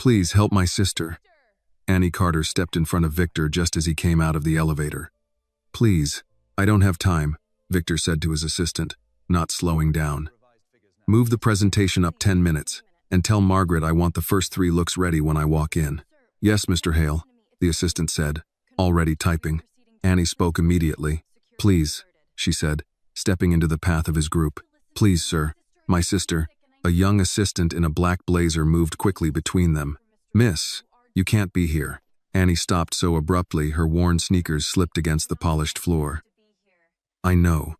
Please help my sister. Annie Carter stepped in front of Victor just as he came out of the elevator. Please, I don't have time, Victor said to his assistant, not slowing down. Move the presentation up 10 minutes, and tell Margaret I want the first 3 looks ready when I walk in. Yes, Mr. Hale, the assistant said, already typing. Annie spoke immediately. Please, she said, stepping into the path of his group. Please, sir, my sister. A young assistant in a black blazer moved quickly between them. Miss, you can't be here. Annie stopped so abruptly her worn sneakers slipped against the polished floor. I know,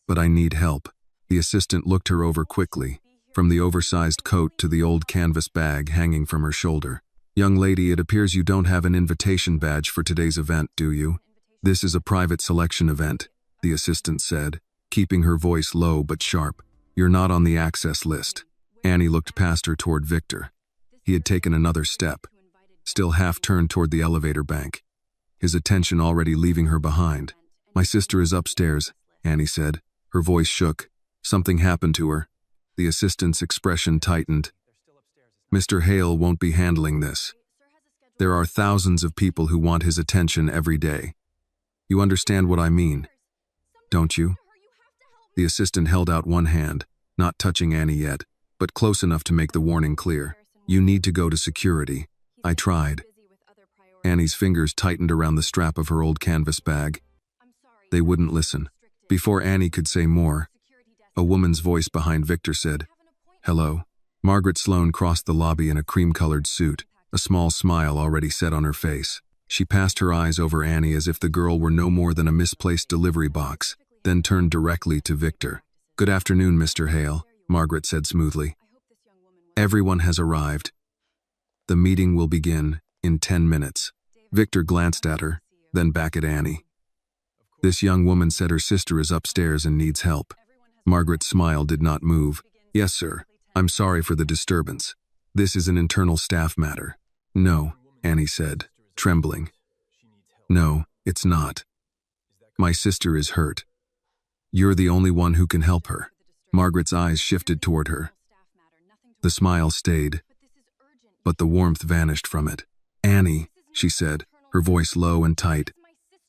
but I need help. The assistant looked her over quickly, from the oversized coat to the old canvas bag hanging from her shoulder. Young lady, it appears you don't have an invitation badge for today's event, do you? This is a private selection event, the assistant said, keeping her voice low but sharp. You're not on the access list. Annie looked past her toward Victor. He had taken another step, still half turned toward the elevator bank, his attention already leaving her behind. My sister is upstairs, Annie said. Her voice shook. Something happened to her. The assistant's expression tightened. Mr. Hale won't be handling this. There are thousands of people who want his attention every day. You understand what I mean, don't you? The assistant held out one hand, not touching Annie yet, but close enough to make the warning clear. You need to go to security. I tried. Annie's fingers tightened around the strap of her old canvas bag. They wouldn't listen. Before Annie could say more, a woman's voice behind Victor said, Hello. Margaret Sloan crossed the lobby in a cream-colored suit, a small smile already set on her face. She passed her eyes over Annie as if the girl were no more than a misplaced delivery box, then turned directly to Victor. Good afternoon, Mr. Hale, Margaret said smoothly. Everyone has arrived. The meeting will begin in 10 minutes. Victor glanced at her, then back at Annie. This young woman said her sister is upstairs and needs help. Margaret's smile did not move. Yes, sir. I'm sorry for the disturbance. This is an internal staff matter. No, Annie said, trembling. No, it's not. My sister is hurt. You're the only one who can help her. Margaret's eyes shifted toward her. The smile stayed, but the warmth vanished from it. Annie, she said, her voice low and tight.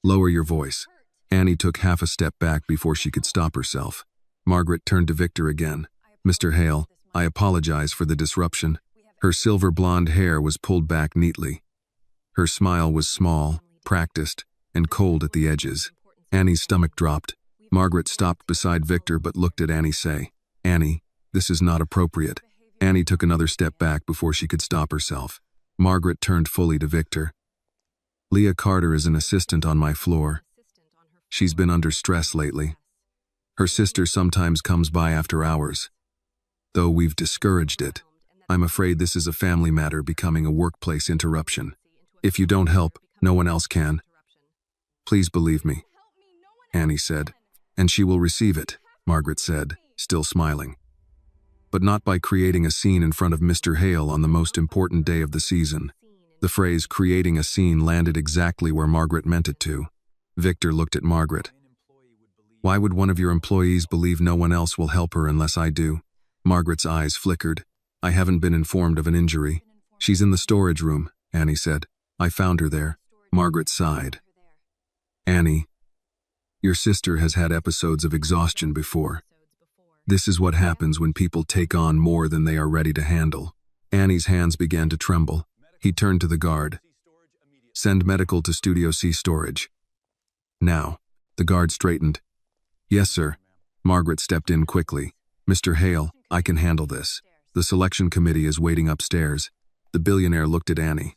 Lower your voice. Annie took half a step back before she could stop herself. Margaret turned to Victor again. Mr. Hale, I apologize for the disruption. Her silver blonde hair was pulled back neatly. Her smile was small, practiced, and cold at the edges. Annie's stomach dropped. Margaret stopped beside Victor but looked at Annie say, Annie, this is not appropriate. Annie took another step back before she could stop herself. Margaret turned fully to Victor. Leah Carter is an assistant on my floor. She's been under stress lately. Her sister sometimes comes by after hours. Though we've discouraged it, I'm afraid this is a family matter becoming a workplace interruption. If you don't help, no one else can. Please believe me, Annie said. And she will receive it, Margaret said, still smiling. But not by creating a scene in front of Mr. Hale on the most important day of the season. The phrase creating a scene landed exactly where Margaret meant it to. Victor looked at Margaret. Why would one of your employees believe no one else will help her unless I do? Margaret's eyes flickered. I haven't been informed of an injury. She's in the storage room, Annie said. I found her there. Margaret sighed. Annie, your sister has had episodes of exhaustion before. This is what happens when people take on more than they are ready to handle. Annie's hands began to tremble. He turned to the guard. Send medical to Studio C storage. Now. The guard straightened. Yes, sir. Margaret stepped in quickly. Mr. Hale, I can handle this. The selection committee is waiting upstairs. The billionaire looked at Annie.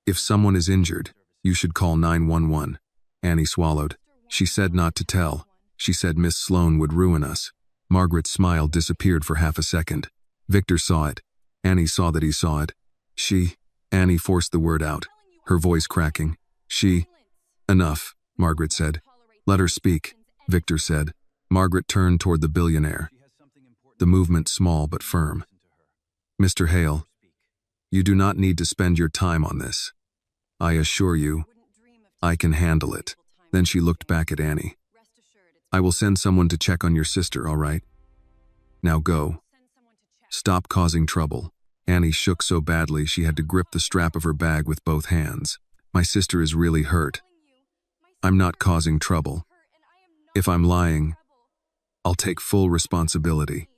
If someone is injured, you should call 911. Annie swallowed. She said not to tell. She said Miss Sloan would ruin us. Margaret's smile disappeared for half a second. Victor saw it. Annie saw that he saw it. Annie forced the word out, her voice cracking. Enough, Margaret said. Let her speak, Victor said. Margaret turned toward the billionaire. The movement small but firm. Mr. Hale, you do not need to spend your time on this. I assure you, I can handle it. Then she looked back at Annie. I will send someone to check on your sister, all right? Now go. Stop causing trouble. Annie shook so badly she had to grip the strap of her bag with both hands. My sister is really hurt. I'm not causing trouble. If I'm lying, I'll take full responsibility.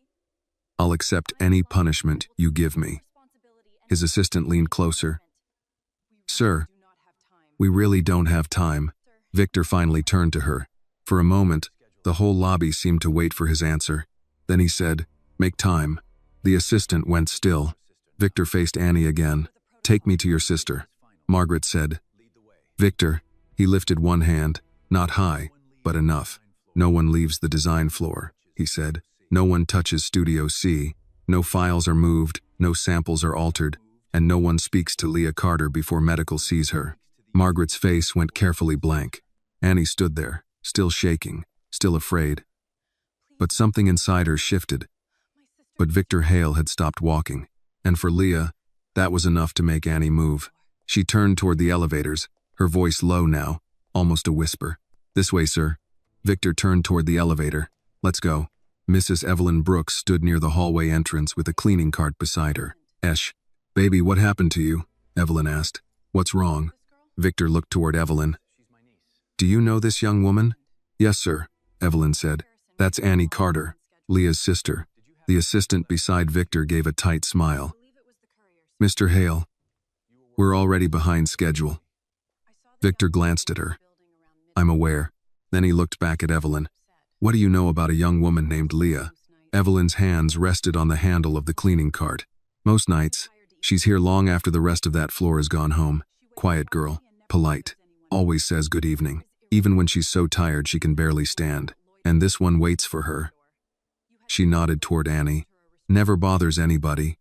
I'll accept any punishment you give me. His assistant leaned closer. Sir, we really don't have time. Victor finally turned to her. For a moment, the whole lobby seemed to wait for his answer. Then he said, make time. The assistant went still. Victor faced Annie again. Take me to your sister. Margaret said. Victor, he lifted one hand, not high, but enough. No one leaves the design floor, he said. No one touches Studio C. No files are moved, no samples are altered, and no one speaks to Leah Carter before medical sees her. Margaret's face went carefully blank. Annie stood there, still shaking, still afraid. But something inside her shifted. But Victor Hale had stopped walking, and for Leah, that was enough to make Annie move. She turned toward the elevators, her voice low now, almost a whisper. This way, sir. Victor turned toward the elevator. Let's go. Mrs. Evelyn Brooks stood near the hallway entrance with a cleaning cart beside her. Esh, baby, what happened to you? Evelyn asked. What's wrong? Victor looked toward Evelyn. Do you know this young woman? Yes, sir, Evelyn said. That's Annie Carter, Leah's sister. The assistant beside Victor gave a tight smile. Mr. Hale, we're already behind schedule. Victor glanced at her. I'm aware. Then he looked back at Evelyn. What do you know about a young woman named Leah? Evelyn's hands rested on the handle of the cleaning cart. Most nights, she's here long after the rest of that floor has gone home. Quiet girl, polite, always says good evening, even when she's so tired she can barely stand. And this one waits for her. She nodded toward Annie. Never bothers anybody,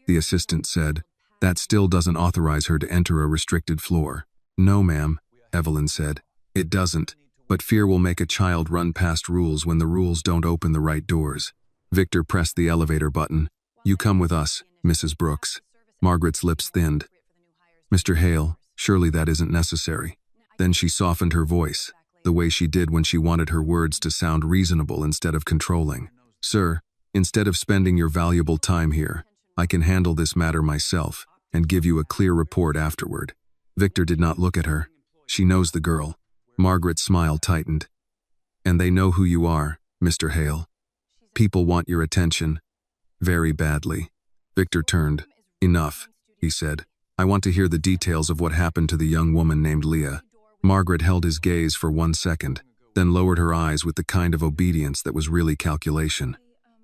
the assistant said. That still doesn't authorize her to enter a restricted floor. No, ma'am, Evelyn said. It doesn't, but fear will make a child run past rules when the rules don't open the right doors. Victor pressed the elevator button. You come with us, Mrs. Brooks. Margaret's lips thinned. Mr. Hale, surely that isn't necessary. Then she softened her voice, the way she did when she wanted her words to sound reasonable instead of controlling. Sir, instead of spending your valuable time here, I can handle this matter myself and give you a clear report afterward. Victor did not look at her. She knows the girl. Margaret's smile tightened. And they know who you are, Mr. Hale. People want your attention. Very badly. Victor turned. Enough, he said. I want to hear the details of what happened to the young woman named Leah. Margaret held his gaze for 1 second, then lowered her eyes with the kind of obedience that was really calculation.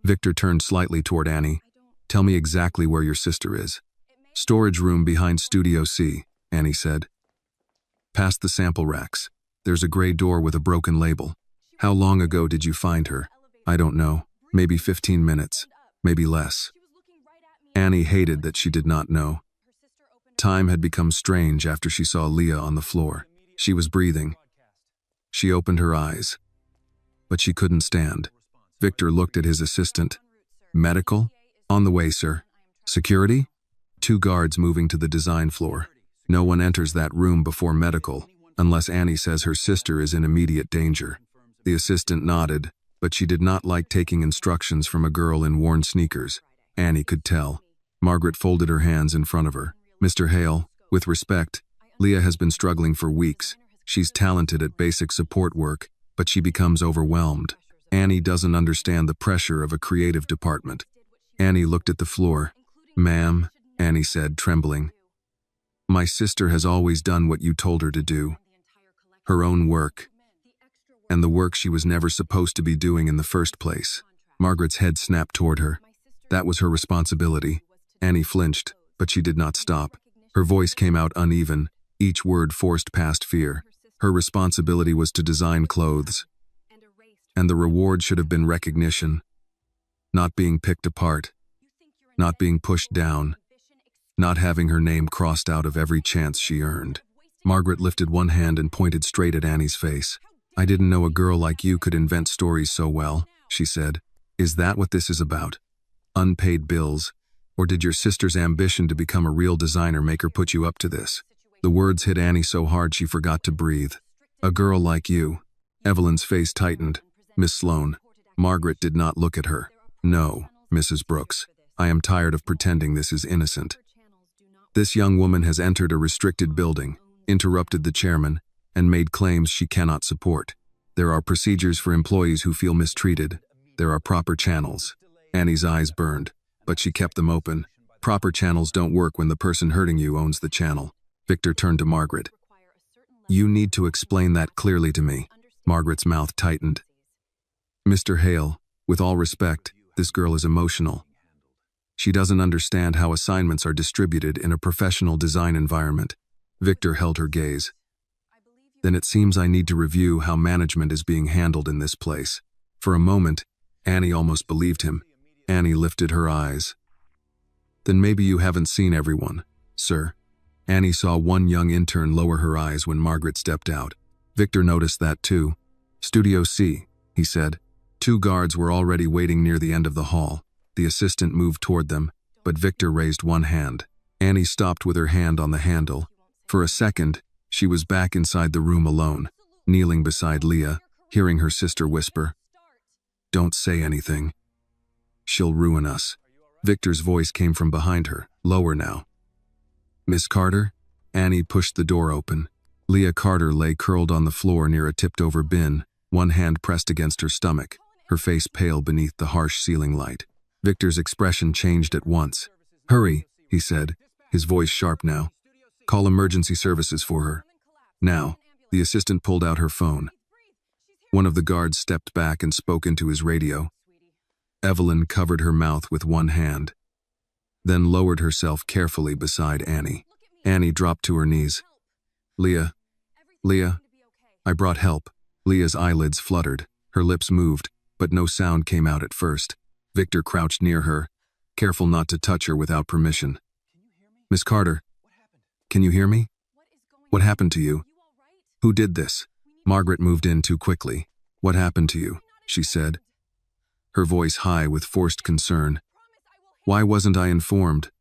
Victor turned slightly toward Annie. Tell me exactly where your sister is. Storage room behind Studio C, Annie said. Past the sample racks. There's a gray door with a broken label. How long ago did you find her? I don't know. Maybe 15 minutes. Maybe less. Annie hated that she did not know. Time had become strange after she saw Leah on the floor. She was breathing. She opened her eyes. But she couldn't stand. Victor looked at his assistant. Medical? On the way, sir. Security? 2 guards moving to the design floor. No one enters that room before medical, unless Annie says her sister is in immediate danger. The assistant nodded, but she did not like taking instructions from a girl in worn sneakers. Annie could tell. Margaret folded her hands in front of her. Mr. Hale, with respect, Leah has been struggling for weeks. She's talented at basic support work, but she becomes overwhelmed. Annie doesn't understand the pressure of a creative department. Annie looked at the floor. Ma'am, Annie said, trembling. My sister has always done what you told her to do. Her own work. And the work she was never supposed to be doing in the first place. Margaret's head snapped toward her. That was her responsibility. Annie flinched, but she did not stop. Her voice came out uneven, each word forced past fear. Her responsibility was to design clothes. And the reward should have been recognition. Not being picked apart. Not being pushed down. Not having her name crossed out of every chance she earned. Margaret lifted one hand and pointed straight at Annie's face. I didn't know a girl like you could invent stories so well, she said. Is that what this is about? Unpaid bills? Or did your sister's ambition to become a real designer make her put you up to this? The words hit Annie so hard she forgot to breathe. A girl like you. Evelyn's face tightened. Miss Sloane. Margaret did not look at her. No, Mrs. Brooks. I am tired of pretending this is innocent. This young woman has entered a restricted building, interrupted the chairman, and made claims she cannot support. There are procedures for employees who feel mistreated. There are proper channels. Annie's eyes burned, but she kept them open. Proper channels don't work when the person hurting you owns the channel. Victor turned to Margaret. You need to explain that clearly to me. Margaret's mouth tightened. Mr. Hale, with all respect, this girl is emotional. She doesn't understand how assignments are distributed in a professional design environment. Victor held her gaze. Then it seems I need to review how management is being handled in this place. For a moment, Annie almost believed him. Annie lifted her eyes. Then maybe you haven't seen everyone, sir. Annie saw one young intern lower her eyes when Margaret stepped out. Victor noticed that too. Studio C, he said. 2 guards were already waiting near the end of the hall. The assistant moved toward them, but Victor raised one hand. Annie stopped with her hand on the handle. For a second, she was back inside the room alone, kneeling beside Leah, hearing her sister whisper, "Don't say anything. She'll ruin us." Victor's voice came from behind her, lower now. "Miss Carter?" Annie pushed the door open. Leah Carter lay curled on the floor near a tipped-over bin, one hand pressed against her stomach, her face pale beneath the harsh ceiling light. Victor's expression changed at once. "Hurry," he said, his voice sharp now. "Call emergency services for her. Now." The assistant pulled out her phone. One of the guards stepped back and spoke into his radio. Evelyn covered her mouth with one hand, then lowered herself carefully beside Annie. Annie dropped to her knees. Leah, I brought help." Leah's eyelids fluttered, her lips moved, but no sound came out at first. Victor crouched near her, careful not to touch her without permission. "Miss Carter, can you hear me? What happened to you? Who did this?" Margaret moved in too quickly. "What happened to you?" she said, her voice high with forced concern. "Why wasn't I informed?"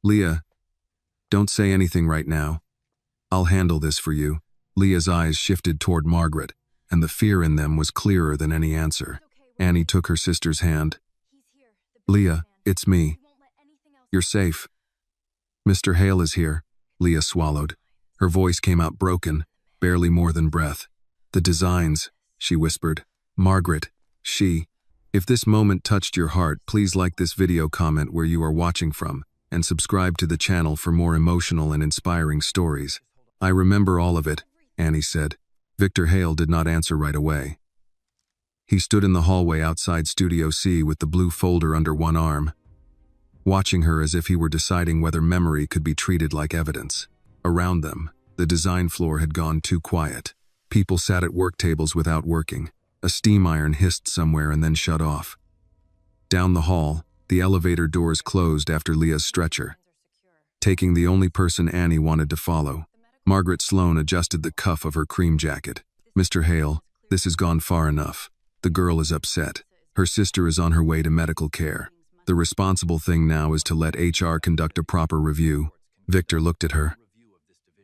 "Leah, don't say anything right now. I'll handle this for you." Leah's eyes shifted toward Margaret, and the fear in them was clearer than any answer. Annie took her sister's hand. "Leah, it's me. You're safe." "Mr. Hale is here." Leah swallowed. Her voice came out broken, barely more than breath. "The designs," she whispered. "Margaret, If this moment touched your heart, please like this video, comment where you are watching from, and subscribe to the channel for more emotional and inspiring stories. "I remember all of it," Annie said. Victor Hale did not answer right away. He stood in the hallway outside Studio C with the blue folder under one arm, watching her as if he were deciding whether memory could be treated like evidence. Around them, the design floor had gone too quiet. People sat at work tables without working. A steam iron hissed somewhere and then shut off. Down the hall, the elevator doors closed after Leah's stretcher, taking the only person Annie wanted to follow. Margaret Sloan adjusted the cuff of her cream jacket. "Mr. Hale, this has gone far enough. The girl is upset. Her sister is on her way to medical care. The responsible thing now is to let HR conduct a proper review." Victor looked at her.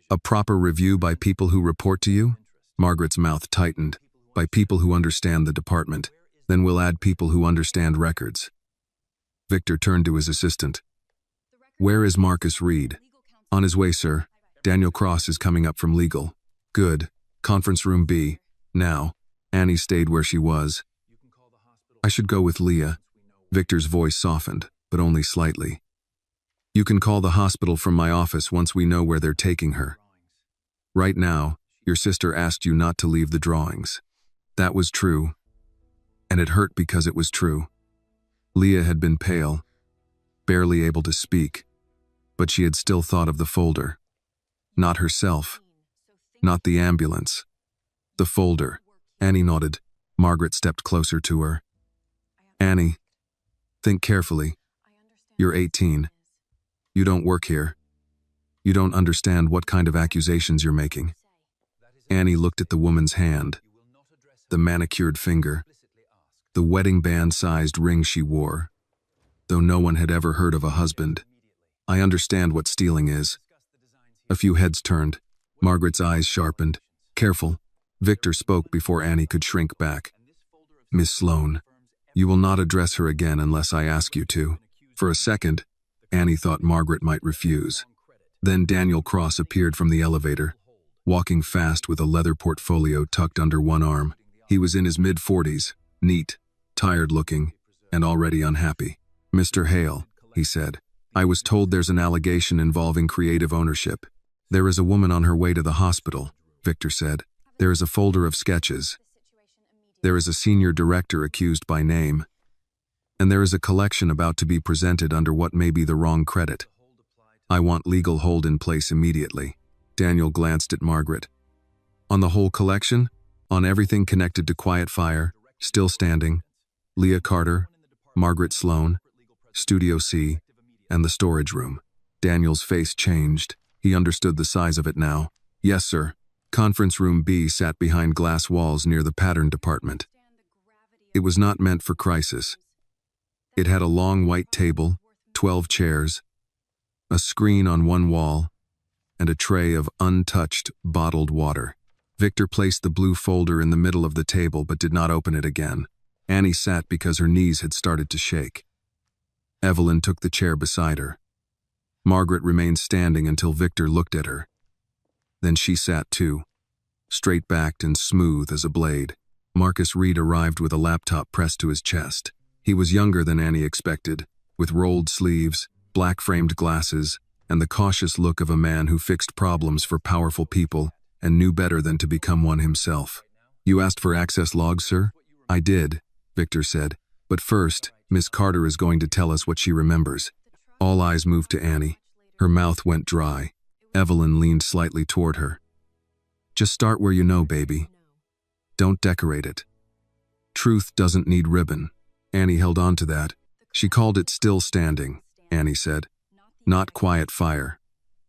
"A proper review by people who report to you?" Margaret's mouth tightened. "By people who understand the department. Then we'll add people who understand records." Victor turned to his assistant. "Where is Marcus Reed?" "On his way, sir. Daniel Cross is coming up from legal." "Good. Conference room B. Now." Annie stayed where she was. "I should go with Leah." Victor's voice softened, but only slightly. "You can call the hospital from my office once we know where they're taking her. Right now, your sister asked you not to leave the drawings." That was true, and it hurt because it was true. Leah had been pale, barely able to speak, but she had still thought of the folder. Not herself, not the ambulance. The folder. Annie nodded. Margaret stepped closer to her. "Annie, think carefully. You're 18. You don't work here. You don't understand what kind of accusations you're making." Annie looked at the woman's hand, the manicured finger, the wedding band-sized ring she wore. Though no one had ever heard of a husband, "I understand what stealing is." A few heads turned. Margaret's eyes sharpened. "Careful." Victor spoke before Annie could shrink back. "Miss Sloan, you will not address her again unless I ask you to." For a second, Annie thought Margaret might refuse. Then Daniel Cross appeared from the elevator, walking fast with a leather portfolio tucked under one arm. He was in his mid-40s, neat, tired-looking, and already unhappy. "Mr. Hale," he said, "I was told there's an allegation involving creative ownership." "There is a woman on her way to the hospital," Victor said. "There is a folder of sketches. There is a senior director accused by name. And there is a collection about to be presented under what may be the wrong credit. I want legal hold in place immediately." Daniel glanced at Margaret. "On the whole collection? On everything connected to Quiet Fire, Still Standing, Leah Carter, Margaret Sloan, Studio C, and the storage room?" Daniel's face changed. He understood the size of it now. "Yes, sir." Conference room B sat behind glass walls near the pattern department. It was not meant for crisis. It had a long white table, 12 chairs, a screen on one wall, and a tray of untouched, bottled water. Victor placed the blue folder in the middle of the table but did not open it again. Annie sat because her knees had started to shake. Evelyn took the chair beside her. Margaret remained standing until Victor looked at her. Then she sat too, straight-backed and smooth as a blade. Marcus Reed arrived with a laptop pressed to his chest. He was younger than Annie expected, with rolled sleeves, black-framed glasses, and the cautious look of a man who fixed problems for powerful people and knew better than to become one himself. "You asked for access logs, sir?" "I did," Victor said. "But first, Miss Carter is going to tell us what she remembers." All eyes moved to Annie. Her mouth went dry. Evelyn leaned slightly toward her. "Just start where you know, baby. Don't decorate it. Truth doesn't need ribbon." Annie held on to that. "She called it Still Standing," Annie said. "Not Quiet Fire.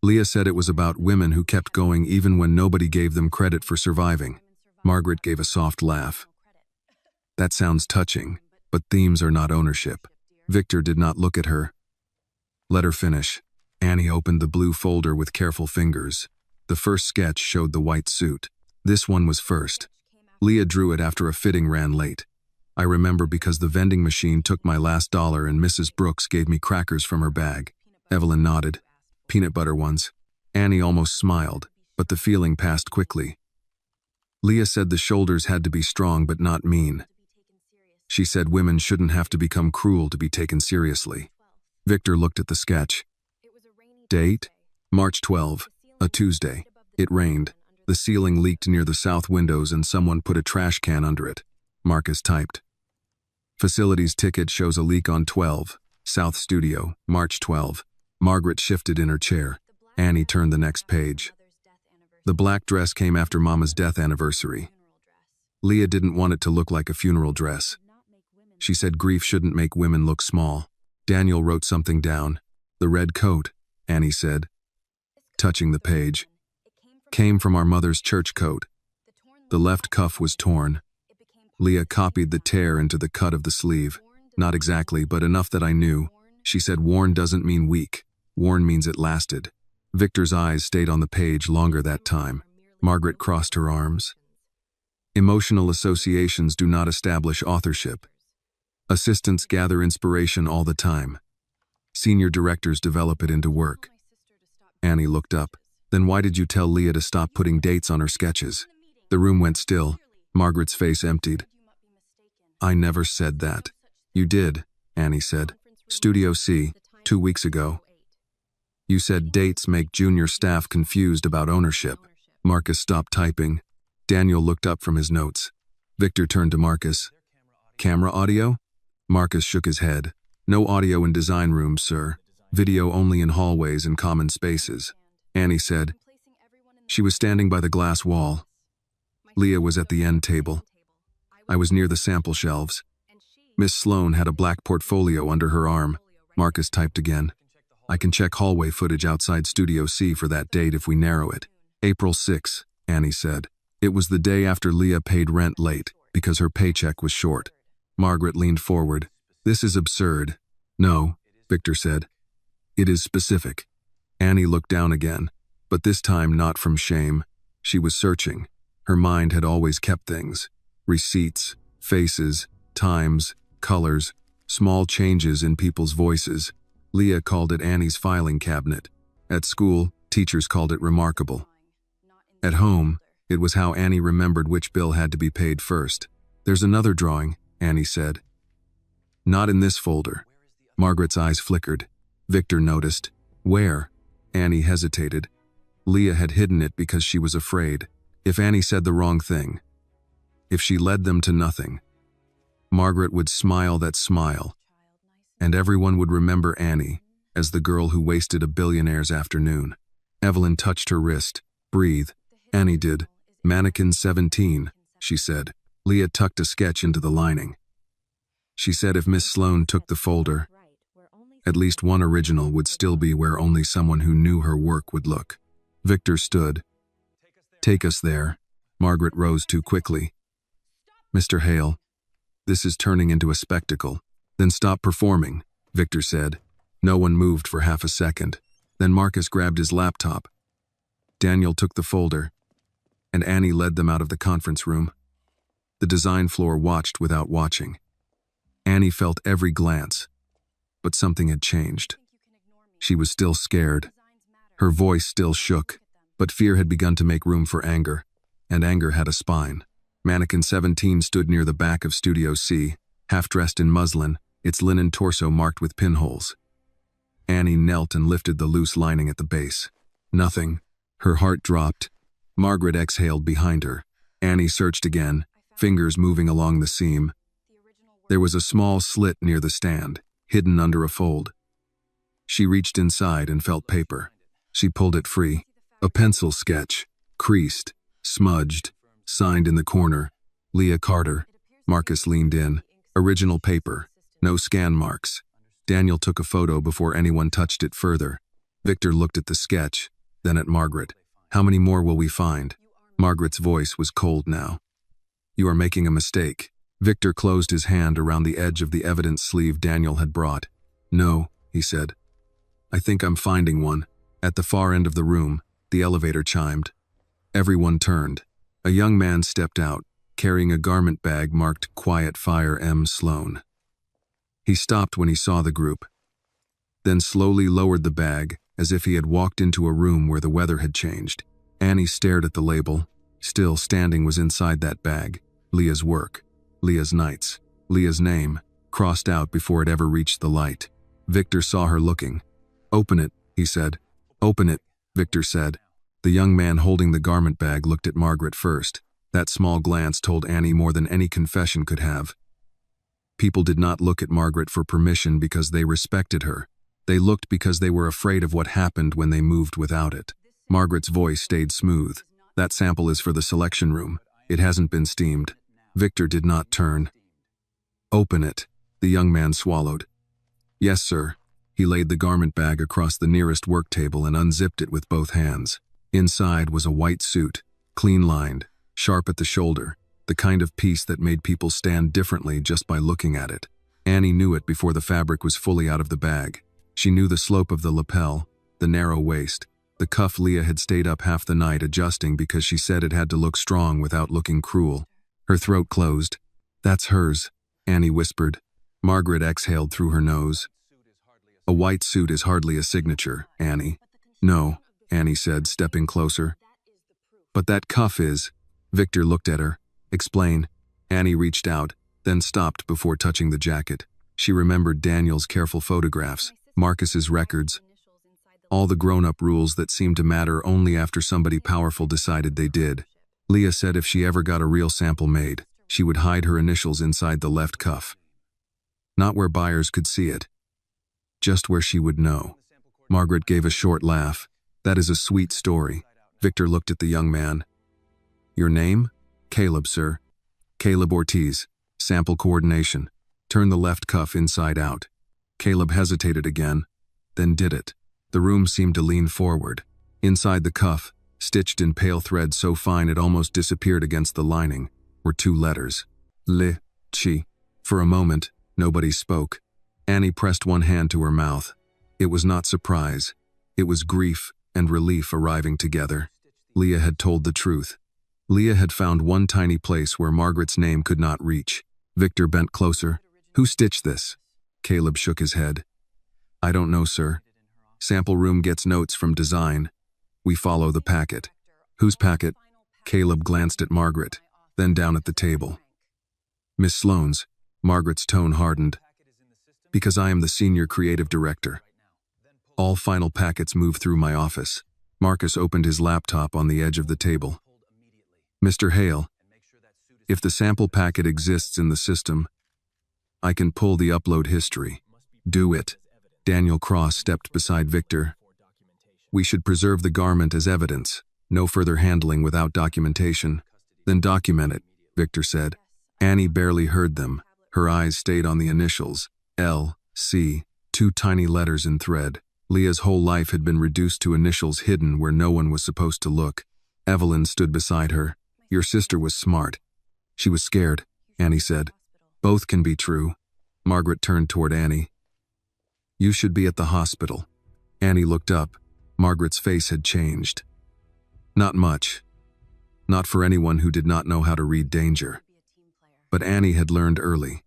Leah said it was about women who kept going even when nobody gave them credit for surviving." Margaret gave a soft laugh. "That sounds touching, but themes are not ownership." Victor did not look at her. "Let her finish." Annie opened the blue folder with careful fingers. The first sketch showed the white suit. This one was first. Leah drew it after a fitting ran late. "I remember because the vending machine took my last dollar and Mrs. Brooks gave me crackers from her bag." Evelyn nodded. "Peanut butter ones." Annie almost smiled, but the feeling passed quickly. "Leah said the shoulders had to be strong but not mean. She said women shouldn't have to become cruel to be taken seriously." Victor looked at the sketch. "Date? March 12, a Tuesday. It rained. The ceiling leaked near the south windows and someone put a trash can under it." Marcus typed. "Facilities ticket shows a leak on 12, South Studio, March 12. Margaret shifted in her chair. Annie turned the next page. "The black dress came after Mama's death anniversary. Leah didn't want it to look like a funeral dress. She said grief shouldn't make women look small." Daniel wrote something down. "The red coat," Annie said, touching the page. "Came from our mother's church coat. The left cuff was torn. Leah copied the tear into the cut of the sleeve. Not exactly, but enough that I knew. She said worn doesn't mean weak. Worn means it lasted." Victor's eyes stayed on the page longer that time. Margaret crossed her arms. "Emotional associations do not establish authorship. Assistants gather inspiration all the time. Senior directors develop it into work." Annie looked up. "Then why did you tell Leah to stop putting dates on her sketches?" The room went still. Margaret's face emptied. "I never said that." "You did," Annie said. "Studio C, 2 weeks ago. You said dates make junior staff confused about ownership." Marcus stopped typing. Daniel looked up from his notes. Victor turned to Marcus. "Camera audio?" Marcus shook his head. "No audio in design rooms, sir. Video only in hallways and common spaces." Annie said. She was standing by the glass wall. Leah was at the end table. I was near the sample shelves. Miss Sloan had a black portfolio under her arm. Marcus typed again. "I can check hallway footage outside Studio C for that date if we narrow it." "April 6, Annie said. "It was the day after Leah paid rent late because her paycheck was short." Margaret leaned forward. "This is absurd." "No," Victor said. "It is specific." Annie looked down again, but this time not from shame. She was searching. Her mind had always kept things. Receipts, faces, times, colors, small changes in people's voices. Leah called it Annie's filing cabinet. At school, teachers called it remarkable. At home, it was how Annie remembered which bill had to be paid first. "There's another drawing," Annie said. "Not in this folder." Margaret's eyes flickered. Victor noticed. "Where?" Annie hesitated. Leah had hidden it because she was afraid. If Annie said the wrong thing, if she led them to nothing, Margaret would smile that smile, and everyone would remember Annie as the girl who wasted a billionaire's afternoon. Evelyn touched her wrist. "Breathe." Annie did. "Mannequin 17, she said. Leah tucked a sketch into the lining. She said if Miss Sloane took the folder, at least one original would still be where only someone who knew her work would look. Victor stood. "Take us there." Margaret rose too quickly. "Mr. Hale, this is turning into a spectacle." "Then stop performing," Victor said. No one moved for half a second. Then Marcus grabbed his laptop. Daniel took the folder, and Annie led them out of the conference room. The design floor watched without watching. Annie felt every glance, but something had changed. She was still scared. Her voice still shook, but fear had begun to make room for anger, and anger had a spine. Mannequin 17 stood near the back of Studio C, half-dressed in muslin, its linen torso marked with pinholes. Annie knelt and lifted the loose lining at the base. Nothing. Her heart dropped. Margaret exhaled behind her. Annie searched again, fingers moving along the seam. There was a small slit near the stand, hidden under a fold. She reached inside and felt paper. She pulled it free. A pencil sketch, creased, smudged, signed in the corner. "Leah Carter." Marcus leaned in. Original paper. No scan marks. Daniel took a photo before anyone touched it further. Victor looked at the sketch, then at Margaret. "How many more will we find?" Margaret's voice was cold now. "You are making a mistake." Victor closed his hand around the edge of the evidence sleeve Daniel had brought. "No," he said. "I think I'm finding one." At the far end of the room, the elevator chimed. Everyone turned. A young man stepped out, carrying a garment bag marked Quiet Fire M. Sloane. He stopped when he saw the group, then slowly lowered the bag as if he had walked into a room where the weather had changed. Annie stared at the label. Still standing was inside that bag. Leah's work. Leah's nights. Leah's name, crossed out before it ever reached the light. Victor saw her looking. "Open it," he said. "Open it," Victor said. The young man holding the garment bag looked at Margaret first. That small glance told Annie more than any confession could have. People did not look at Margaret for permission because they respected her. They looked because they were afraid of what happened when they moved without it. Margaret's voice stayed smooth. "That sample is for the selection room. It hasn't been steamed." Victor did not turn. "Open it," the young man swallowed. "Yes, sir." He laid the garment bag across the nearest work table and unzipped it with both hands. Inside was a white suit, clean-lined, sharp at the shoulder, the kind of piece that made people stand differently just by looking at it. Annie knew it before the fabric was fully out of the bag. She knew the slope of the lapel, the narrow waist, the cuff Leah had stayed up half the night adjusting because she said it had to look strong without looking cruel. Her throat closed. "That's hers," Annie whispered. Margaret exhaled through her nose. "A white suit is hardly a signature, Annie." "No," Annie said, stepping closer. "But that cuff is." Victor looked at her. "Explain." Annie reached out, then stopped before touching the jacket. She remembered Daniel's careful photographs, Marcus's records, all the grown-up rules that seemed to matter only after somebody powerful decided they did. Leah said if she ever got a real sample made, she would hide her initials inside the left cuff. Not where buyers could see it, just where she would know. Margaret gave a short laugh. "That is a sweet story." Victor looked at the young man. "Your name?" "Caleb, sir." "Caleb Ortiz. Sample coordination. Turn the left cuff inside out." Caleb hesitated again, then did it. The room seemed to lean forward. Inside the cuff, stitched in pale thread so fine it almost disappeared against the lining, were two letters. Le, Chi. For a moment, nobody spoke. Annie pressed one hand to her mouth. It was not surprise. It was grief and relief arriving together. Leah had told the truth. Leah had found one tiny place where Margaret's name could not reach. Victor bent closer. "Who stitched this?" Caleb shook his head. I don't know, sir. Sample room gets notes from design. We follow the packet. Whose packet? Caleb glanced at Margaret, then down at the table. Miss Sloane's. Margaret's tone hardened. Because I am the senior creative director. All final packets move through my office. Marcus opened his laptop on the edge of the table. Mr. Hale, if the sample packet exists in the system, I can pull the upload history. Do it. Daniel Cross stepped beside Victor. We should preserve the garment as evidence. No further handling without documentation. Then document it, Victor said. Annie barely heard them. Her eyes stayed on the initials, L, C, 2 tiny letters in thread. Leah's whole life had been reduced to initials hidden where no one was supposed to look. Evelyn stood beside her. Your sister was smart. She was scared, Annie said. Both can be true. Margaret turned toward Annie. You should be at the hospital. Annie looked up. Margaret's face had changed. Not much. Not for anyone who did not know how to read danger. But Annie had learned early.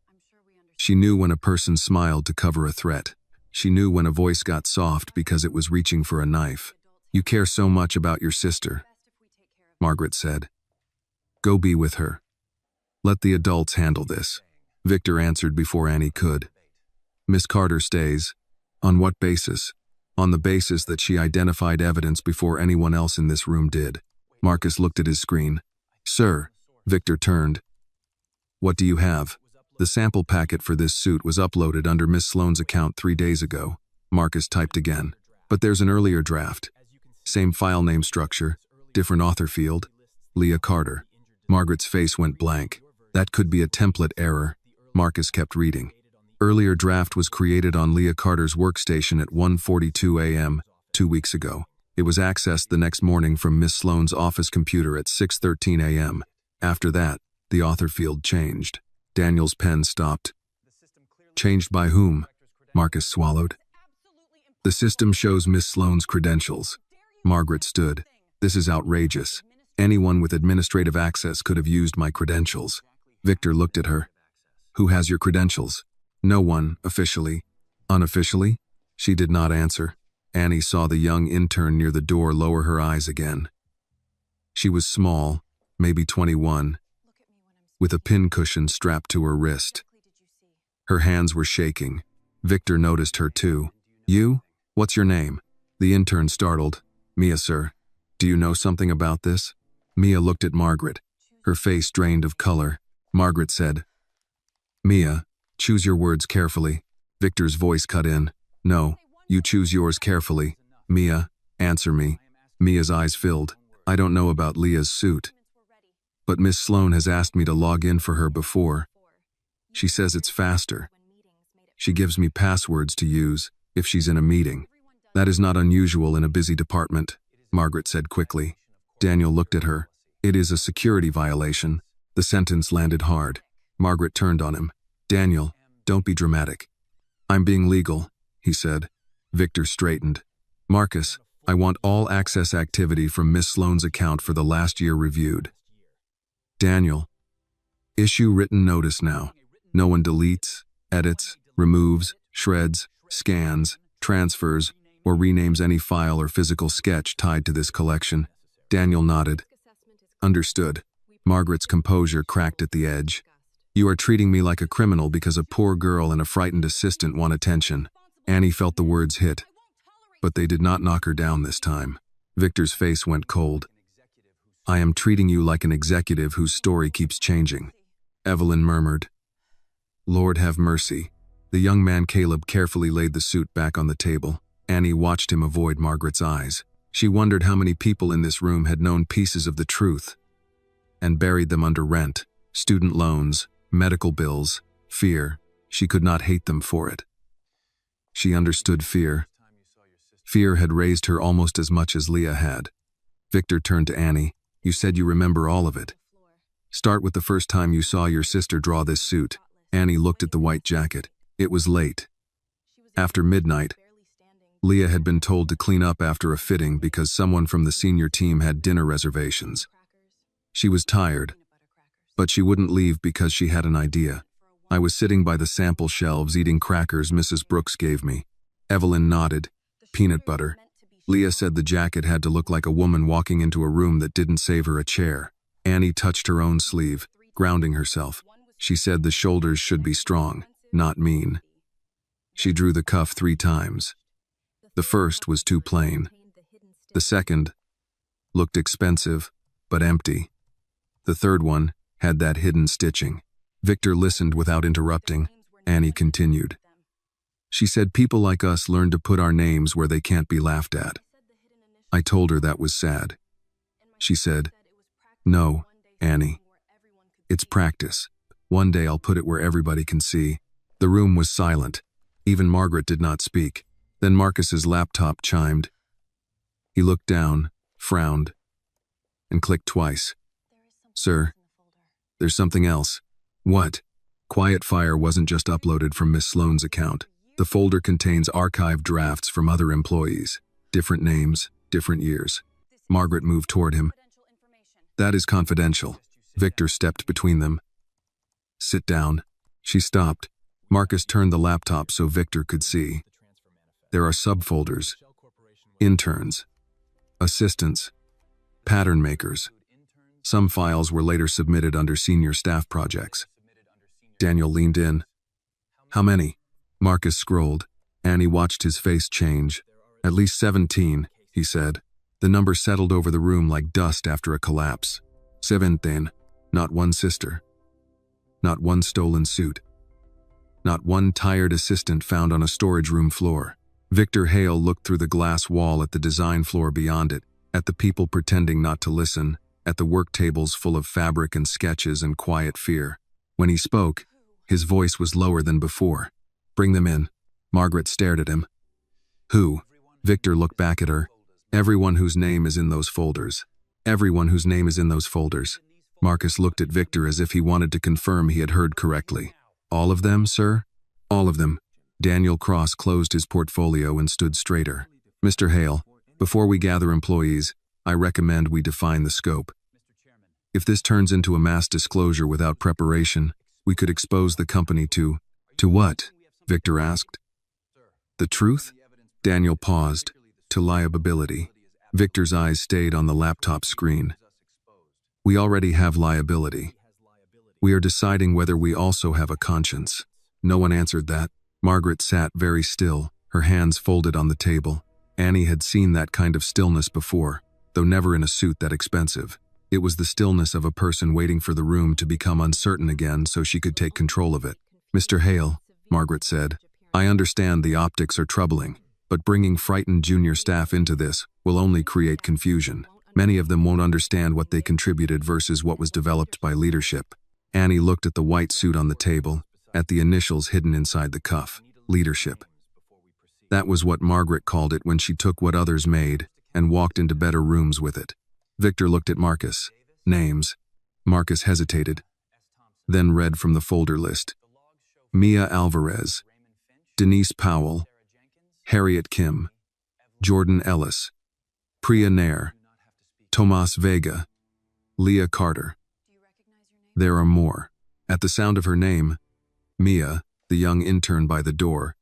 She knew when a person smiled to cover a threat. She knew when a voice got soft because it was reaching for a knife. You care so much about your sister, Margaret said. Go be with her. Let the adults handle this. Victor answered before Annie could. Miss Carter stays. On what basis? On the basis that she identified evidence before anyone else in this room did. Marcus looked at his screen. Sir, Victor turned. What do you have? The sample packet for this suit was uploaded under Miss Sloane's account 3 days ago. Marcus typed again. But there's an earlier draft. Same file name structure, different author field. Leah Carter. Margaret's face went blank. That could be a template error. Marcus kept reading. Earlier draft was created on Leah Carter's workstation at 1:42 a.m. 2 weeks ago. It was accessed the next morning from Miss Sloane's office computer at 6:13 a.m. After that, the author field changed. Daniel's pen stopped. Changed by whom? Marcus swallowed. The system shows Miss Sloane's credentials. Margaret stood. This is outrageous. Anyone with administrative access could have used my credentials. Victor looked at her. Who has your credentials? No one, officially. Unofficially? She did not answer. Annie saw the young intern near the door lower her eyes again. She was small, maybe 21, with a pincushion strapped to her wrist. Her hands were shaking. Victor noticed her too. You? What's your name? The intern startled. Mia, sir. Do you know something about this? Mia looked at Margaret. Her face drained of color. Margaret said, Mia, choose your words carefully. Victor's voice cut in. No, you choose yours carefully. Mia, answer me. Mia's eyes filled. I don't know about Leah's suit. But Miss Sloane has asked me to log in for her before. She says it's faster. She gives me passwords to use if she's in a meeting. That is not unusual in a busy department, Margaret said quickly. Daniel looked at her. It is a security violation. The sentence landed hard. Margaret turned on him. Daniel, don't be dramatic. I'm being legal, he said. Victor straightened. Marcus, I want all access activity from Miss Sloane's account for the last year reviewed. Daniel, issue written notice now. No one deletes, edits, removes, shreds, scans, transfers, or renames any file or physical sketch tied to this collection. Daniel nodded. Understood. Margaret's composure cracked at the edge. You are treating me like a criminal because a poor girl and a frightened assistant want attention. Annie felt the words hit. But they did not knock her down this time. Victor's face went cold. I am treating you like an executive whose story keeps changing. Evelyn murmured. Lord have mercy. The young man Caleb carefully laid the suit back on the table. Annie watched him avoid Margaret's eyes. She wondered how many people in this room had known pieces of the truth and buried them under rent, student loans, medical bills, fear. She could not hate them for it. She understood fear. Fear had raised her almost as much as Leah had. Victor turned to Annie. You said you remember all of it. Start with the first time you saw your sister draw this suit. Annie looked at the white jacket. It was late. After midnight, Leah had been told to clean up after a fitting because someone from the senior team had dinner reservations. She was tired, but she wouldn't leave because she had an idea. I was sitting by the sample shelves eating crackers Mrs. Brooks gave me. Evelyn nodded. Peanut butter. Leah said the jacket had to look like a woman walking into a room that didn't save her a chair. Annie touched her own sleeve, grounding herself. She said the shoulders should be strong, not mean. She drew the cuff 3 times. The first was too plain. The second looked expensive, but empty. The third one had that hidden stitching. Victor listened without interrupting. Annie continued. She said people like us learn to put our names where they can't be laughed at. I told her that was sad. She said, "No, Annie. It's practice. One day I'll put it where everybody can see." The room was silent. Even Margaret did not speak. Then Marcus's laptop chimed. He looked down, frowned, and clicked twice. "Sir, there's something else." "What?" Quiet Fire wasn't just uploaded from Miss Sloane's account. The folder contains archived drafts from other employees. Different names, different years. Margaret moved toward him. "That is confidential." Victor stepped between them. "Sit down." She stopped. Marcus turned the laptop so Victor could see. There are subfolders. Interns. Assistants. Pattern makers. Some files were later submitted under senior staff projects. Daniel leaned in. "How many?" Marcus scrolled. Annie watched his face change. "At least 17, he said. The number settled over the room like dust after a collapse. 17. Not one sister. Not one stolen suit. Not one tired assistant found on a storage room floor. Victor Hale looked through the glass wall at the design floor beyond it, at the people pretending not to listen, at the work tables full of fabric and sketches and quiet fear. When he spoke, his voice was lower than before. "Bring them in." Margaret stared at him. "Who?" Victor looked back at her. "Everyone whose name is in those folders. Everyone whose name is in those folders." Marcus looked at Victor as if he wanted to confirm he had heard correctly. "All of them, sir?" "All of them." Daniel Cross closed his portfolio and stood straighter. "Mr. Hale, before we gather employees, I recommend we define the scope. If this turns into a mass disclosure without preparation, we could expose the company to..." "To what?" Victor asked. "The truth?" Daniel paused. "To liability." Victor's eyes stayed on the laptop screen. "We already have liability. We are deciding whether we also have a conscience." No one answered that. Margaret sat very still, her hands folded on the table. Annie had seen that kind of stillness before, though never in a suit that expensive. It was the stillness of a person waiting for the room to become uncertain again so she could take control of it. "Mr. Hale," Margaret said, "I understand the optics are troubling, but bringing frightened junior staff into this will only create confusion. Many of them won't understand what they contributed versus what was developed by leadership." Annie looked at the white suit on the table, at the initials hidden inside the cuff. Leadership. That was what Margaret called it when she took what others made and walked into better rooms with it. Victor looked at Marcus. Names. Marcus hesitated, then read from the folder list. Mia Alvarez, Denise Powell, Harriet Kim, Jordan Ellis, Plea Nair, Tomas Vega, Leah Carter. There are more. At the sound of her name, Mia, the young intern by the door,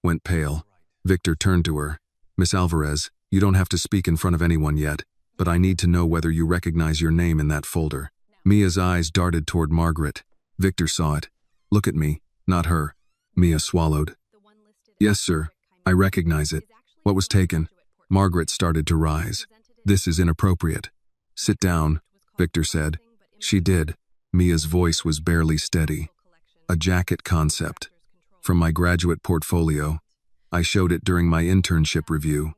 went pale. Victor turned to her. "Miss Alvarez, you don't have to speak in front of anyone yet, but I need to know whether you recognize your name in that folder." Mia's eyes darted toward Margaret. Victor saw it. "Look at me, not her." Mia swallowed. "Yes, sir. I recognize it. What was taken?" Margaret started to rise. "This is inappropriate." "Sit down," Victor said. She did. Mia's voice was barely steady. "A jacket concept. From my graduate portfolio. I showed it during my internship review.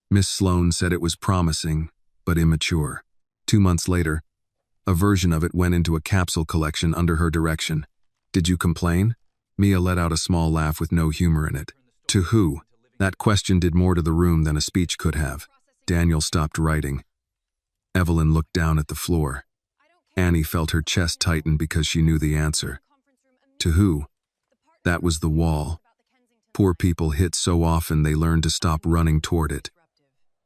Miss Sloane said it was promising, but immature. 2 months later, a version of it went into a capsule collection under her direction. Did you complain?" Mia let out a small laugh with no humor in it. "To who?" That question did more to the room than a speech could have. Daniel stopped writing. Evelyn looked down at the floor. Annie felt her chest tighten because she knew the answer. To who? That was the wall. Poor people hit so often they learned to stop running toward it.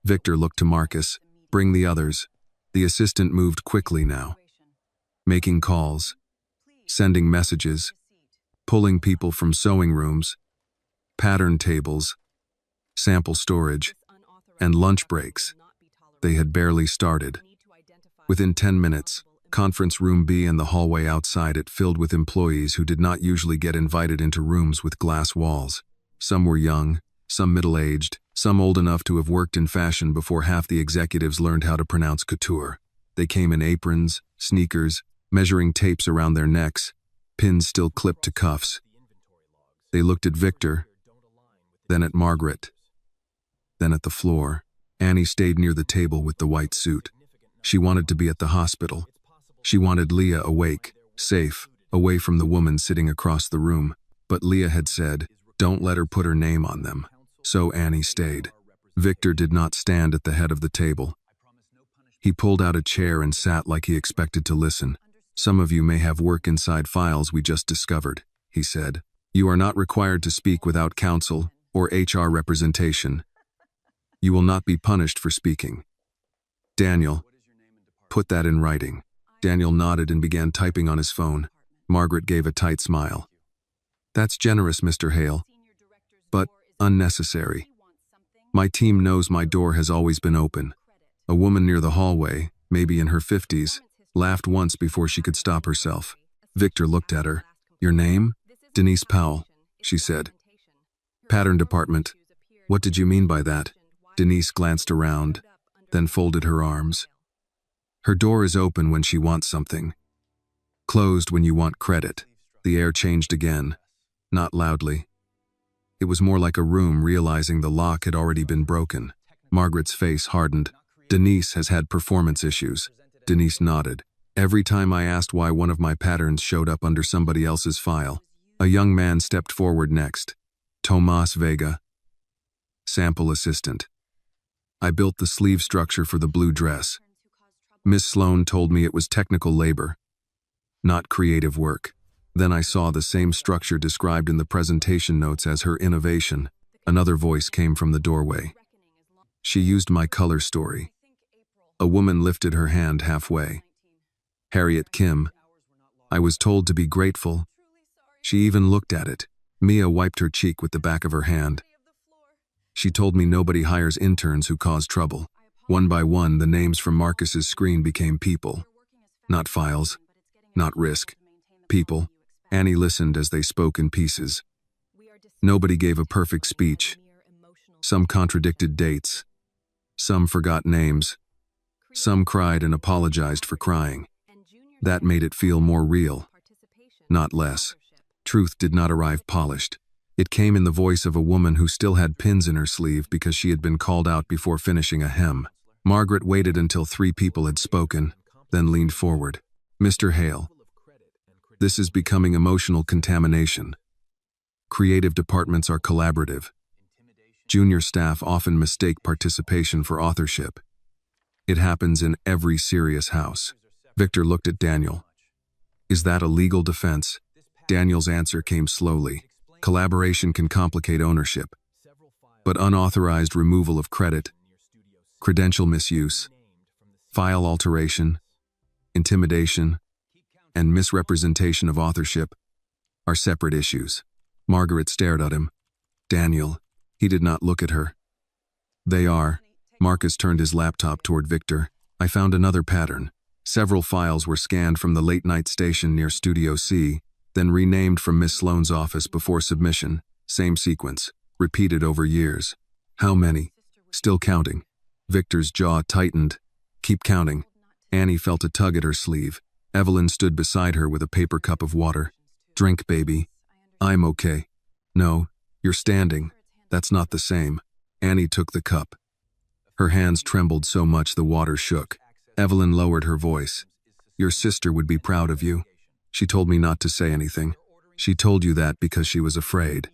Victor looked to Marcus. "Bring the others." The assistant moved quickly now, making calls, sending messages, pulling people from sewing rooms. pattern tables, sample storage, and lunch breaks. They had barely started. Within 10 minutes, conference room B and the hallway outside it filled with employees who did not usually get invited into rooms with glass walls. Some were young, some middle-aged, some old enough to have worked in fashion before half the executives learned how to pronounce couture. They came in aprons, sneakers, measuring tapes around their necks, pins still clipped to cuffs. They looked at Victor, then at Margaret, then at the floor. Annie stayed near the table with the white suit. She wanted to be at the hospital. She wanted Leah awake, safe, away from the woman sitting across the room. But Leah had said, "Don't let her put her name on them." So Annie stayed. Victor did not stand at the head of the table. He pulled out a chair and sat like he expected to listen. "Some of you may have work inside files we just discovered," he said. "You are not required to speak without counsel or HR representation. You will not be punished for speaking. Daniel, put that in writing." Daniel nodded and began typing on his phone. Margaret gave a tight smile. "That's generous, Mr. Hale, but unnecessary. My team knows my door has always been open." A woman near the hallway, maybe in her 50s, laughed once before she could stop herself. Victor looked at her. "Your name?" "Denise Powell," she said. "Pattern department. What did you mean by that?" Denise glanced around, then folded her arms. "Her door is open when she wants something. Closed when you want credit." The air changed again, not loudly. It was more like a room realizing the lock had already been broken. Margaret's face hardened. "Denise has had performance issues." Denise nodded. "Every time I asked why one of my patterns showed up under somebody else's file." A young man stepped forward next. "Tomas Vega, sample assistant. I built the sleeve structure for the blue dress. Miss Sloan told me it was technical labor, not creative work. Then I saw the same structure described in the presentation notes as her innovation." Another voice came from the doorway. "She used my color story." A woman lifted her hand halfway. "Harriet Kim. I was told to be grateful." She even looked at it. Mia wiped her cheek with the back of her hand. "She told me nobody hires interns who cause trouble." One by one, the names from Marcus's screen became people. Not files, not risk. People. Annie listened as they spoke in pieces. Nobody gave a perfect speech. Some contradicted dates. Some forgot names. Some cried and apologized for crying. That made it feel more real, not less. Truth did not arrive polished. It came in the voice of a woman who still had pins in her sleeve because she had been called out before finishing a hem. Margaret waited until 3 people had spoken, then leaned forward. "Mr. Hale, this is becoming emotional contamination. Creative departments are collaborative. Junior staff often mistake participation for authorship. It happens in every serious house." Victor looked at Daniel. "Is that a legal defense?" Daniel's answer came slowly. "Collaboration can complicate ownership, but unauthorized removal of credit, credential misuse, file alteration, intimidation, and misrepresentation of authorship are separate issues." Margaret stared at him. "Daniel." He did not look at her. "They are." Marcus turned his laptop toward Victor. "I found another pattern. Several files were scanned from the late-night station near Studio C, then renamed from Miss Sloane's office before submission. Same sequence, repeated over years." "How many?" "Still counting." Victor's jaw tightened. "Keep counting." Annie felt a tug at her sleeve. Evelyn stood beside her with a paper cup of water. "Drink, baby." "I'm okay." "No, you're standing. That's not the same." Annie took the cup. Her hands trembled so much the water shook. Evelyn lowered her voice. "Your sister would be proud of you. She told me not to say anything. She told you that because she was afraid.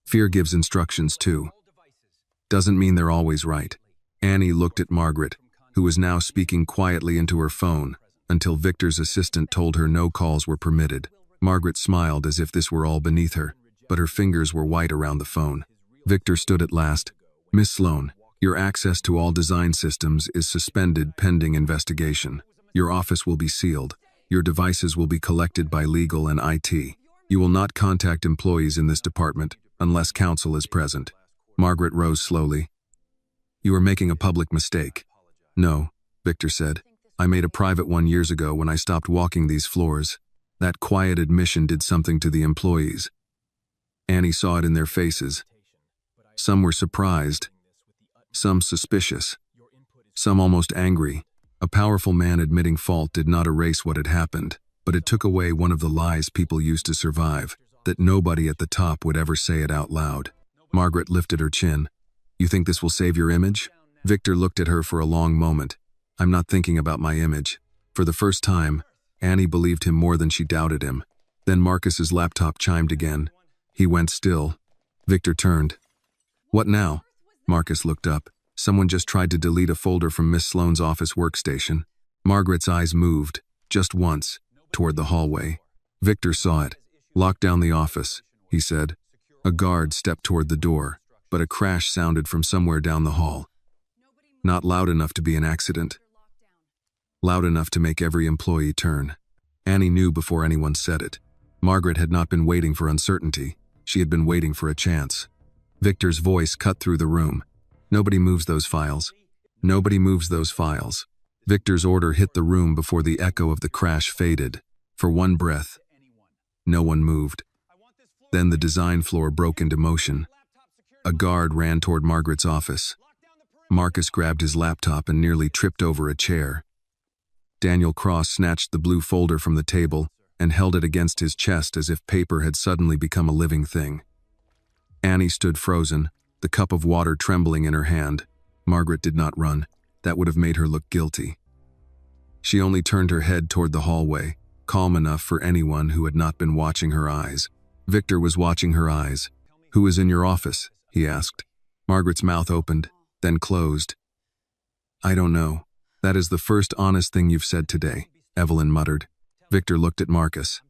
Fear gives instructions too. Doesn't mean they're always right." Annie looked at Margaret, who was now speaking quietly into her phone, until Victor's assistant told her no calls were permitted. Margaret smiled as if this were all beneath her, but her fingers were white around the phone. Victor stood at last. "Miss Sloane, your access to all design systems is suspended pending investigation. Your office will be sealed. Your devices will be collected by legal and IT. You will not contact employees in this department unless counsel is present. Margaret rose slowly. You are making a public mistake. No, Victor said. I made a private one years ago when I stopped walking these floors. That quiet admission did something to the employees. Annie saw it in their faces. Some were surprised, some suspicious, some almost angry. A powerful man admitting fault did not erase what had happened, but it took away one of the lies people used to survive, that nobody at the top would ever say it out loud. Margaret lifted her chin. You think this will save your image? Victor looked at her for a long moment. I'm not thinking about my image. For the first time, Annie believed him more than she doubted him. Then Marcus's laptop chimed again. He went still. Victor turned. What now? Marcus looked up. Someone just tried to delete a folder from Miss Sloane's office workstation. Margaret's eyes moved, just once, toward the hallway. Victor saw it. Lock down the office, he said. A guard stepped toward the door, but a crash sounded from somewhere down the hall. Not loud enough to be an accident. Loud enough to make every employee turn. Annie knew before anyone said it. Margaret had not been waiting for uncertainty. She had been waiting for a chance. Victor's voice cut through the room. Nobody moves those files. Nobody moves those files. Victor's order hit the room before the echo of the crash faded. For one breath, no one moved. Then the design floor broke into motion. A guard ran toward Margaret's office. Marcus grabbed his laptop and nearly tripped over a chair. Daniel Cross snatched the blue folder from the table and held it against his chest as if paper had suddenly become a living thing. Annie stood frozen, the cup of water trembling in her hand. Margaret did not run. That would have made her look guilty. She only turned her head toward the hallway, calm enough for anyone who had not been watching her eyes. Victor was watching her eyes. Who is in your office? He asked. Margaret's mouth opened, then closed. I don't know. That is the first honest thing you've said today, Evelyn muttered. Victor looked at Marcus.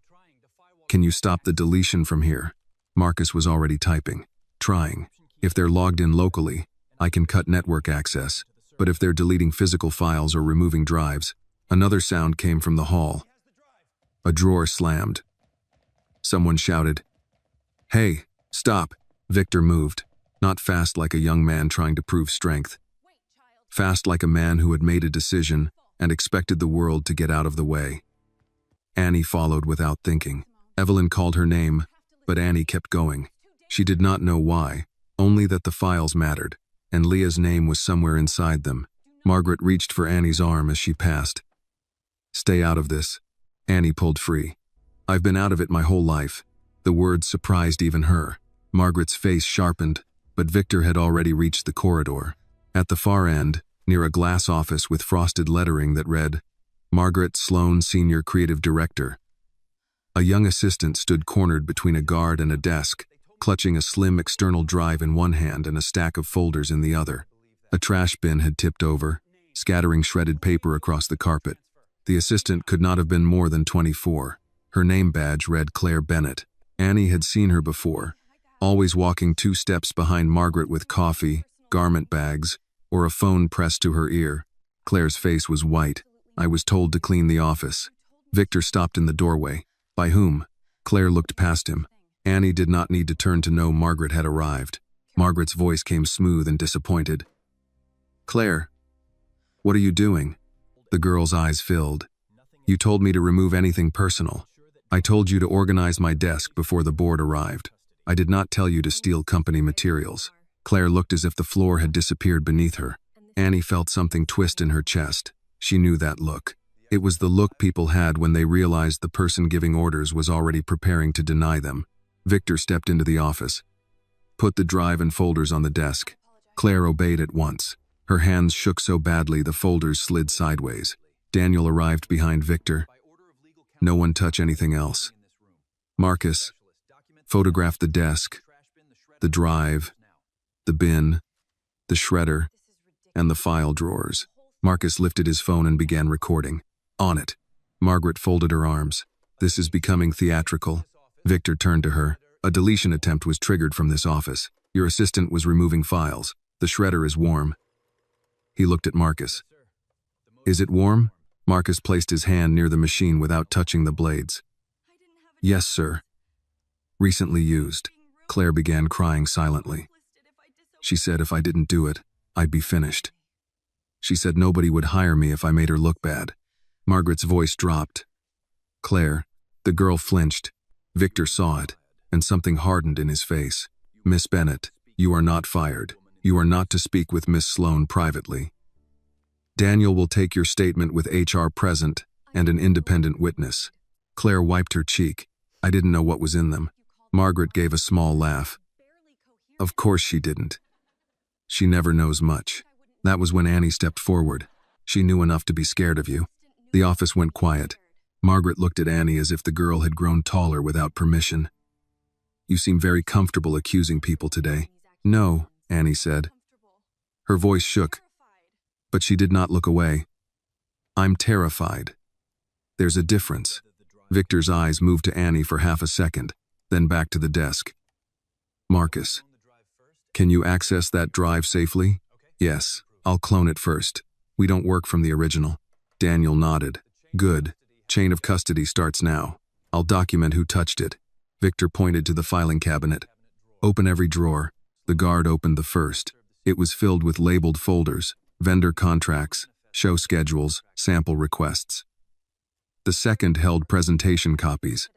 Can you stop the deletion from here? Marcus was already typing. Trying. If they're logged in locally, I can cut network access. But if they're deleting physical files or removing drives, another sound came from the hall. A drawer slammed. Someone shouted, Hey, stop. Victor moved, not fast like a young man trying to prove strength. Fast like a man who had made a decision and expected the world to get out of the way. Annie followed without thinking. Evelyn called her name, but Annie kept going. She did not know why, only that the files mattered, and Leah's name was somewhere inside them. Margaret reached for Annie's arm as she passed. Stay out of this. Annie pulled free. I've been out of it my whole life. The words surprised even her. Margaret's face sharpened, but Victor had already reached the corridor. At the far end, near a glass office with frosted lettering that read, Margaret Sloane, Senior Creative Director. A young assistant stood cornered between a guard and a desk, clutching a slim external drive in one hand and a stack of folders in the other. A trash bin had tipped over, scattering shredded paper across the carpet. The assistant could not have been more than 24. Her name badge read Claire Bennett. Annie had seen her before, always walking 2 steps behind Margaret with coffee, garment bags, or a phone pressed to her ear. Claire's face was white. I was told to clean the office. Victor stopped in the doorway. By whom? Claire looked past him. Annie did not need to turn to know Margaret had arrived. Margaret's voice came smooth and disappointed. Claire, what are you doing? The girl's eyes filled. You told me to remove anything personal. I told you to organize my desk before the board arrived. I did not tell you to steal company materials. Claire looked as if the floor had disappeared beneath her. Annie felt something twist in her chest. She knew that look. It was the look people had when they realized the person giving orders was already preparing to deny them. Victor stepped into the office. Put the drive and folders on the desk. Claire obeyed at once. Her hands shook so badly the folders slid sideways. Daniel arrived behind Victor. No one touch anything else. Marcus photographed the desk, the drive, the bin, the shredder, and the file drawers. Marcus lifted his phone and began recording. On it. Margaret folded her arms. This is becoming theatrical. Victor turned to her. A deletion attempt was triggered from this office. Your assistant was removing files. The shredder is warm. He looked at Marcus. Is it warm? Marcus placed his hand near the machine without touching the blades. Yes, sir. Recently used. Claire began crying silently. She said if I didn't do it, I'd be finished. She said nobody would hire me if I made her look bad. Margaret's voice dropped. Claire, the girl flinched. Victor saw it, and something hardened in his face. Miss Bennett, you are not fired. You are not to speak with Miss Sloane privately. Daniel will take your statement with HR present and an independent witness. Claire wiped her cheek. I didn't know what was in them. Margaret gave a small laugh. Of course she didn't. She never knows much. That was when Annie stepped forward. She knew enough to be scared of you. The office went quiet. Margaret looked at Annie as if the girl had grown taller without permission. You seem very comfortable accusing people today. No, Annie said. Her voice shook, but she did not look away. I'm terrified. There's a difference. Victor's eyes moved to Annie for half a second, then back to the desk. Marcus, can you access that drive safely? Yes, I'll clone it first. We don't work from the original. Daniel nodded. Good. Chain of custody starts now. I'll document who touched it. Victor pointed to the filing cabinet. Open every drawer. The guard opened the first. It was filled with labeled folders, vendor contracts, show schedules, sample requests. The second held presentation copies.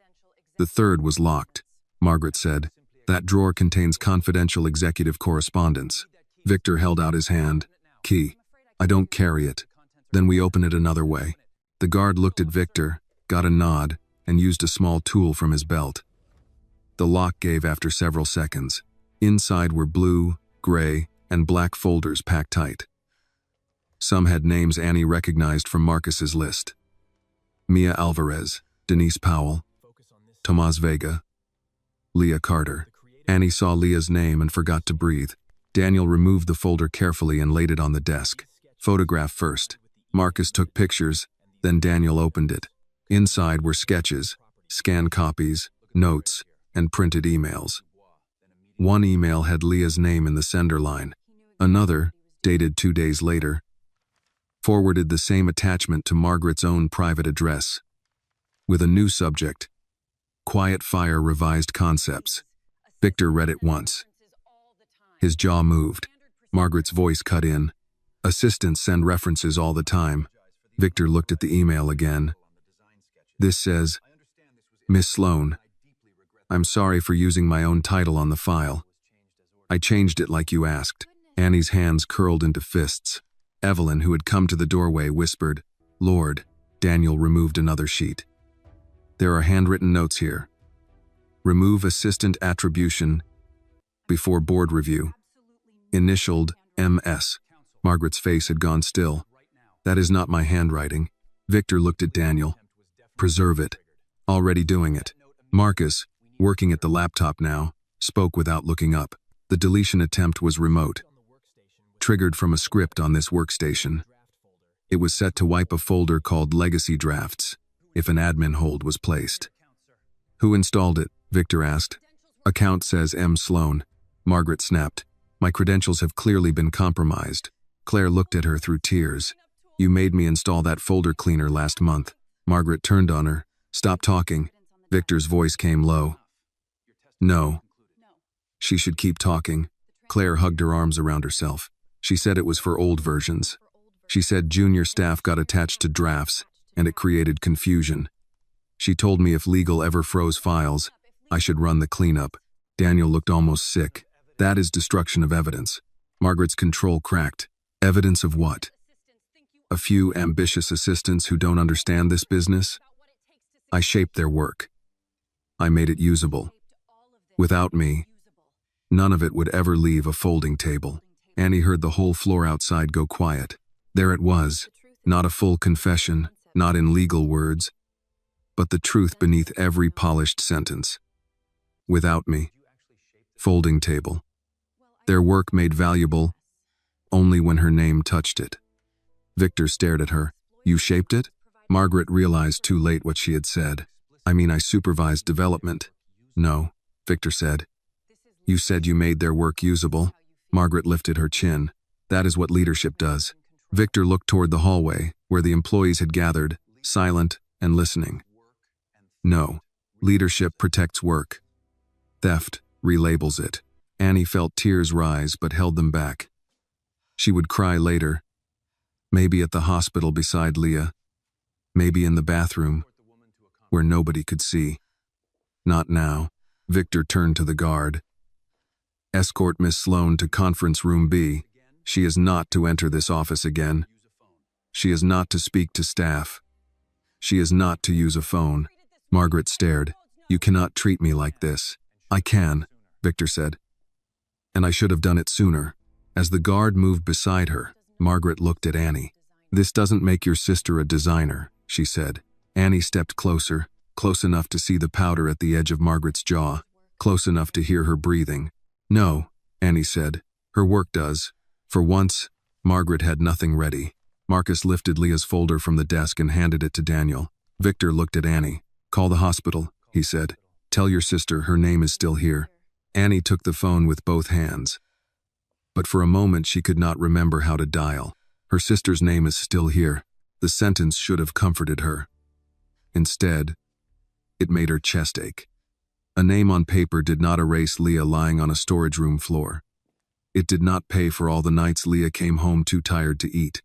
The third was locked. Margaret said, that drawer contains confidential executive correspondence. Victor held out his hand. Key. I don't carry it. Then we open it another way. The guard looked at Victor, got a nod, and used a small tool from his belt. The lock gave after several seconds. Inside were blue, gray, and black folders packed tight. Some had names Annie recognized from Marcus's list. Mia Alvarez, Denise Powell, Tomas Vega, Leah Carter. Annie saw Leah's name and forgot to breathe. Daniel removed the folder carefully and laid it on the desk. Photograph first. Marcus took pictures, then Daniel opened it. Inside were sketches, scanned copies, notes, and printed emails. One email had Leah's name in the sender line. Another, dated 2 days later, forwarded the same attachment to Margaret's own private address, with a new subject, Quiet Fire Revised Concepts. Victor read it once. His jaw moved. Margaret's voice cut in. Assistants send references all the time. Victor looked at the email again. This says, Miss Sloane, I'm sorry for using my own title on the file. I changed it like you asked. Annie's hands curled into fists. Evelyn, who had come to the doorway, whispered, Lord. Daniel removed another sheet. There are handwritten notes here. Remove assistant attribution before board review. Initialed MS. Margaret's face had gone still. That is not my handwriting. Victor looked at Daniel. Preserve it. Already doing it. Marcus, working at the laptop now, spoke without looking up. The deletion attempt was remote. Triggered from a script on this workstation. It was set to wipe a folder called Legacy Drafts, if an admin hold was placed. Who installed it? Victor asked. Account says M. Sloane. Margaret snapped. My credentials have clearly been compromised. Claire looked at her through tears. You made me install that folder cleaner last month. Margaret turned on her. Stop talking. Victor's voice came low. No. She should keep talking. Claire hugged her arms around herself. She said it was for old versions. She said junior staff got attached to drafts, and it created confusion. She told me if legal ever froze files, I should run the cleanup. Daniel looked almost sick. That is destruction of evidence. Margaret's control cracked. Evidence of what? A few ambitious assistants who don't understand this business? I shaped their work. I made it usable. Without me, none of it would ever leave a folding table. Annie heard the whole floor outside go quiet. There it was, not a full confession, not in legal words, but the truth beneath every polished sentence. Without me. Folding table. Their work made valuable only when her name touched it. Victor stared at her. You shaped it? Margaret realized too late what she had said. I mean, I supervised development. No, Victor said. You said you made their work usable. Margaret lifted her chin. That is what leadership does. Victor looked toward the hallway, where the employees had gathered, silent and listening. No, leadership protects work. Theft relabels it. Annie felt tears rise but held them back. She would cry later. Maybe at the hospital beside Leah. Maybe in the bathroom, where nobody could see. Not now. Victor turned to the guard. Escort Miss Sloane to conference room B. She is not to enter this office again. She is not to speak to staff. She is not to use a phone. Margaret stared. You cannot treat me like this. I can, Victor said. And I should have done it sooner. As the guard moved beside her, Margaret looked at Annie. This doesn't make your sister a designer, she said. Annie stepped closer, close enough to see the powder at the edge of Margaret's jaw, close enough to hear her breathing. No, Annie said. Her work does. For once, Margaret had nothing ready. Marcus lifted Leah's folder from the desk and handed it to Daniel. Victor looked at Annie. Call the hospital, he said. Tell your sister her name is still here. Annie took the phone with both hands. But for a moment she could not remember how to dial. Her sister's name is still here. The sentence should have comforted her. Instead, it made her chest ache. A name on paper did not erase Leah lying on a storage room floor. It did not pay for all the nights Leah came home too tired to eat.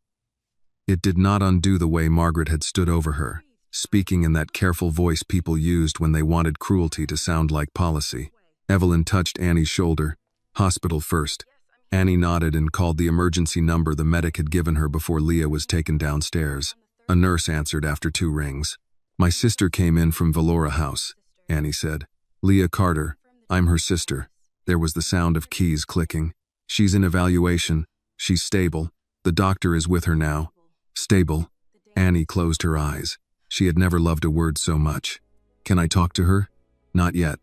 It did not undo the way Margaret had stood over her, speaking in that careful voice people used when they wanted cruelty to sound like policy. Evelyn touched Annie's shoulder. Hospital first. Annie nodded and called the emergency number the medic had given her before Leah was taken downstairs. A nurse answered after 2 rings. My sister came in from Valora House, Annie said. Leah Carter, I'm her sister. There was the sound of keys clicking. She's in evaluation. She's stable. The doctor is with her now. Stable. Annie closed her eyes. She had never loved a word so much. Can I talk to her? Not yet.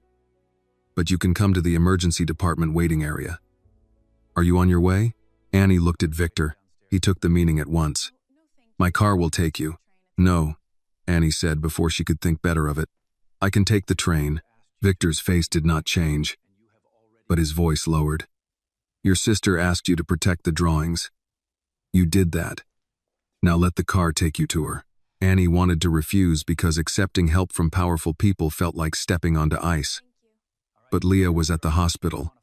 But you can come to the emergency department waiting area. Are you on your way? Annie looked at Victor. He took the meaning at once. My car will take you. No, Annie said before she could think better of it. I can take the train. Victor's face did not change, but his voice lowered. Your sister asked you to protect the drawings. You did that. Now let the car take you to her. Annie wanted to refuse because accepting help from powerful people felt like stepping onto ice. But Leah was at the hospital,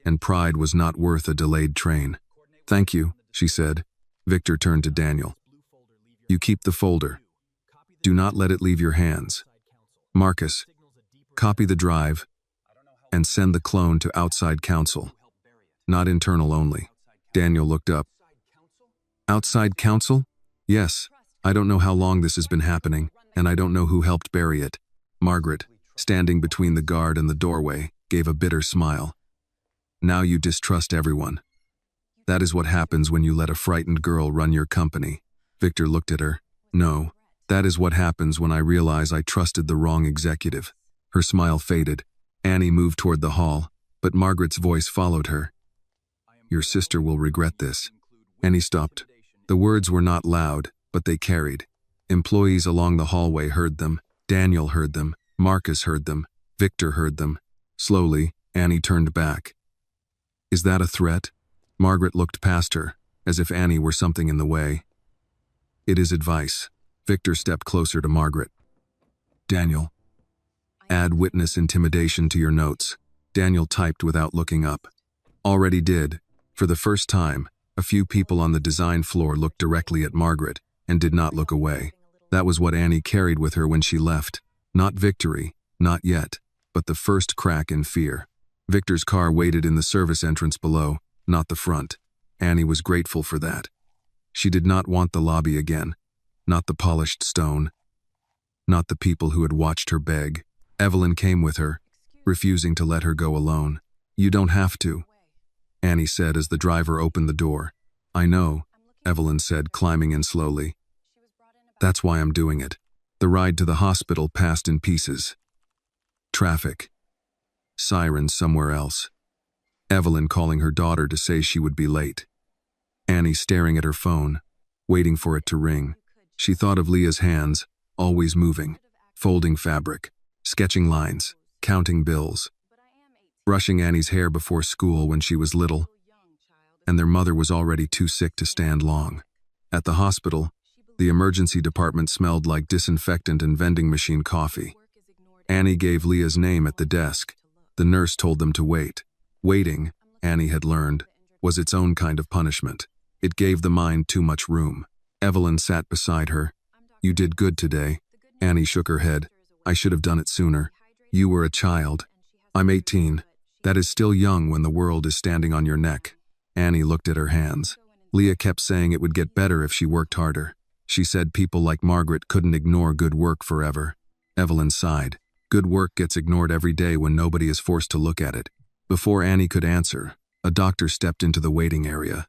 and pride was not worth a delayed train. Thank you, she said. Victor turned to Daniel. You keep the folder. Do not let it leave your hands. Marcus, copy the drive and send the clone to outside counsel. Not internal only. Daniel looked up. Outside counsel? Yes. I don't know how long this has been happening, and I don't know who helped bury it. Margaret, standing between the guard and the doorway, gave a bitter smile. Now you distrust everyone. That is what happens when you let a frightened girl run your company. Victor looked at her. No, that is what happens when I realize I trusted the wrong executive. Her smile faded. Annie moved toward the hall, but Margaret's voice followed her. Your sister will regret this. Annie stopped. The words were not loud, but they carried. Employees along the hallway heard them. Daniel heard them. Marcus heard them. Victor heard them. Slowly, Annie turned back. Is that a threat? Margaret looked past her, as if Annie were something in the way. It is advice. Victor stepped closer to Margaret. Daniel. Add witness intimidation to your notes. Daniel typed without looking up. Already did. For the first time, a few people on the design floor looked directly at Margaret and did not look away. That was what Annie carried with her when she left. Not victory, not yet, but the first crack in fear. Victor's car waited in the service entrance below, not the front. Annie was grateful for that. She did not want the lobby again, not the polished stone, not the people who had watched her beg. Evelyn came with her, refusing to let her go alone. You don't have to, Annie said as the driver opened the door. I know, Evelyn said, climbing in slowly. That's why I'm doing it. The ride to the hospital passed in pieces. Traffic. Sirens somewhere else. Evelyn calling her daughter to say she would be late. Annie staring at her phone, waiting for it to ring. She thought of Leah's hands, always moving, folding fabric, sketching lines, counting bills, brushing Annie's hair before school when she was little, and their mother was already too sick to stand long. At the hospital, the emergency department smelled like disinfectant and vending machine coffee. Annie gave Leah's name at the desk. The nurse told them to wait. Waiting, Annie had learned, was its own kind of punishment. It gave the mind too much room. Evelyn sat beside her. "You did good today." Annie shook her head. "I should have done it sooner. You were a child. I'm 18. That is still young when the world is standing on your neck." Annie looked at her hands. Leah kept saying it would get better if she worked harder. She said people like Margaret couldn't ignore good work forever. Evelyn sighed. Good work gets ignored every day when nobody is forced to look at it. Before Annie could answer, a doctor stepped into the waiting area.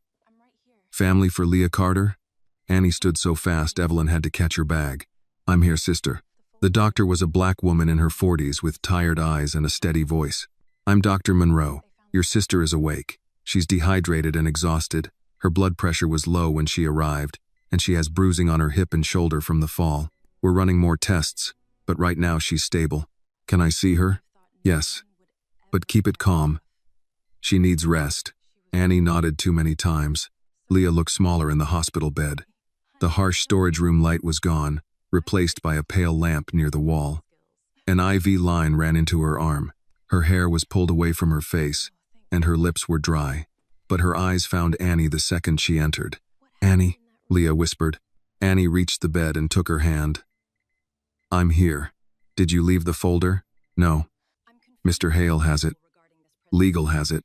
"Family for Leah Carter?" Annie stood so fast Evelyn had to catch her bag. "I'm here, sister." The doctor was a black woman in her 40s with tired eyes and a steady voice. "I'm Dr. Monroe. Your sister is awake. She's dehydrated and exhausted. Her blood pressure was low when she arrived, and she has bruising on her hip and shoulder from the fall. We're running more tests, but right now she's stable. Can I see her?" "Yes. But keep it calm. She needs rest." Annie nodded too many times. Leah looked smaller in the hospital bed. The harsh storage room light was gone, replaced by a pale lamp near the wall. An IV line ran into her arm. Her hair was pulled away from her face, and her lips were dry. But her eyes found Annie the second she entered. "Annie," Leah whispered. Annie reached the bed and took her hand. "I'm here. Did you leave the folder?" "No. Mr. Hale has it. Legal has it.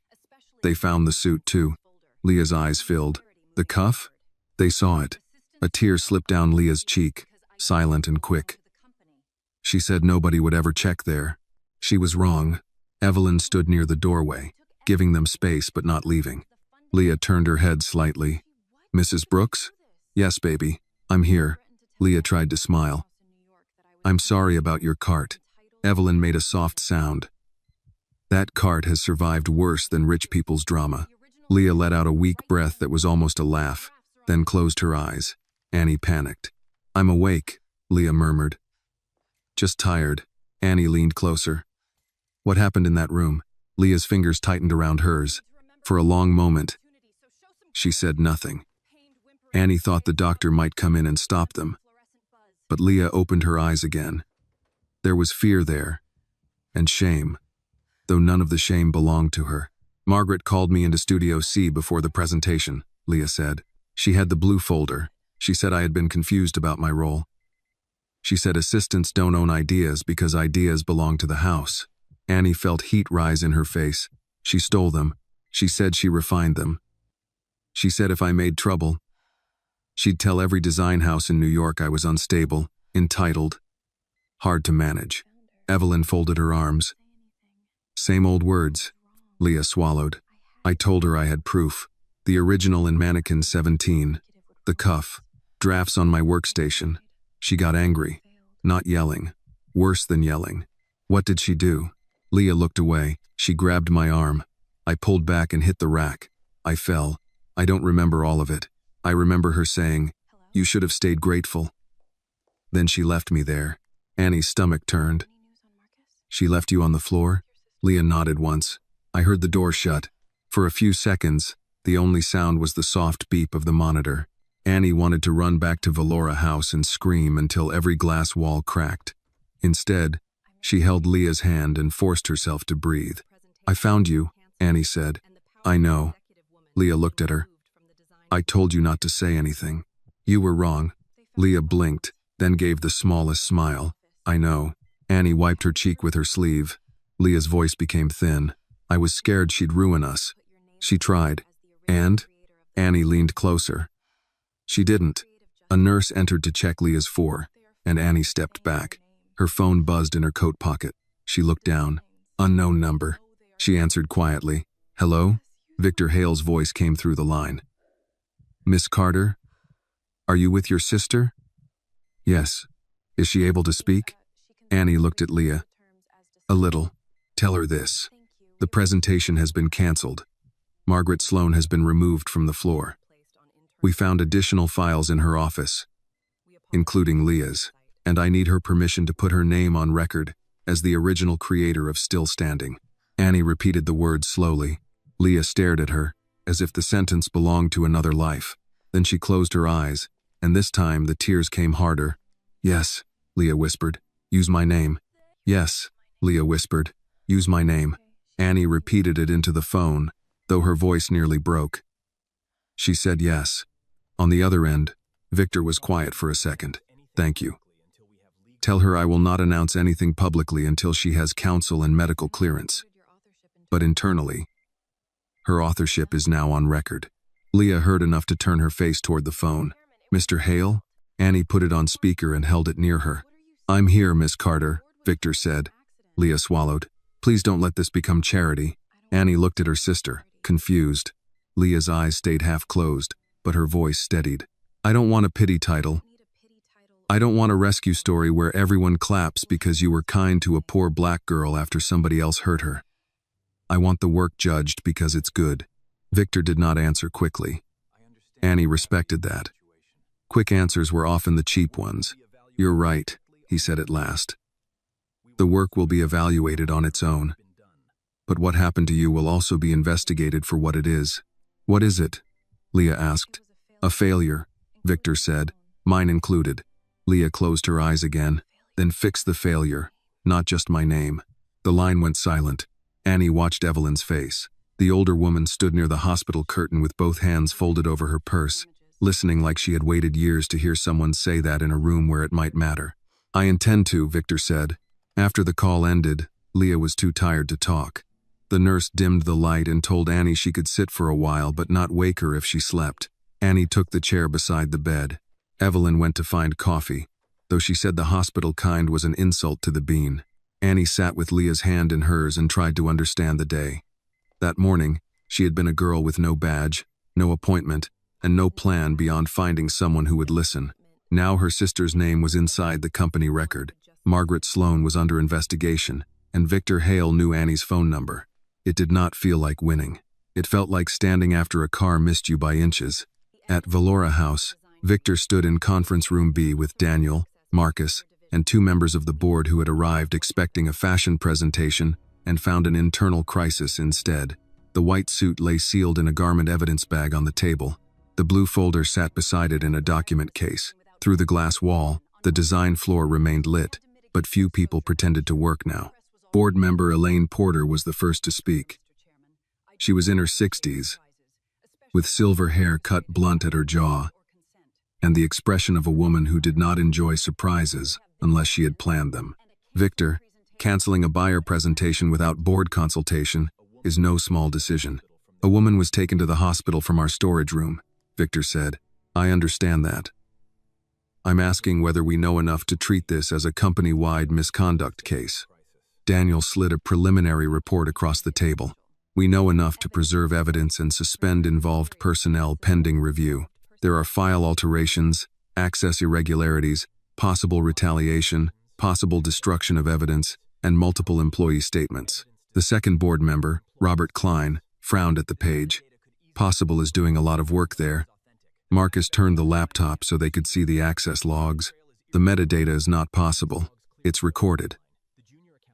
They found the suit, too." Leah's eyes filled. "The cuff?" They saw it. A tear slipped down Leah's cheek, silent and quick. She said nobody would ever check there. She was wrong. Evelyn stood near the doorway, giving them space but not leaving. Leah turned her head slightly. "Mrs. Brooks?" "Yes, baby. I'm here." Leah tried to smile. "I'm sorry about your cart." Evelyn made a soft sound. "That cart has survived worse than rich people's drama." Leah let out a weak breath that was almost a laugh, then closed her eyes. Annie panicked. "I'm awake," Leah murmured. "Just tired." Annie leaned closer. "What happened in that room?" Leah's fingers tightened around hers. For a long moment, she said nothing. Annie thought the doctor might come in and stop them. But Leah opened her eyes again. There was fear there, and shame, though none of the shame belonged to her. "Margaret called me into Studio C before the presentation," Leah said. "She had the blue folder. She said I had been confused about my role. She said assistants don't own ideas because ideas belong to the house." Annie felt heat rise in her face. "She stole them. She said she refined them. She said if I made trouble, she'd tell every design house in New York I was unstable, entitled, hard to manage." Evelyn folded her arms. "Same old words." Leah swallowed. "I told her I had proof. The original in Mannequin 17. The cuff. Drafts on my workstation. She got angry. Not yelling. Worse than yelling." "What did she do?" Leah looked away. "She grabbed my arm. I pulled back and hit the rack. I fell. I don't remember all of it. I remember her saying, 'You should have stayed grateful.' Then she left me there." Annie's stomach turned. "She left you on the floor?" Leah nodded once. "I heard the door shut. For a few seconds, the only sound was the soft beep of the monitor." Annie wanted to run back to Valora House and scream until every glass wall cracked. Instead, she held Leah's hand and forced herself to breathe. "I found you," Annie said. "I know." Leah looked at her. "I told you not to say anything." "You were wrong." Leah blinked, then gave the smallest smile. "I know." Annie wiped her cheek with her sleeve. Leah's voice became thin. "I was scared she'd ruin us." "She tried." "And?" Annie leaned closer. "She didn't." A nurse entered to check Leah's IV, and Annie stepped back. Her phone buzzed in her coat pocket. She looked down. "Unknown number." She answered quietly. "Hello?" Victor Hale's voice came through the line. "Miss Carter? Are you with your sister?" "Yes." "Is she able to speak?" Annie looked at Leah. "A little." "Tell her this. The presentation has been canceled. Margaret Sloan has been removed from the floor. We found additional files in her office, including Leah's, and I need her permission to put her name on record as the original creator of Still Standing." Annie repeated the words slowly. Leah stared at her, as if the sentence belonged to another life. Then she closed her eyes, and this time the tears came harder. "Yes," Leah whispered. "Use my name." "Yes," Leah whispered. "Use my name." Annie repeated it into the phone, though her voice nearly broke. She said yes. On the other end, Victor was quiet for a second. Thank you. Tell her I will not announce anything publicly until she has counsel and medical clearance. But internally, her authorship is now on record. Leah heard enough to turn her face toward the phone. Mr. Hale? Annie put it on speaker and held it near her. I'm here, Miss Carter, Victor said. Leah swallowed. Please don't let this become charity. Annie looked at her sister, confused. Leah's eyes stayed half closed, but her voice steadied. I don't want a pity title. I don't want a rescue story where everyone claps because you were kind to a poor black girl after somebody else hurt her. I want the work judged because it's good. Victor did not answer quickly. Annie respected that. Quick answers were often the cheap ones. You're right, he said at last. The work will be evaluated on its own. But what happened to you will also be investigated for what it is. What is it? Leah asked. A failure, Victor said, mine included. Leah closed her eyes again, then fixed the failure, not just my name. The line went silent. Annie watched Evelyn's face. The older woman stood near the hospital curtain with both hands folded over her purse, listening like she had waited years to hear someone say that in a room where it might matter. I intend to, Victor said. After the call ended, Leah was too tired to talk. The nurse dimmed the light and told Annie she could sit for a while but not wake her if she slept. Annie took the chair beside the bed. Evelyn went to find coffee, though she said the hospital kind was an insult to the bean. Annie sat with Leah's hand in hers and tried to understand the day. That morning, she had been a girl with no badge, no appointment, and no plan beyond finding someone who would listen. Now her sister's name was inside the company record. Margaret Sloan was under investigation, and Victor Hale knew Annie's phone number. It did not feel like winning. It felt like standing after a car missed you by inches. At Valora House, Victor stood in conference room B with Daniel, Marcus, and 2 members of the board who had arrived expecting a fashion presentation and found an internal crisis instead. The white suit lay sealed in a garment evidence bag on the table. The blue folder sat beside it in a document case. Through the glass wall, the design floor remained lit, but few people pretended to work now. Board member Elaine Porter was the first to speak. She was in her 60s, with silver hair cut blunt at her jaw, and the expression of a woman who did not enjoy surprises unless she had planned them. Victor, canceling a buyer presentation without board consultation is no small decision. A woman was taken to the hospital from our storage room, Victor said. I understand that. I'm asking whether we know enough to treat this as a company-wide misconduct case. Daniel slid a preliminary report across the table. We know enough to preserve evidence and suspend involved personnel pending review. There are file alterations, access irregularities, possible retaliation, possible destruction of evidence, and multiple employee statements. The second board member, Robert Klein, frowned at the page. Possible is doing a lot of work there. Marcus turned the laptop so they could see the access logs. The metadata is not possible. It's recorded.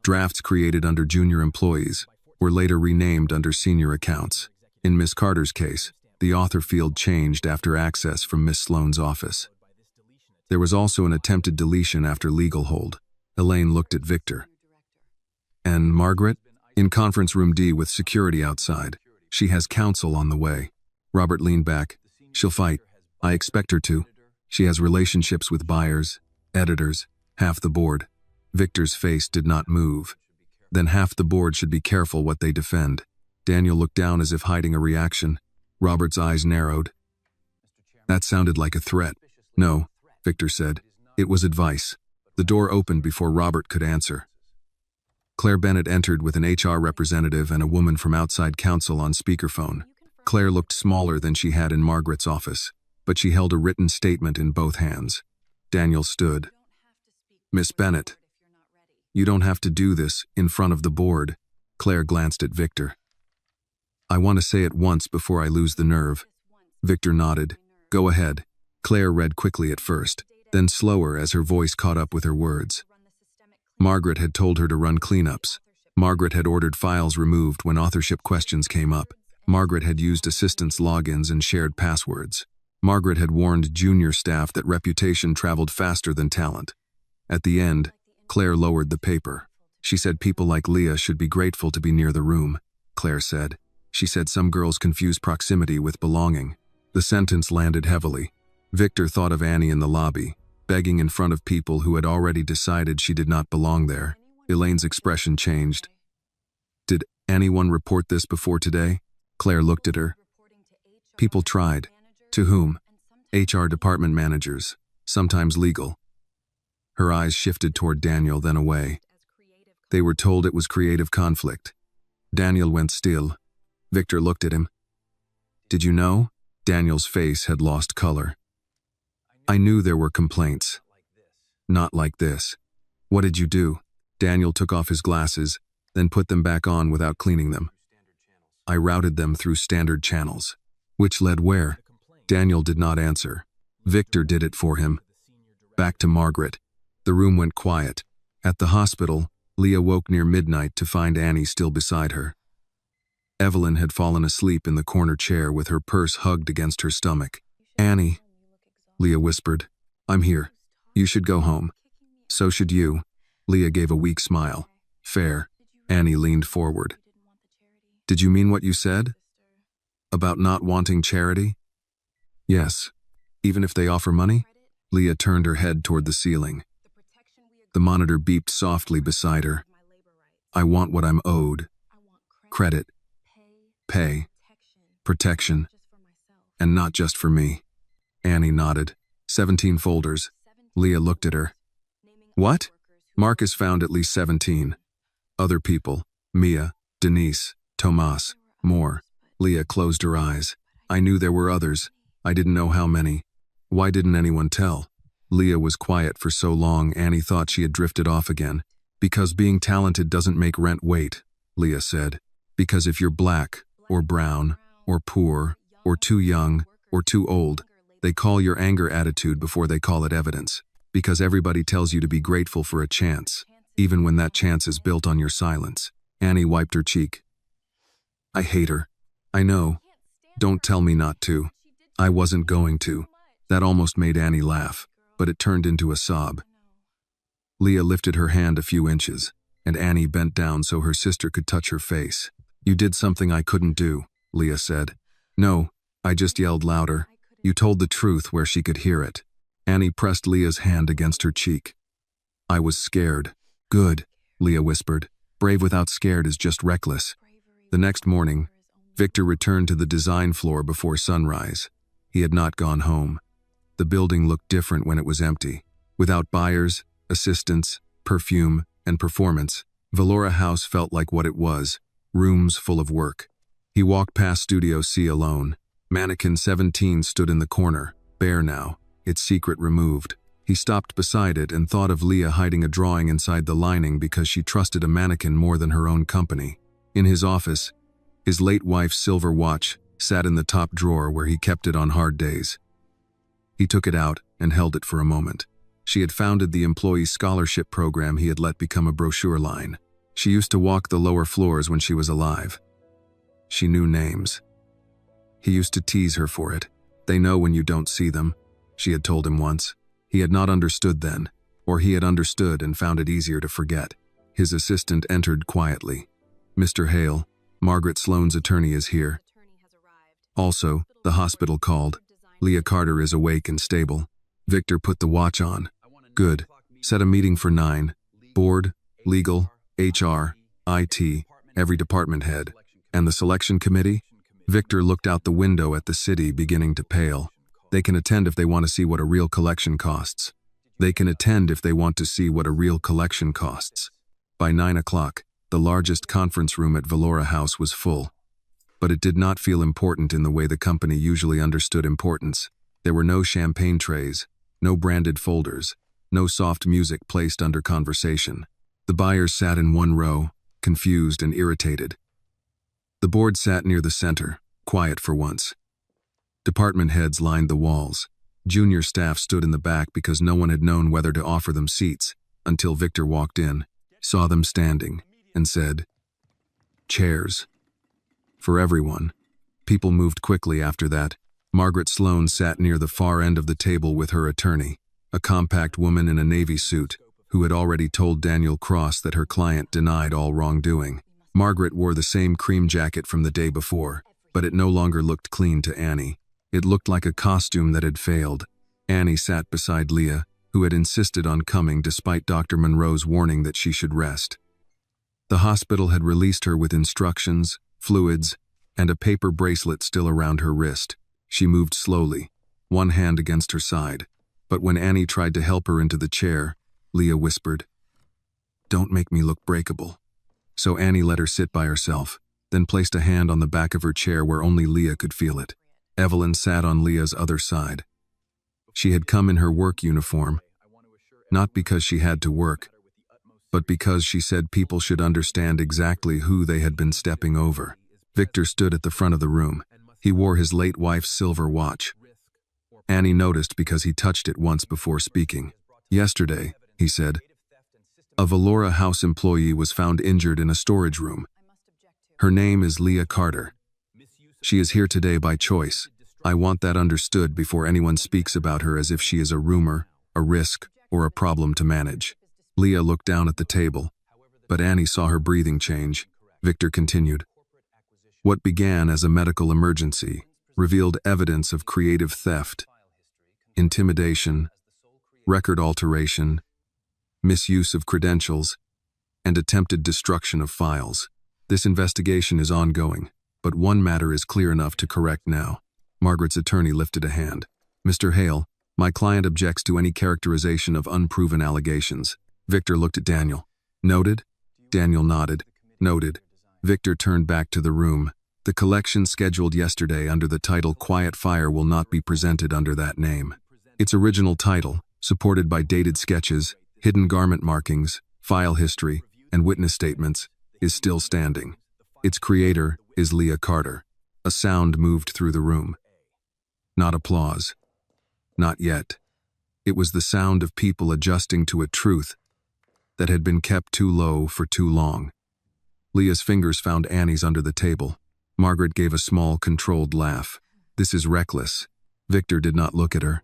Drafts created under junior employees were later renamed under senior accounts. In Miss Carter's case, the author field changed after access from Miss Sloane's office. There was also an attempted deletion after legal hold. Elaine looked at Victor. And Margaret? In conference room D with security outside. She has counsel on the way. Robert leaned back. She'll fight. I expect her to. She has relationships with buyers, editors, half the board. Victor's face did not move. Then half the board should be careful what they defend. Daniel looked down as if hiding a reaction. Robert's eyes narrowed. That sounded like a threat. No, Victor said. It was advice. The door opened before Robert could answer. Claire Bennett entered with an HR representative and a woman from outside counsel on speakerphone. Claire looked smaller than she had in Margaret's office, but she held a written statement in both hands. Daniel stood. Miss Bennett, you don't have to do this in front of the board. Claire glanced at Victor. I want to say it once before I lose the nerve. Victor nodded. Go ahead. Claire read quickly at first, then slower as her voice caught up with her words. Margaret had told her to run cleanups. Margaret had ordered files removed when authorship questions came up. Margaret had used assistants' logins and shared passwords. Margaret had warned junior staff that reputation traveled faster than talent. At the end, Claire lowered the paper. She said people like Leah should be grateful to be near the room, Claire said. She said some girls confuse proximity with belonging. The sentence landed heavily. Victor thought of Annie in the lobby, begging in front of people who had already decided she did not belong there. Elaine's expression changed. Did anyone report this before today? Claire looked at her. People tried. To whom? HR department managers, sometimes legal. Her eyes shifted toward Daniel, then away. They were told it was creative conflict. Daniel went still. Victor looked at him. Did you know? Daniel's face had lost color. I knew there were complaints. Not like this. What did you do? Daniel took off his glasses, then put them back on without cleaning them. I routed them through standard channels. Which led where? Daniel did not answer. Victor did it for him. Back to Margaret. The room went quiet. At the hospital, Leah woke near midnight to find Annie still beside her. Evelyn had fallen asleep in the corner chair with her purse hugged against her stomach. Annie, Leah whispered, I'm here. You should go home. So should you. Leah gave a weak smile. Fair. Annie leaned forward. Did you mean what you said? About not wanting charity? Yes. Even if they offer money? Leah turned her head toward the ceiling. The monitor beeped softly beside her. I want what I'm owed. Credit. Pay. Protection. And not just for me. Annie nodded. 17 folders. Leah looked at her. What? Marcus found at least 17. Other people. Mia, Denise, Tomas, more. Leah closed her eyes. I knew there were others. I didn't know how many. Why didn't anyone tell? Leah was quiet for so long Annie thought she had drifted off again. Because being talented doesn't make rent wait, Leah said. Because if you're black, or brown, or poor, or too young, or too old, they call your anger attitude before they call it evidence. Because everybody tells you to be grateful for a chance, even when that chance is built on your silence. Annie wiped her cheek. I hate her. I know. Don't tell me not to. I wasn't going to. That almost made Annie laugh, but it turned into a sob. Leah lifted her hand a few inches, and Annie bent down so her sister could touch her face. You did something I couldn't do, Leah said. No, I just yelled louder. You told the truth where she could hear it. Annie pressed Leah's hand against her cheek. I was scared. Good, Leah whispered. Brave without scared is just reckless. The next morning, Victor returned to the design floor before sunrise. He had not gone home. The building looked different when it was empty. Without buyers, assistants, perfume, and performance, Valora House felt like what it was, rooms full of work. He walked past Studio C alone. Mannequin 17 stood in the corner, bare now, its secret removed. He stopped beside it and thought of Leah hiding a drawing inside the lining because she trusted a mannequin more than her own company. In his office, his late wife's silver watch sat in the top drawer where he kept it on hard days. He took it out and held it for a moment. She had founded the employee scholarship program he had let become a brochure line. She used to walk the lower floors when she was alive. She knew names. He used to tease her for it. They know when you don't see them, she had told him once. He had not understood then, or he had understood and found it easier to forget. His assistant entered quietly. Mr. Hale, Margaret Sloane's attorney is here. Also, the hospital called. Leah Carter is awake and stable. Victor put the watch on. Good. Set a meeting for 9. Board, legal, HR, IT, every department head. And the selection committee? Victor looked out the window at the city beginning to pale. They can attend if they want to see what a real collection costs. They can attend if they want to see what a real collection costs. By 9 o'clock, the largest conference room at Valora House was full. But it did not feel important in the way the company usually understood importance. There were no champagne trays, no branded folders, no soft music placed under conversation. The buyers sat in one row, confused and irritated. The board sat near the center, quiet for once. Department heads lined the walls. Junior staff stood in the back because no one had known whether to offer them seats, until Victor walked in, saw them standing, and said, "Chairs." For everyone. People moved quickly after that. Margaret Sloane sat near the far end of the table with her attorney, a compact woman in a navy suit. who had already told Daniel Cross that her client denied all wrongdoing. Margaret wore the same cream jacket from the day before, but it no longer looked clean to Annie. It looked like a costume that had failed. Annie sat beside Leah, who had insisted on coming despite Dr. Monroe's warning that she should rest. The hospital had released her with instructions, fluids, and a paper bracelet still around her wrist. She moved slowly, one hand against her side, but when Annie tried to help her into the chair, Leah whispered, "Don't make me look breakable." So Annie let her sit by herself, then placed a hand on the back of her chair where only Leah could feel it. Evelyn sat on Leah's other side. She had come in her work uniform, not because she had to work, but because she said people should understand exactly who they had been stepping over. Victor stood at the front of the room. He wore his late wife's silver watch. Annie noticed because he touched it once before speaking. "Yesterday," he said, "a Valora House employee was found injured in a storage room. Her name is Leah Carter. She is here today by choice. I want that understood before anyone speaks about her as if she is a rumor, a risk, or a problem to manage." Leah looked down at the table, but Annie saw her breathing change. Victor continued. "What began as a medical emergency revealed evidence of creative theft, intimidation, record alteration, misuse of credentials, and attempted destruction of files. This investigation is ongoing, but one matter is clear enough to correct now." Margaret's attorney lifted a hand. "Mr. Hale, my client objects to any characterization of unproven allegations." Victor looked at Daniel. "Noted?" Daniel nodded. "Noted." Victor turned back to the room. "The collection scheduled yesterday under the title Quiet Fire will not be presented under that name. Its original title, supported by dated sketches, hidden garment markings, file history, and witness statements, is still standing. Its creator is Leah Carter." A sound moved through the room. Not applause. Not yet. It was the sound of people adjusting to a truth that had been kept too low for too long. Leah's fingers found Annie's under the table. Margaret gave a small, controlled laugh. "This is reckless." Victor did not look at her.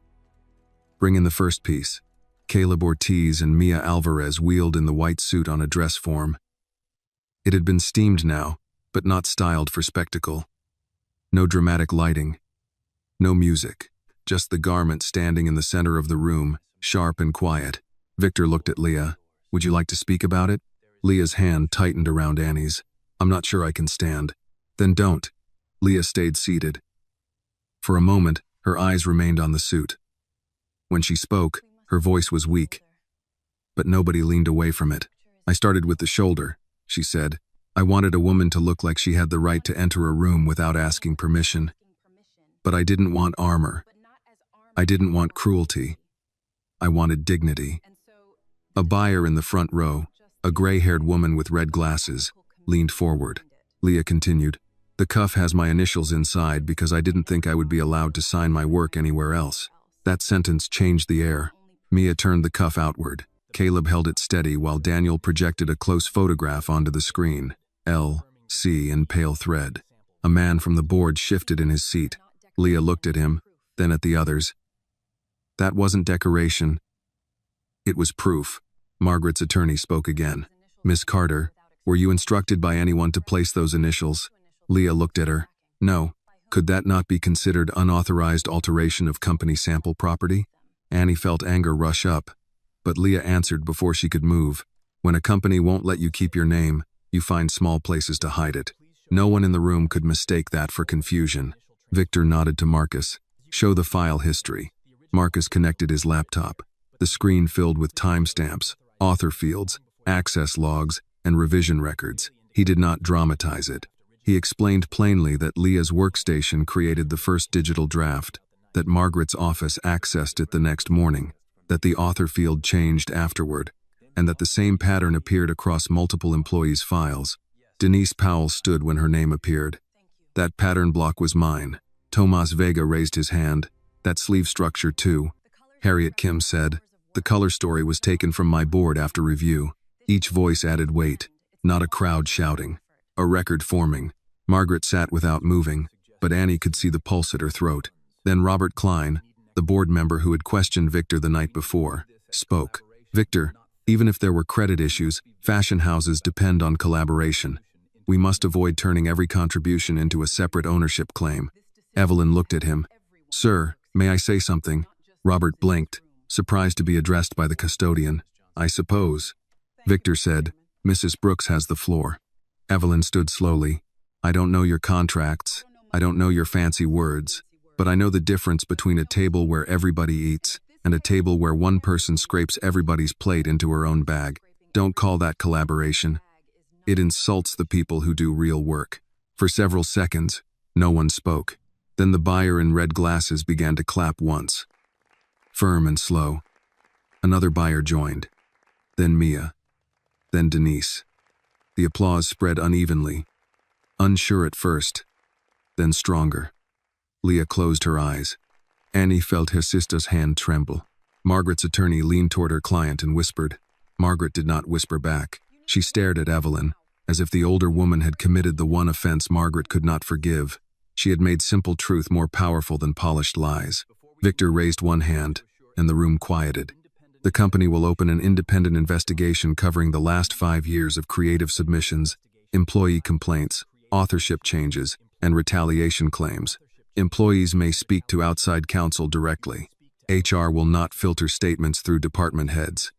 "Bring in the first piece." Caleb Ortiz and Mia Alvarez wheeled in the white suit on a dress form. It had been steamed now, but not styled for spectacle. No dramatic lighting. No music. Just the garment standing in the center of the room, sharp and quiet. Victor looked at Leah. "Would you like to speak about it?" Leah's hand tightened around Annie's. "I'm not sure I can stand." "Then don't." Leah stayed seated. For a moment, her eyes remained on the suit. When she spoke, her voice was weak. But nobody leaned away from it. "I started with the shoulder," she said. "I wanted a woman to look like she had the right to enter a room without asking permission. But I didn't want armor. I didn't want cruelty. I wanted dignity." A buyer in the front row, a gray-haired woman with red glasses, leaned forward. Leah continued, "The cuff has my initials inside because I didn't think I would be allowed to sign my work anywhere else." That sentence changed the air. Mia turned the cuff outward. Caleb held it steady while Daniel projected a close photograph onto the screen. L, C in pale thread. A man from the board shifted in his seat. Leah looked at him, then at the others. "That wasn't decoration. It was proof." Margaret's attorney spoke again. "Miss Carter, were you instructed by anyone to place those initials?" Leah looked at her. "No. Could that not be considered unauthorized alteration of company sample property?" Annie felt anger rush up, but Leah answered before she could move. "When a company won't let you keep your name, you find small places to hide it." No one in the room could mistake that for confusion. Victor nodded to Marcus. "Show the file history." Marcus connected his laptop. The screen filled with timestamps, author fields, access logs, and revision records. He did not dramatize it. He explained plainly that Leah's workstation created the first digital draft, that Margaret's office accessed it the next morning, that the author field changed afterward, and that the same pattern appeared across multiple employees' files. Denise Powell stood when her name appeared. "That pattern block was mine." Tomas Vega raised his hand. "That sleeve structure too." Harriet Kim said, "The color story was taken from my board after review." Each voice added weight, not a crowd shouting, a record forming. Margaret sat without moving, but Annie could see the pulse at her throat. Then Robert Klein, the board member who had questioned Victor the night before, spoke. "Victor, Even if there were credit issues, fashion houses depend on collaboration. We must avoid turning every contribution into a separate ownership claim. Evelyn looked at him. Sir, may I say something? Robert blinked, surprised to be addressed by the custodian. I suppose. Victor said, Mrs. Brooks has the floor. Evelyn stood slowly. I don't know your contracts. I don't know your fancy words. But I know the difference between a table where everybody eats and a table where one person scrapes everybody's plate into her own bag. Don't call that collaboration. It insults the people who do real work. For several seconds, no one spoke. Then the buyer in red glasses began to clap once. Firm and slow. Another buyer joined. Then Mia. Then Denise. The applause spread unevenly. Unsure at first, then stronger. Leah closed her eyes. Annie felt her sister's hand tremble. Margaret's attorney leaned toward her client and whispered. Margaret did not whisper back. She stared at Evelyn, as if the older woman had committed the one offense Margaret could not forgive. She had made simple truth more powerful than polished lies. Victor raised one hand, and the room quieted. The company will open an independent investigation covering the last 5 years of creative submissions, employee complaints, authorship changes, and retaliation claims. Employees may speak to outside counsel directly. HR will not filter statements through department heads.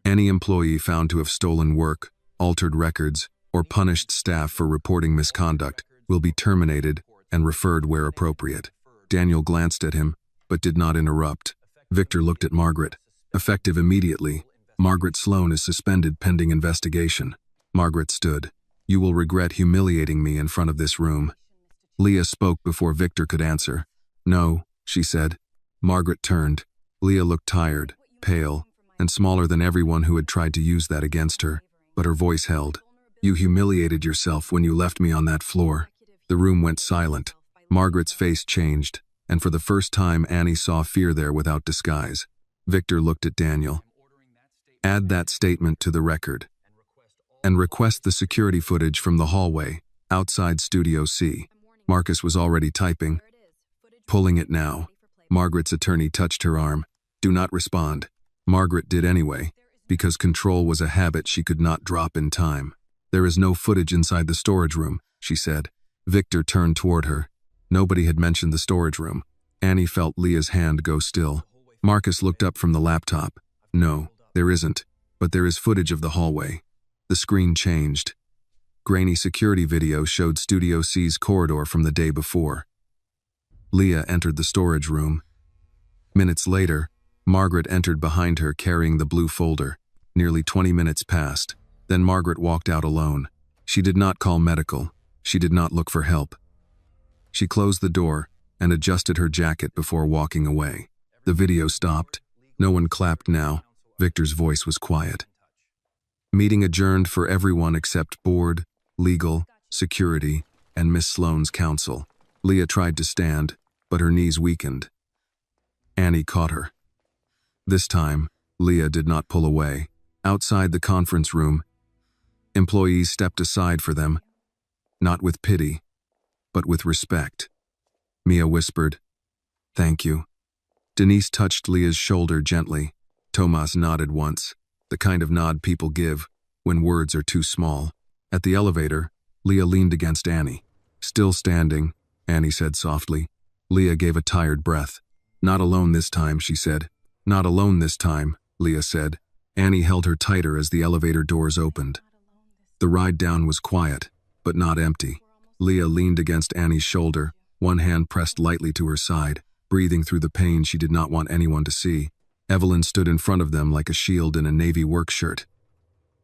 Any employee found to have stolen work, altered records, or punished staff for reporting misconduct will be terminated and referred where appropriate. Daniel glanced at him, but did not interrupt. Victor looked at Margaret. Effective immediately, Margaret Sloan is suspended pending investigation. Margaret stood. You will regret humiliating me in front of this room. Leah spoke before Victor could answer. No, she said. Margaret turned. Leah looked tired, pale, and smaller than everyone who had tried to use that against her, but her voice held. You humiliated yourself when you left me on that floor. The room went silent. Margaret's face changed, and for the first time Annie saw fear there without disguise. Victor looked at Daniel. Add that statement to the record. And request the security footage from the hallway, outside Studio C. Marcus was already typing. Pulling it now. Margaret's attorney touched her arm. Do not respond. Margaret did anyway, because control was a habit she could not drop in time. There is no footage inside the storage room, she said. Victor turned toward her. Nobody had mentioned the storage room. Annie felt Leah's hand go still. Marcus looked up from the laptop. No, there isn't, but there is footage of the hallway. The screen changed. Grainy security video showed Studio C's corridor from the day before. Leah entered the storage room. Minutes later, Margaret entered behind her carrying the blue folder. Nearly 20 minutes passed. Then Margaret walked out alone. She did not call medical. She did not look for help. She closed the door and adjusted her jacket before walking away. The video stopped. No one clapped now. Victor's voice was quiet. Meeting adjourned for everyone except board, legal, security, and Miss Sloane's counsel. Leah tried to stand, but her knees weakened. Annie caught her. This time, Leah did not pull away. Outside the conference room, employees stepped aside for them, not with pity, but with respect. Mia whispered, "Thank you." Denise touched Leah's shoulder gently. Tomas nodded once, the kind of nod people give when words are too small. At the elevator, Leah leaned against Annie. Still standing, Annie said softly. Leah gave a tired breath. "Not alone this time," she said. "Not alone this time," Leah said. Annie held her tighter as the elevator doors opened. The ride down was quiet, but not empty. Leah leaned against Annie's shoulder, one hand pressed lightly to her side, breathing through the pain she did not want anyone to see. Evelyn stood in front of them like a shield in a navy work shirt,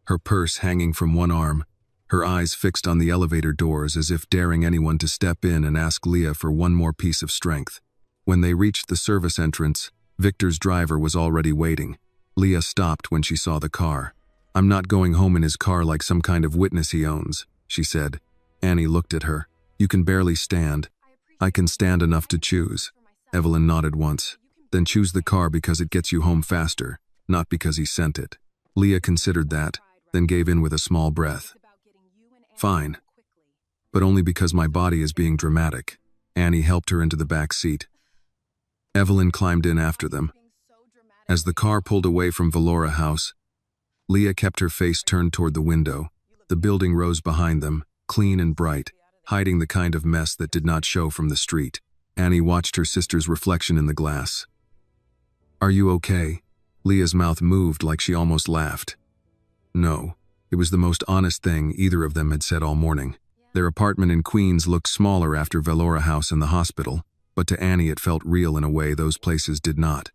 her purse hanging from one arm, her eyes fixed on the elevator doors as if daring anyone to step in and ask Leah for one more piece of strength. When they reached the service entrance, Victor's driver was already waiting. Leah stopped when she saw the car. "I'm not going home in his car like some kind of witness he owns," she said. Annie looked at her. "You can barely stand." "I can stand enough to choose." Evelyn nodded once. "Then choose the car because it gets you home faster, not because he sent it." Leah considered that, then gave in with a small breath. "Fine. But only because my body is being dramatic." Annie helped her into the back seat. Evelyn climbed in after them. As the car pulled away from Valora House, Leah kept her face turned toward the window. The building rose behind them, clean and bright, hiding the kind of mess that did not show from the street. Annie watched her sister's reflection in the glass. "Are you okay?" Leah's mouth moved like she almost laughed. No. It was the most honest thing either of them had said all morning. Their apartment in Queens looked smaller after Velora House and the hospital, but to Annie it felt real in a way those places did not.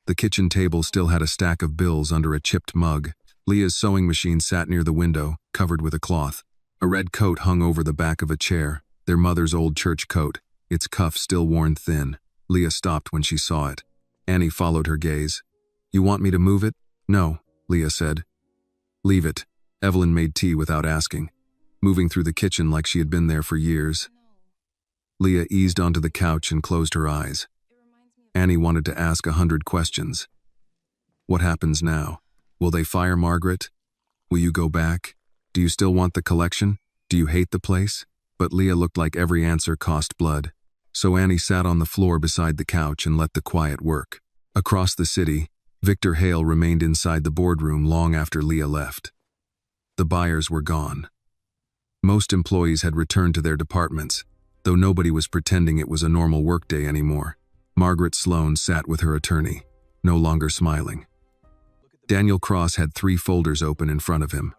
The kitchen table still had a stack of bills under a chipped mug. Leah's sewing machine sat near the window, covered with a cloth. A red coat hung over the back of a chair, their mother's old church coat, its cuff still worn thin. Leah stopped when she saw it. Annie followed her gaze. "You want me to move it?" "No," Leah said. "Leave it." Evelyn made tea without asking, moving through the kitchen like she had been there for years. Leah eased onto the couch and closed her eyes. Annie wanted to ask 100 questions. What happens now? Will they fire Margaret? Will you go back? Do you still want the collection? Do you hate the place? But Leah looked like every answer cost blood. So Annie sat on the floor beside the couch and let the quiet work. Across the city, Victor Hale remained inside the boardroom long after Leah left. The buyers were gone. Most employees had returned to their departments, though nobody was pretending it was a normal workday anymore. Margaret Sloan sat with her attorney, no longer smiling. Daniel Cross had 3 folders open in front of him.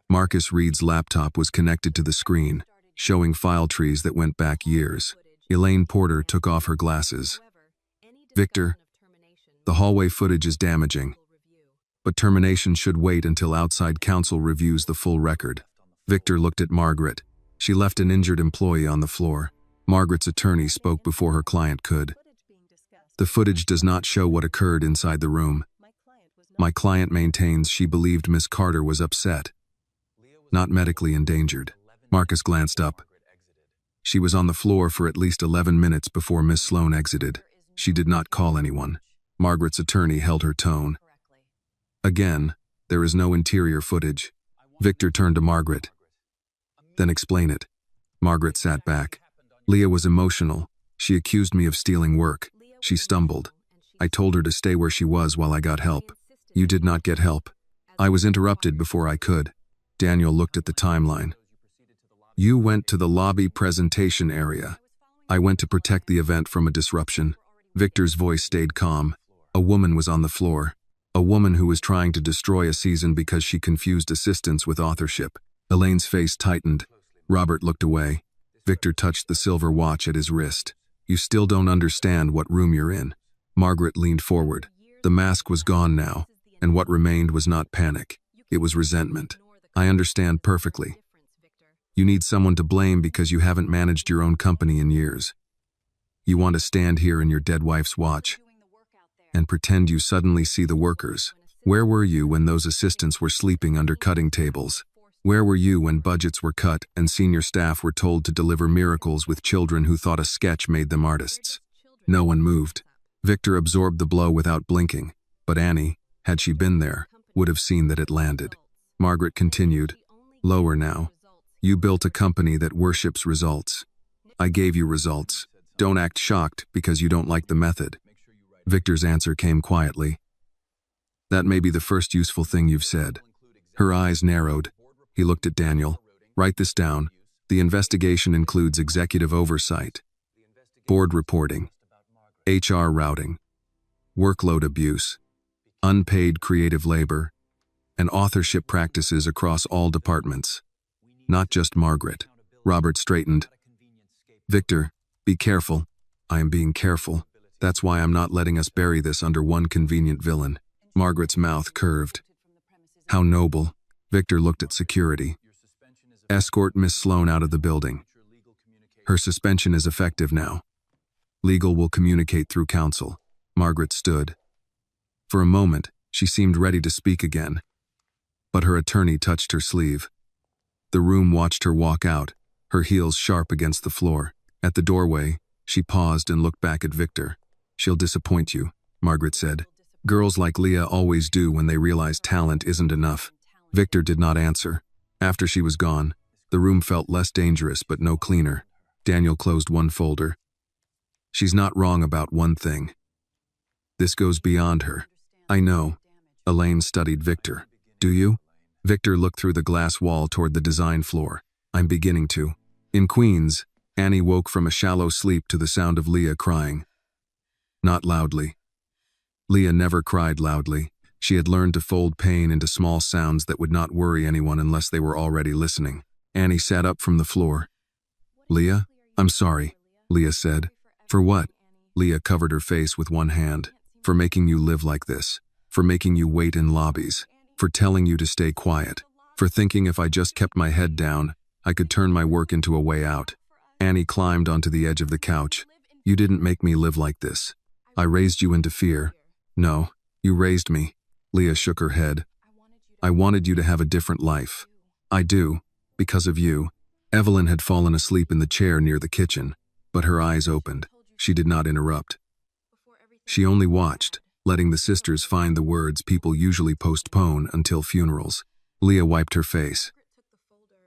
Marcus Reed's laptop was connected to the screen, showing file trees that went back years. Elaine Porter took off her glasses. "Victor, the hallway footage is damaging, but termination should wait until outside counsel reviews the full record." Victor looked at Margaret. She left an injured employee on the floor. Margaret's attorney spoke before her client could. "The footage does not show what occurred inside the room. My client maintains she believed Miss Carter was upset, not medically endangered." Marcus glanced up. "She was on the floor for at least 11 minutes before Miss Sloan exited. She did not call anyone." Margaret's attorney held her tone. "Again, there is no interior footage." Victor turned to Margaret. "Then explain it." Margaret sat back. "Leah was emotional. She accused me of stealing work. She stumbled. I told her to stay where she was while I got help. You did not get help. I was interrupted before I could." Daniel looked at the timeline. "You went to the lobby presentation area. I went to protect the event from a disruption." Victor's voice stayed calm. "A woman was on the floor. A woman who was trying to destroy a season because she confused assistance with authorship." Elaine's face tightened. Robert looked away. Victor touched the silver watch at his wrist. "You still don't understand what room you're in." Margaret leaned forward. The mask was gone now, and what remained was not panic. It was resentment. "I understand perfectly. You need someone to blame because you haven't managed your own company in years. You want to stand here in your dead wife's watch and pretend you suddenly see the workers. Where were you when those assistants were sleeping under cutting tables? Where were you when budgets were cut and senior staff were told to deliver miracles with children who thought a sketch made them artists?" No one moved. Victor absorbed the blow without blinking, but Annie, had she been there, would have seen that it landed. Margaret continued, lower now. "You built a company that worships results. I gave you results. Don't act shocked because you don't like the method." Victor's answer came quietly. "That may be the first useful thing you've said." Her eyes narrowed. He looked at Daniel. "Write this down. The investigation includes executive oversight, board reporting, HR routing, workload abuse, unpaid creative labor, and authorship practices across all departments. Not just Margaret." Robert straightened. "Victor, be careful." "I am being careful. That's why I'm not letting us bury this under one convenient villain." Margaret's mouth curved. "How noble." Victor looked at security. "Escort Miss Sloan out of the building. Her suspension is effective now. Legal will communicate through counsel." Margaret stood. For a moment, she seemed ready to speak again, but her attorney touched her sleeve. The room watched her walk out, her heels sharp against the floor. At the doorway, she paused and looked back at Victor. "She'll disappoint you," Margaret said. "Girls like Leah always do when they realize talent isn't enough." Victor did not answer. After she was gone, the room felt less dangerous but no cleaner. Daniel closed one folder. "She's not wrong about one thing. This goes beyond her. I know. Elaine studied Victor. Do you? Victor looked through the glass wall toward the design floor. I'm beginning to. In Queens, Annie woke from a shallow sleep to the sound of Leah crying. Not loudly. Leah never cried loudly. She had learned to fold pain into small sounds that would not worry anyone unless they were already listening. Annie sat up from the floor. Leah? I'm sorry, Leah said. For what? Leah covered her face with one hand. For making you live like this. For making you wait in lobbies. For telling you to stay quiet. For thinking if I just kept my head down, I could turn my work into a way out. Annie climbed onto the edge of the couch. You didn't make me live like this. I raised you into fear. No, you raised me. Leah shook her head. I wanted you to have a different life. I do, because of you. Evelyn had fallen asleep in the chair near the kitchen, but her eyes opened. She did not interrupt. She only watched, letting the sisters find the words people usually postpone until funerals. Leah wiped her face.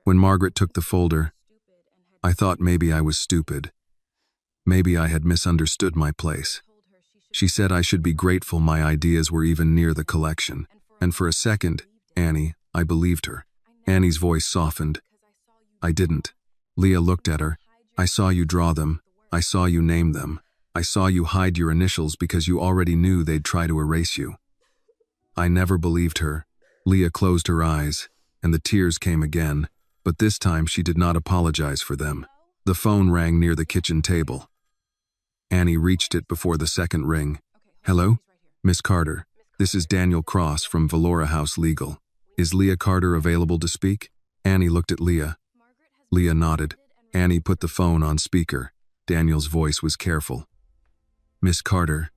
When Margaret took the folder, I thought maybe I was stupid. Maybe I had misunderstood my place. She said I should be grateful my ideas were even near the collection. And for a second, Annie, I believed her. Annie's voice softened. I didn't. Leah looked at her. I saw you draw them. I saw you name them. I saw you hide your initials because you already knew they'd try to erase you. I never believed her. Leah closed her eyes, and the tears came again, but this time she did not apologize for them. The phone rang near the kitchen table. Annie reached it before the second ring. Hello? Miss Carter, this is Daniel Cross from Valora House Legal. Is Leah Carter available to speak? Annie looked at Leah. Leah nodded. Annie put the phone on speaker. Daniel's voice was careful. Miss Carter,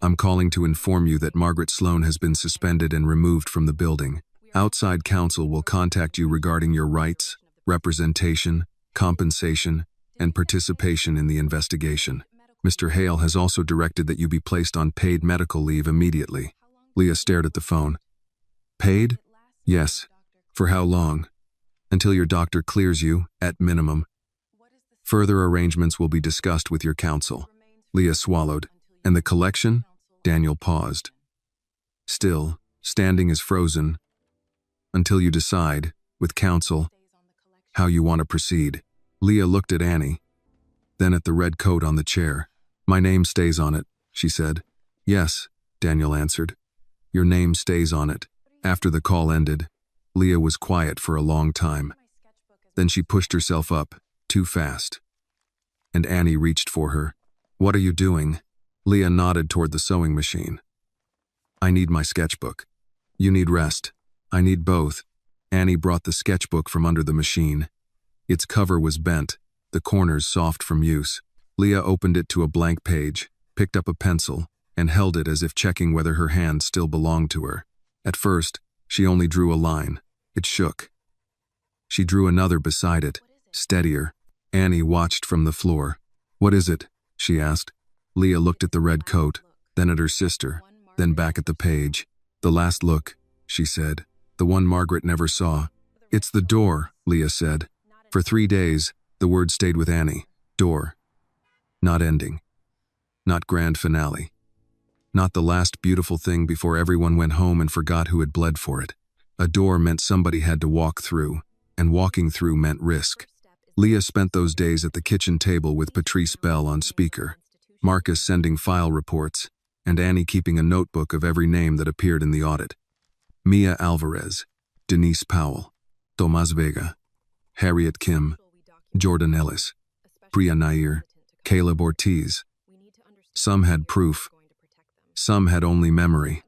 I'm calling to inform you that Margaret Sloan has been suspended and removed from the building. Outside counsel will contact you regarding your rights, representation, compensation, and participation in the investigation. Mr. Hale has also directed that you be placed on paid medical leave immediately. Leah stared at the phone. Paid? Yes. For how long? Until your doctor clears you, at minimum. Further arrangements will be discussed with your counsel. Leah swallowed. And the collection? Daniel paused. Still, standing as frozen. Until you decide, with counsel, how you want to proceed. Leah looked at Annie, then at the red coat on the chair. My name stays on it, she said. Yes, Daniel answered. Your name stays on it. After the call ended, Leah was quiet for a long time. Then she pushed herself up, too fast. And Annie reached for her. What are you doing? Leah nodded toward the sewing machine. I need my sketchbook. You need rest. I need both. Annie brought the sketchbook from under the machine. Its cover was bent, the corners soft from use. Leah opened it to a blank page, picked up a pencil, and held it as if checking whether her hand still belonged to her. At first, she only drew a line. It shook. She drew another beside it, steadier. Annie watched from the floor. What is it? She asked. Leah looked at the red coat, then at her sister, then back at the page. The last look, she said, the one Margaret never saw. It's the door, Leah said. For 3 days, the word stayed with Annie. Door. Not ending. Not grand finale. Not the last beautiful thing before everyone went home and forgot who had bled for it. A door meant somebody had to walk through, and walking through meant risk. Leah spent those days at the kitchen table with Patrice Bell on speaker, Marcus sending file reports, and Annie keeping a notebook of every name that appeared in the audit. Mia Alvarez, Denise Powell, Tomas Vega, Harriet Kim, Jordan Ellis, Priya Nair, Caleb Ortiz. Some had proof. Some had only memory.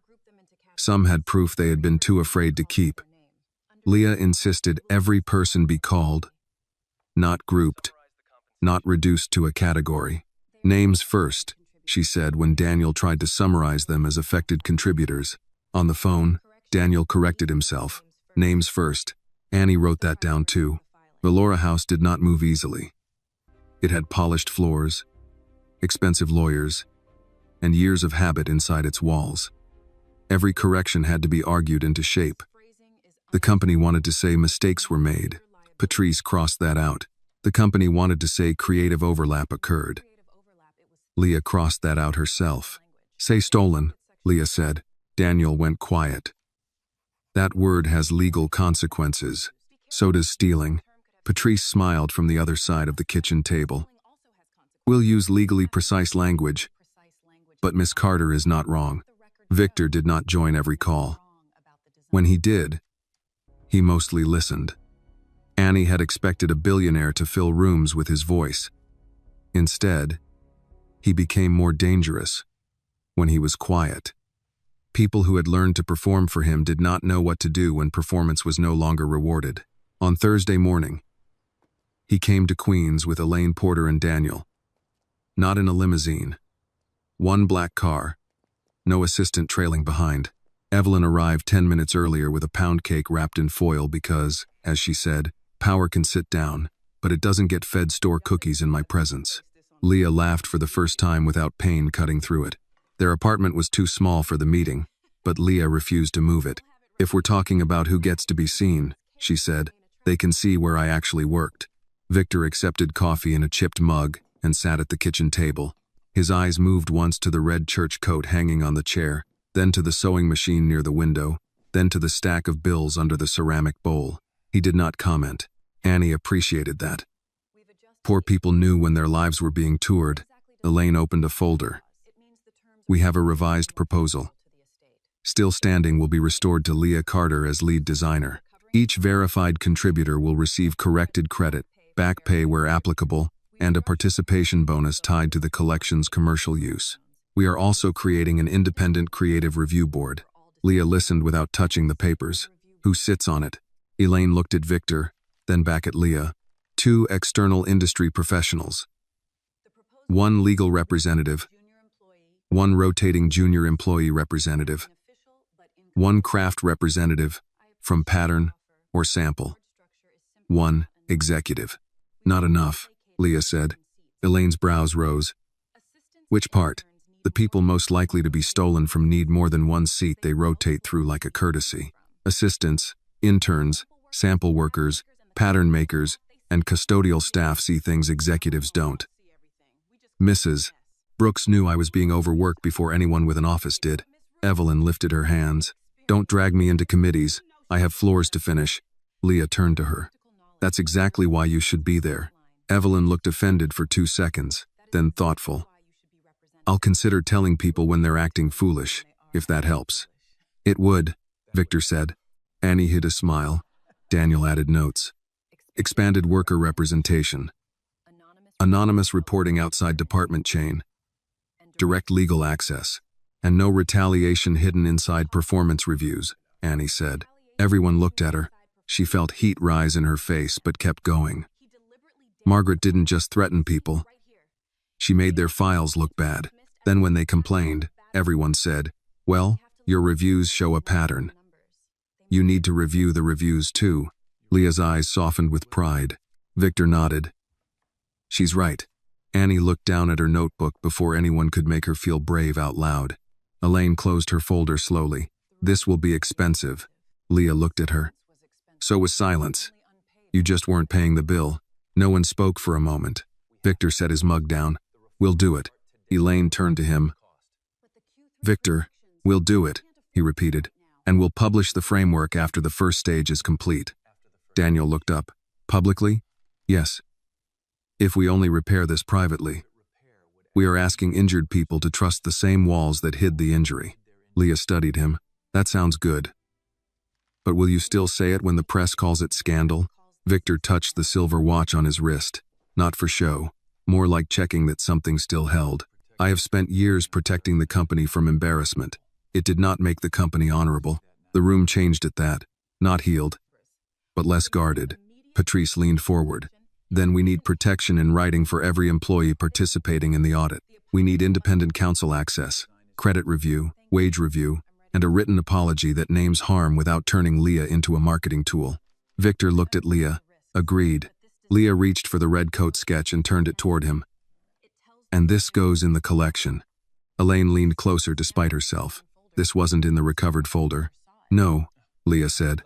Some had proof they had been too afraid to keep. Leah insisted every person be called, not grouped, not reduced to a category. Names first, she said when Daniel tried to summarize them as affected contributors. On the phone, Daniel corrected himself. Names first. Annie wrote that down too. Valora House did not move easily. It had polished floors, expensive lawyers, and years of habit inside its walls. Every correction had to be argued into shape. The company wanted to say mistakes were made. Patrice crossed that out. The company wanted to say creative overlap occurred. Leah crossed that out herself. Say stolen, Leah said. Daniel went quiet. That word has legal consequences. So does stealing. Patrice smiled from the other side of the kitchen table. We'll use legally precise language, but Miss Carter is not wrong. Victor did not join every call. When he did, he mostly listened. Annie had expected a billionaire to fill rooms with his voice. Instead, he became more dangerous when he was quiet. People who had learned to perform for him did not know what to do when performance was no longer rewarded. On Thursday morning, he came to Queens with Elaine Porter and Daniel. Not in a limousine. One black car, no assistant trailing behind. Evelyn arrived 10 minutes earlier with a pound cake wrapped in foil because, as she said, power can sit down, but it doesn't get fed store cookies in my presence. Leah laughed for the first time without pain cutting through it. Their apartment was too small for the meeting, but Leah refused to move it. If we're talking about who gets to be seen, she said, they can see where I actually worked. Victor accepted coffee in a chipped mug and sat at the kitchen table. His eyes moved once to the red church coat hanging on the chair, then to the sewing machine near the window, then to the stack of bills under the ceramic bowl. He did not comment. Annie appreciated that. Poor people knew when their lives were being toured. Elaine opened a folder. We have a revised proposal. Still Standing will be restored to Leah Carter as lead designer. Each verified contributor will receive corrected credit, back pay where applicable, and a participation bonus tied to the collection's commercial use. We are also creating an independent creative review board. Leah listened without touching the papers. Who sits on it? Elaine looked at Victor, then back at Leah. 2 external industry professionals. 1 legal representative. 1 rotating junior employee representative. 1 craft representative, from pattern or sample. 1 executive. Not enough, Leah said. Elaine's brows rose. Which part? The people most likely to be stolen from need more than 1 seat they rotate through like a courtesy. Assistants, interns, sample workers, pattern makers, and custodial staff see things executives don't. Mrs. Brooks knew I was being overworked before anyone with an office did. Evelyn lifted her hands. Don't drag me into committees. I have floors to finish. Leah turned to her. That's exactly why you should be there. Evelyn looked offended for 2 seconds, then thoughtful. I'll consider telling people when they're acting foolish, if that helps. It would, Victor said. Annie hid a smile. Daniel added notes. Expanded worker representation. Anonymous reporting outside department chain. Direct legal access. And no retaliation hidden inside performance reviews, Annie said. Everyone looked at her. She felt heat rise in her face but kept going. Margaret didn't just threaten people. She made their files look bad. Then when they complained, everyone said, well, your reviews show a pattern. You need to review the reviews too. Leah's eyes softened with pride. Victor nodded. She's right. Annie looked down at her notebook before anyone could make her feel brave out loud. Elaine closed her folder slowly. This will be expensive. Leah looked at her. So was silence. You just weren't paying the bill. No one spoke for a moment. Victor set his mug down. We'll do it. Elaine turned to him. Victor, we'll do it, he repeated, and we'll publish the framework after the first stage is complete. Daniel looked up. Publicly? Yes. If we only repair this privately. We are asking injured people to trust the same walls that hid the injury. Leah studied him. That sounds good. But will you still say it when the press calls it scandal? Victor touched the silver watch on his wrist. Not for show. More like checking that something still held. I have spent years protecting the company from embarrassment. It did not make the company honorable. The room changed at that. Not healed, but less guarded. Patrice leaned forward. Then we need protection in writing for every employee participating in the audit. We need independent counsel access, credit review, wage review, and a written apology that names harm without turning Leah into a marketing tool. Victor looked at Leah. Agreed. Leah reached for the red coat sketch and turned it toward him. And this goes in the collection. Elaine leaned closer despite herself. This wasn't in the recovered folder. No, Leah said.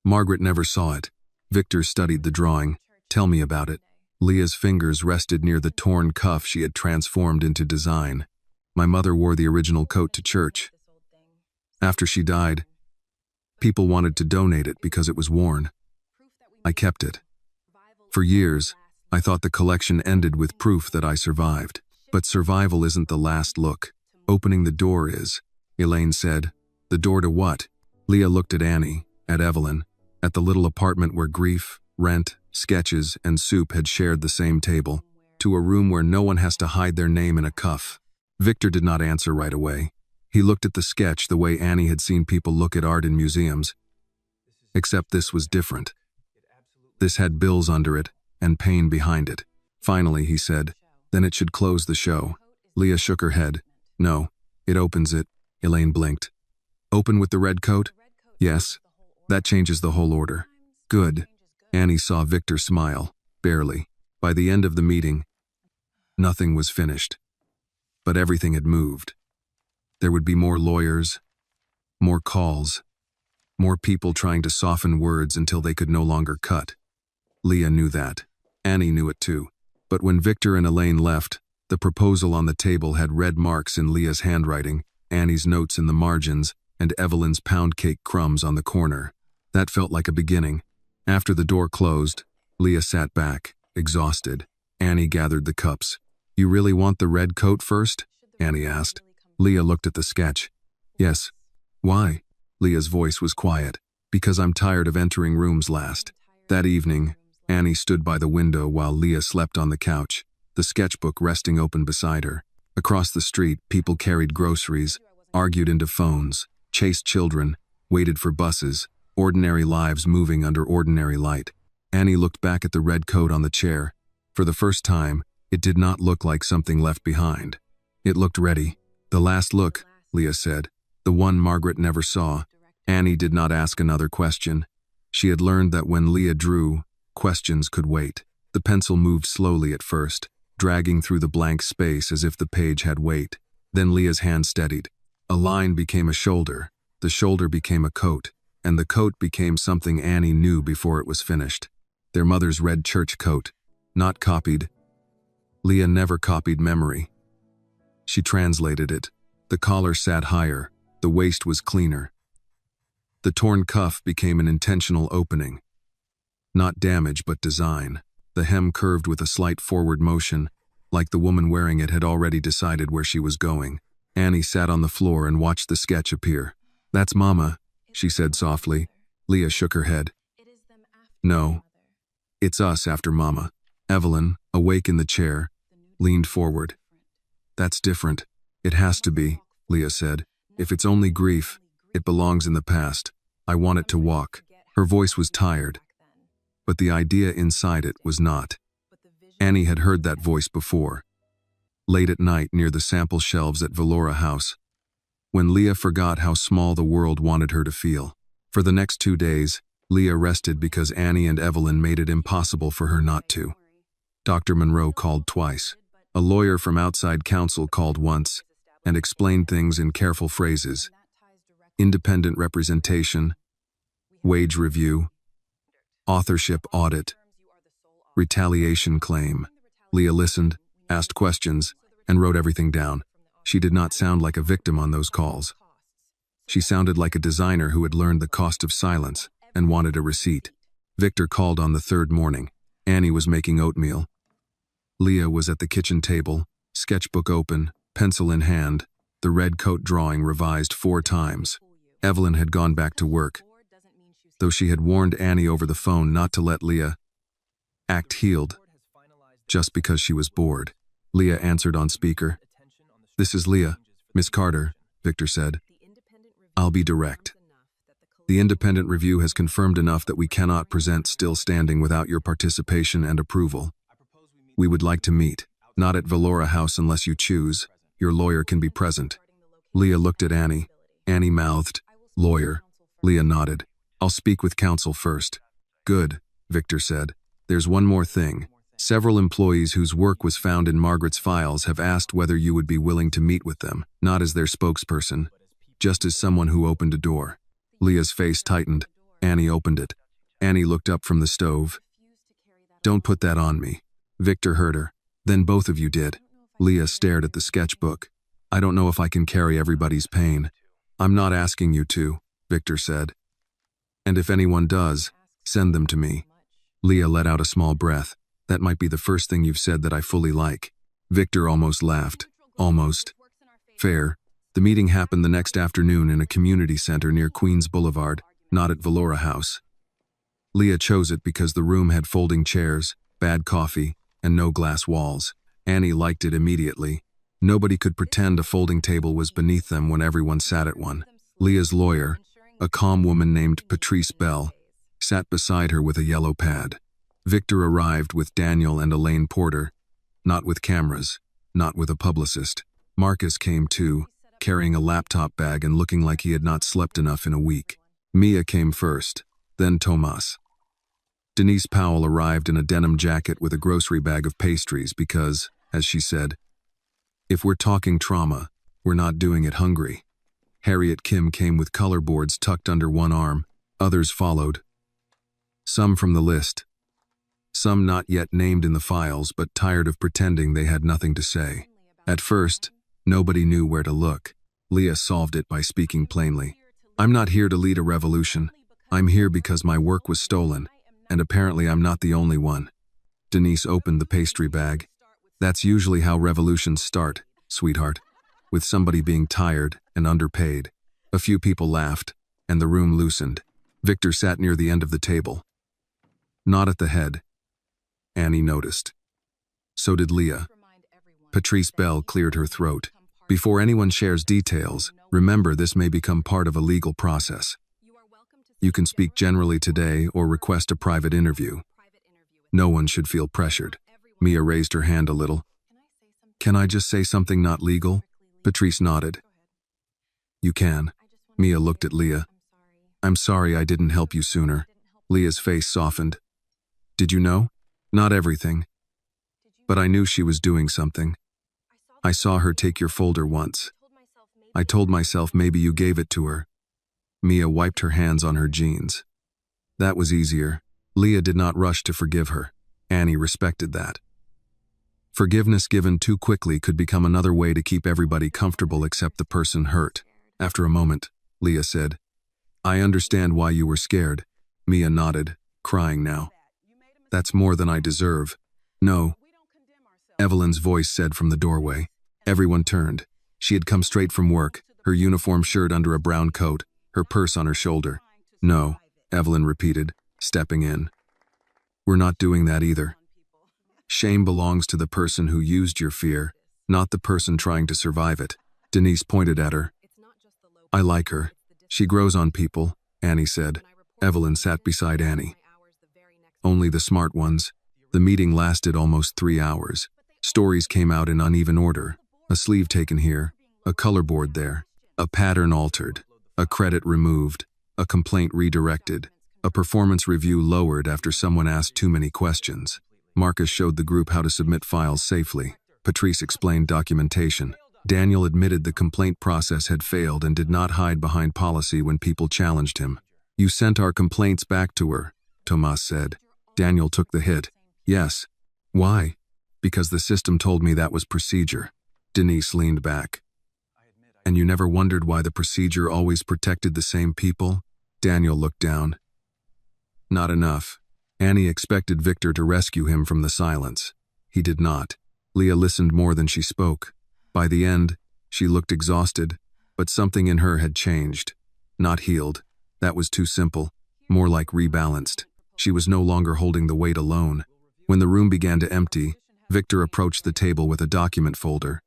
Margaret never saw it. Victor studied the drawing. Tell me about it. Leah's fingers rested near the torn cuff she had transformed into design. My mother wore the original coat to church. After she died, people wanted to donate it because it was worn. I kept it. For years, I thought the collection ended with proof that I survived. But survival isn't the last look. Opening the door is, Elaine said. The door to what? Leah looked at Annie, at Evelyn, at the little apartment where grief, rent, sketches, and soup had shared the same table, to a room where no one has to hide their name in a cuff. Victor did not answer right away. He looked at the sketch the way Annie had seen people look at art in museums. Except this was different. This had bills under it, and pain behind it. Finally, he said, then it should close the show. Leah shook her head. No, it opens it. Elaine blinked. Open with the red coat? Yes. That changes the whole order. Good. Annie saw Victor smile, barely. By the end of the meeting, nothing was finished. But everything had moved. There would be more lawyers, more calls, more people trying to soften words until they could no longer cut. Leah knew that. Annie knew it too. But when Victor and Elaine left, the proposal on the table had red marks in Leah's handwriting, Annie's notes in the margins, and Evelyn's pound cake crumbs on the corner. That felt like a beginning. After the door closed, Leah sat back, exhausted. Annie gathered the cups. You really want the red coat first? Annie asked. Leah looked at the sketch. Yes. Why? Leah's voice was quiet. Because I'm tired of entering rooms last. That evening, Annie stood by the window while Leah slept on the couch, the sketchbook resting open beside her. Across the street, people carried groceries, argued into phones, chased children, waited for buses, ordinary lives moving under ordinary light. Annie looked back at the red coat on the chair. For the first time, it did not look like something left behind. It looked ready. The last look, Leah said, the one Margaret never saw. Annie did not ask another question. She had learned that when Leah drew, questions could wait. The pencil moved slowly at first, dragging through the blank space as if the page had weight. Then Leah's hand steadied. A line became a shoulder, the shoulder became a coat, and the coat became something Annie knew before it was finished. Their mother's red church coat, not copied. Leah never copied memory. She translated it. The collar sat higher, the waist was cleaner. The torn cuff became an intentional opening. Not damage, but design. The hem curved with a slight forward motion, like the woman wearing it had already decided where she was going. Annie sat on the floor and watched the sketch appear. That's Mama, she said softly. Leah shook her head. No, it's us after Mama. Evelyn, awake in the chair, leaned forward. That's different. It has to be, Leah said. If it's only grief, it belongs in the past. I want it to walk. Her voice was tired, but the idea inside it was not. Annie had heard that voice before, late at night near the sample shelves at Valora House, when Leah forgot how small the world wanted her to feel. For the next 2 days, Leah rested because Annie and Evelyn made it impossible for her not to. Dr. Monroe called twice. A lawyer from outside counsel called once and explained things in careful phrases. Independent representation, wage review, authorship audit, retaliation claim. Leah listened, asked questions, and wrote everything down. She did not sound like a victim on those calls. She sounded like a designer who had learned the cost of silence and wanted a receipt. Victor called on the third morning. Annie was making oatmeal. Leah was at the kitchen table, sketchbook open, pencil in hand, the red coat drawing revised 4 times. Evelyn had gone back to work, though she had warned Annie over the phone not to let Leah act healed just because she was bored. Leah answered on speaker. This is Leah, Miss Carter, Victor said. I'll be direct. The independent review has confirmed enough that we cannot present still standing without your participation and approval. We would like to meet, not at Valora House unless you choose. Your lawyer can be present. Leah looked at Annie. Annie mouthed, lawyer. Leah nodded. I'll speak with counsel first. Good, Victor said. There's one more thing. Several employees whose work was found in Margaret's files have asked whether you would be willing to meet with them, not as their spokesperson, just as someone who opened a door. Leah's face tightened. Annie opened it. Annie looked up from the stove. Don't put that on me. Victor heard her. Then both of you did. Leah stared at the sketchbook. I don't know if I can carry everybody's pain. I'm not asking you to, Victor said. And if anyone does, send them to me. Leah let out a small breath. That might be the first thing you've said that I fully like. Victor almost laughed. Almost. Fair. The meeting happened the next afternoon in a community center near Queens Boulevard, not at Valora House. Leah chose it because the room had folding chairs, bad coffee, and no glass walls. Annie liked it immediately. Nobody could pretend a folding table was beneath them when everyone sat at one. Leah's lawyer, a calm woman named Patrice Bell, sat beside her with a yellow pad. Victor arrived with Daniel and Elaine Porter, not with cameras, not with a publicist. Marcus came too, carrying a laptop bag and looking like he had not slept enough in a week. Mia came first, then Tomas. Denise Powell arrived in a denim jacket with a grocery bag of pastries because, as she said, if we're talking trauma, we're not doing it hungry. Harriet Kim came with color boards tucked under one arm. Others followed. Some from the list. Some not yet named in the files but tired of pretending they had nothing to say. At first, nobody knew where to look. Leah solved it by speaking plainly. I'm not here to lead a revolution. I'm here because my work was stolen, and apparently I'm not the only one. Denise opened the pastry bag. That's usually how revolutions start, sweetheart, with somebody being tired and underpaid. A few people laughed, and the room loosened. Victor sat near the end of the table. Not at the head. Annie noticed. So did Leah. Patrice Bell cleared her throat. Before anyone shares details, remember this may become part of a legal process. You can speak generally today or request a private interview. No one should feel pressured. Mia raised her hand a little. Can I just say something not legal? Patrice nodded. You can. Mia looked at Leah. I'm sorry I didn't help you sooner. Leah's face softened. Did you know? Not everything. But I knew she was doing something. I saw her take your folder once. I told myself maybe you gave it to her. Mia wiped her hands on her jeans. That was easier. Leah did not rush to forgive her. Annie respected that. Forgiveness given too quickly could become another way to keep everybody comfortable except the person hurt. After a moment, Leah said, I understand why you were scared. Mia nodded, crying now. That's more than I deserve. No. Evelyn's voice said from the doorway. Everyone turned. She had come straight from work, her uniform shirt under a brown coat, her purse on her shoulder. No, Evelyn repeated, stepping in. We're not doing that either. Shame belongs to the person who used your fear, not the person trying to survive it. Denise pointed at her. I like her. She grows on people, Annie said. Evelyn sat beside Annie. Only the smart ones. The meeting lasted almost 3 hours. Stories came out in uneven order. A sleeve taken here, a color board there, a pattern altered, a credit removed, a complaint redirected, a performance review lowered after someone asked too many questions. Marcus showed the group how to submit files safely. Patrice explained documentation. Daniel admitted the complaint process had failed and did not hide behind policy when people challenged him. You sent our complaints back to her, Tomas said. Daniel took the hit. Yes. Why? Because the system told me that was procedure. Denise leaned back. And you never wondered why the procedure always protected the same people? Daniel looked down. Not enough. Annie expected Victor to rescue him from the silence. He did not. Leah listened more than she spoke. By the end, she looked exhausted, but something in her had changed. Not healed. That was too simple. More like rebalanced. She was no longer holding the weight alone. When the room began to empty, Victor approached the table with a document folder.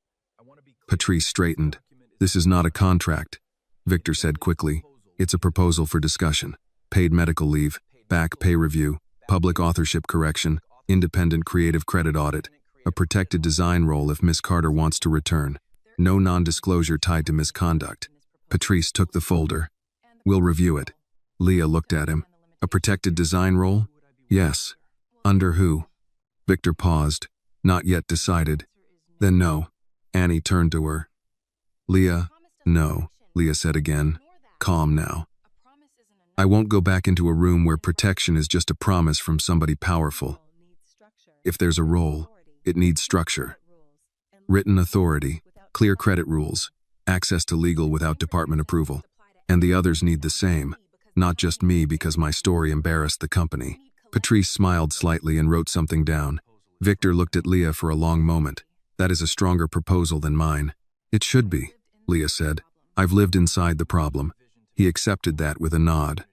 Patrice straightened. This is not a contract, Victor said quickly. It's a proposal for discussion. Paid medical leave, back pay review, public authorship correction, independent creative credit audit, a protected design role if Miss Carter wants to return. No non-disclosure tied to misconduct. Patrice took the folder. We'll review it. Leah looked at him. A protected design role? Yes. Under who? Victor paused, not yet decided. Then no. Annie turned to her. Leah, no, Leah said again, calm now. I won't go back into a room where protection is just a promise from somebody powerful. If there's a role, it needs structure. Written authority, clear credit rules, access to legal without department approval. And the others need the same, not just me because my story embarrassed the company. Patrice smiled slightly and wrote something down. Victor looked at Leah for a long moment. That is a stronger proposal than mine. It should be, Leah said. I've lived inside the problem. He accepted that with a nod.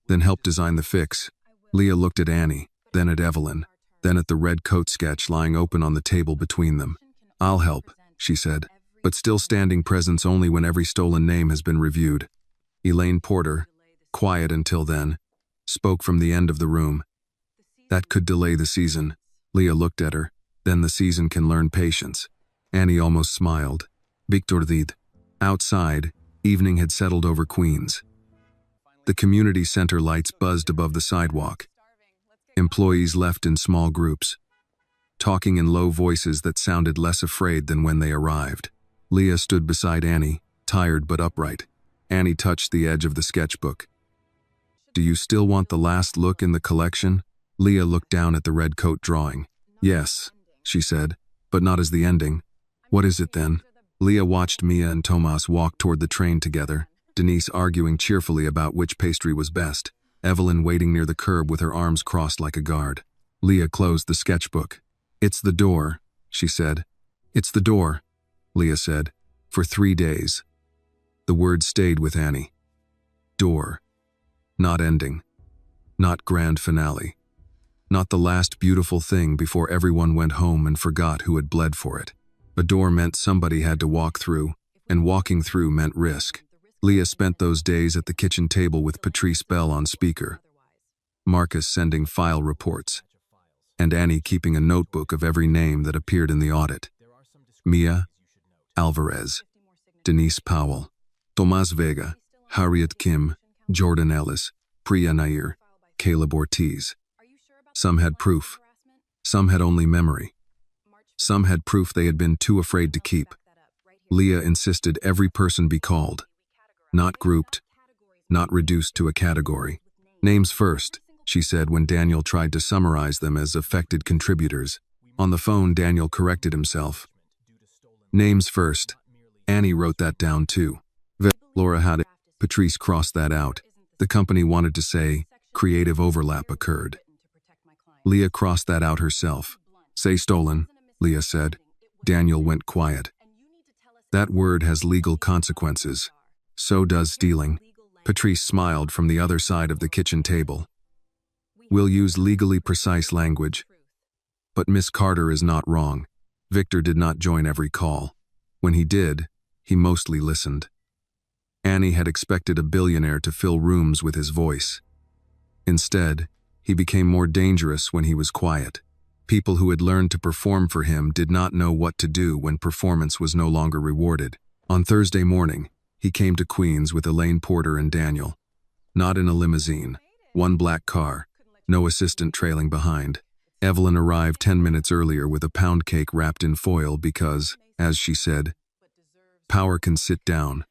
Then helped design the fix. Leah looked at Annie, then at Evelyn, then at the red coat sketch lying open on the table between them. I'll help, she said, but still standing presence only when every stolen name has been reviewed. Elaine Porter, quiet until then, spoke from the end of the room. That could delay the season. Leah looked at her. Then the season can learn patience. Annie almost smiled. Victor did. Outside, evening had settled over Queens. The community center lights buzzed above the sidewalk. Employees left in small groups, talking in low voices that sounded less afraid than when they arrived. Leah stood beside Annie, tired but upright. Annie touched the edge of the sketchbook. Do you still want the last look in the collection? Leah looked down at the red coat drawing. Yes, she said, but not as the ending. What is it then? Leah watched Mia and Tomas walk toward the train together, Denise arguing cheerfully about which pastry was best, Evelyn waiting near the curb with her arms crossed like a guard. Leah closed the sketchbook. It's the door, she said. It's the door, Leah said, for 3 days. The word stayed with Annie. Door. Not ending. Not grand finale. Not the last beautiful thing before everyone went home and forgot who had bled for it. A door meant somebody had to walk through, and walking through meant risk. Leah spent those days at the kitchen table with Patrice Bell on speaker, Marcus sending file reports, and Annie keeping a notebook of every name that appeared in the audit. Mia Alvarez, Denise Powell, Tomas Vega, Harriet Kim, Jordan Ellis, Priya Nair, Caleb Ortiz. Some had proof. Some had only memory. Some had proof they had been too afraid to keep. Leah insisted every person be called. Not grouped, not reduced to a category. Names first, she said when Daniel tried to summarize them as affected contributors. On the phone, Daniel corrected himself. Names first. Annie wrote that down too. Laura had it. Patrice crossed that out. The company wanted to say, creative overlap occurred. Leah crossed that out herself. Say stolen, Leah said. Daniel went quiet. That word has legal consequences. So does stealing. Patrice smiled from the other side of the kitchen table. We'll use legally precise language. But Miss Carter is not wrong. Victor did not join every call. When he did, he mostly listened. Annie had expected a billionaire to fill rooms with his voice. Instead, he became more dangerous when he was quiet. People who had learned to perform for him did not know what to do when performance was no longer rewarded. On Thursday morning, he came to Queens with Elaine Porter and Daniel. Not in a limousine. One black car. No assistant trailing behind. Evelyn arrived 10 minutes earlier with a pound cake wrapped in foil because, as she said, power can sit down,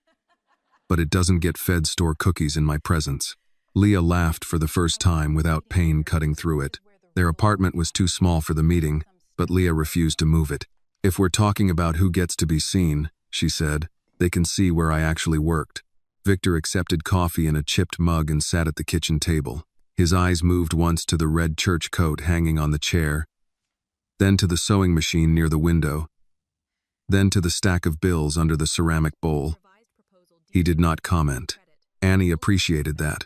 but it doesn't get fed store cookies in my presence. Leah laughed for the first time without pain cutting through it. Their apartment was too small for the meeting, but Leah refused to move it. If we're talking about who gets to be seen, she said, they can see where I actually worked. Victor accepted coffee in a chipped mug and sat at the kitchen table. His eyes moved once to the red church coat hanging on the chair, then to the sewing machine near the window, then to the stack of bills under the ceramic bowl. He did not comment. Annie appreciated that.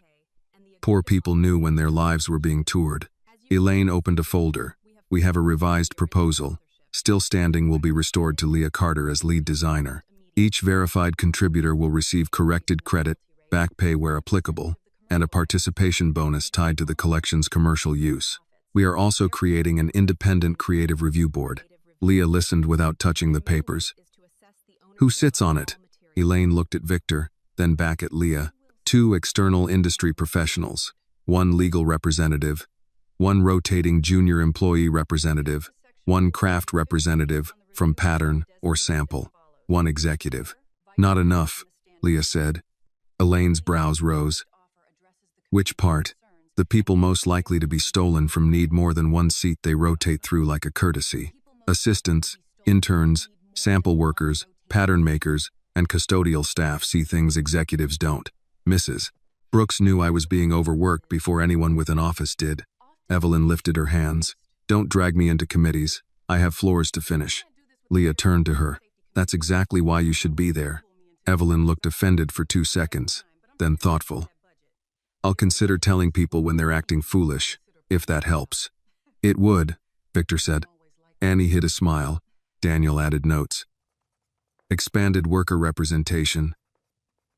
Poor people knew when their lives were being toured. Elaine opened a folder. We have a revised proposal. Still standing will be restored to Leah Carter as lead designer. Each verified contributor will receive corrected credit, back pay where applicable, and a participation bonus tied to the collection's commercial use. We are also creating an independent creative review board. Leah listened without touching the papers. Who sits on it? Elaine looked at Victor, then back at Leah. 2 external industry professionals, 1 legal representative, 1 rotating junior employee representative, 1 craft representative from pattern or sample, 1 executive. Not enough, Leah said. Elaine's brows rose. Which part? The people most likely to be stolen from need more than 1 seat they rotate through like a courtesy. Assistants, interns, sample workers, pattern makers, and custodial staff see things executives don't. Mrs. Brooks knew I was being overworked before anyone with an office did. Evelyn lifted her hands. Don't drag me into committees. I have floors to finish. Leah turned to her. That's exactly why you should be there. Evelyn looked offended for 2 seconds, then thoughtful. I'll consider telling people when they're acting foolish, if that helps. It would, Victor said. Annie hid a smile. Daniel added notes. Expanded worker representation.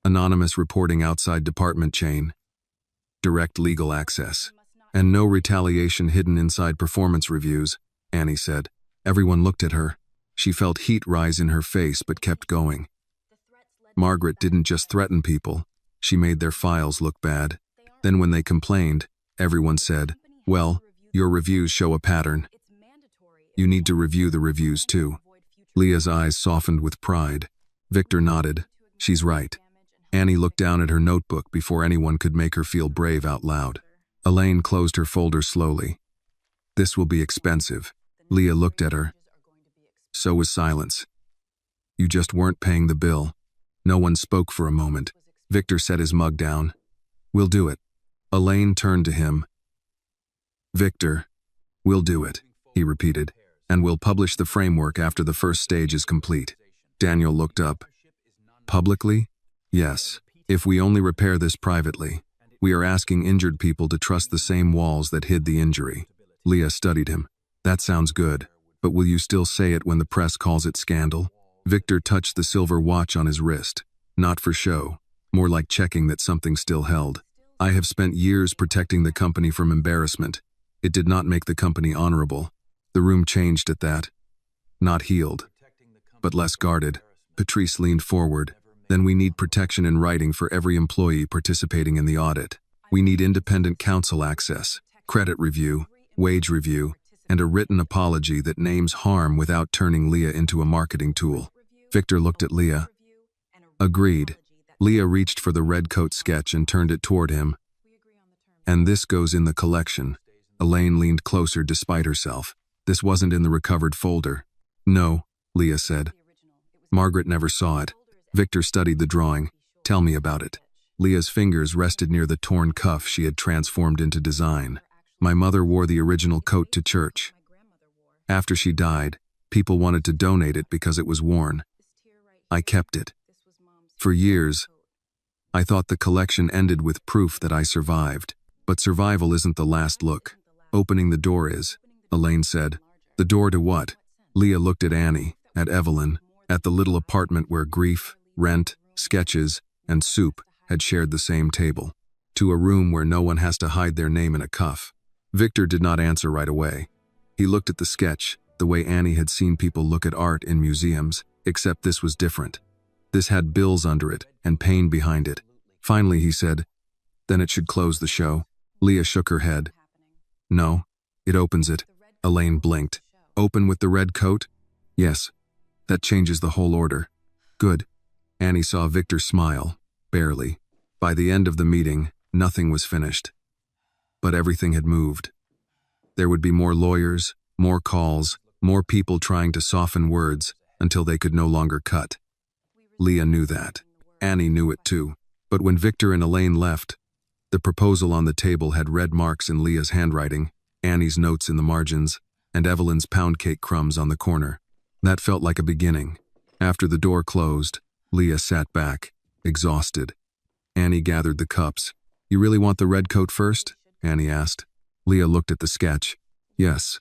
Anonymous reporting outside department chain. Direct legal access. And no retaliation hidden inside performance reviews, Annie said. Everyone looked at her. She felt heat rise in her face but kept going. Margaret didn't just threaten people. She made their files look bad. Then when they complained, everyone said, well, your reviews show a pattern. You need to review the reviews too. Leah's eyes softened with pride. Victor nodded. She's right. Annie looked down at her notebook before anyone could make her feel brave out loud. Elaine closed her folder slowly. This will be expensive. Leah looked at her. So was silence. You just weren't paying the bill. No one spoke for a moment. Victor set his mug down. We'll do it. Elaine turned to him. Victor, we'll do it, he repeated, and we'll publish the framework after the first stage is complete. Daniel looked up. Publicly? Yes, if we only repair this privately. We are asking injured people to trust the same walls that hid the injury. Leah studied him. That sounds good, but will you still say it when the press calls it scandal? Victor touched the silver watch on his wrist. Not for show, more like checking that something still held. I have spent years protecting the company from embarrassment. It did not make the company honorable. The room changed at that. Not healed, but less guarded. Patrice leaned forward. Then we need protection in writing for every employee participating in the audit. We need independent counsel access, credit review, wage review, and a written apology that names harm without turning Leah into a marketing tool. Victor looked at Leah. Agreed. Leah reached for the red coat sketch and turned it toward him. And this goes in the collection. Elaine leaned closer despite herself. This wasn't in the recovered folder. No, Leah said. Margaret never saw it. Victor studied the drawing. Tell me about it. Leah's fingers rested near the torn cuff she had transformed into design. My mother wore the original coat to church. After she died, people wanted to donate it because it was worn. I kept it. For years, I thought the collection ended with proof that I survived. But survival isn't the last look. Opening the door is, Elaine said. The door to what? Leah looked at Annie, at Evelyn, at the little apartment where grief, rent, sketches, and soup had shared the same table. To a room where no one has to hide their name in a cuff. Victor did not answer right away. He looked at the sketch, the way Annie had seen people look at art in museums, except this was different. This had bills under it and pain behind it. Finally, he said, then it should close the show. Leah shook her head. No, it opens it. Elaine blinked. Open with the red coat? Yes. That changes the whole order. Good. Annie saw Victor smile, barely. By the end of the meeting, nothing was finished. But everything had moved. There would be more lawyers, more calls, more people trying to soften words until they could no longer cut. Leah knew that. Annie knew it too. But when Victor and Elaine left, the proposal on the table had red marks in Leah's handwriting, Annie's notes in the margins, and Evelyn's pound cake crumbs on the corner. That felt like a beginning. After the door closed, Leah sat back, exhausted. Annie gathered the cups. You really want the red coat first? Annie asked. Leah looked at the sketch. Yes.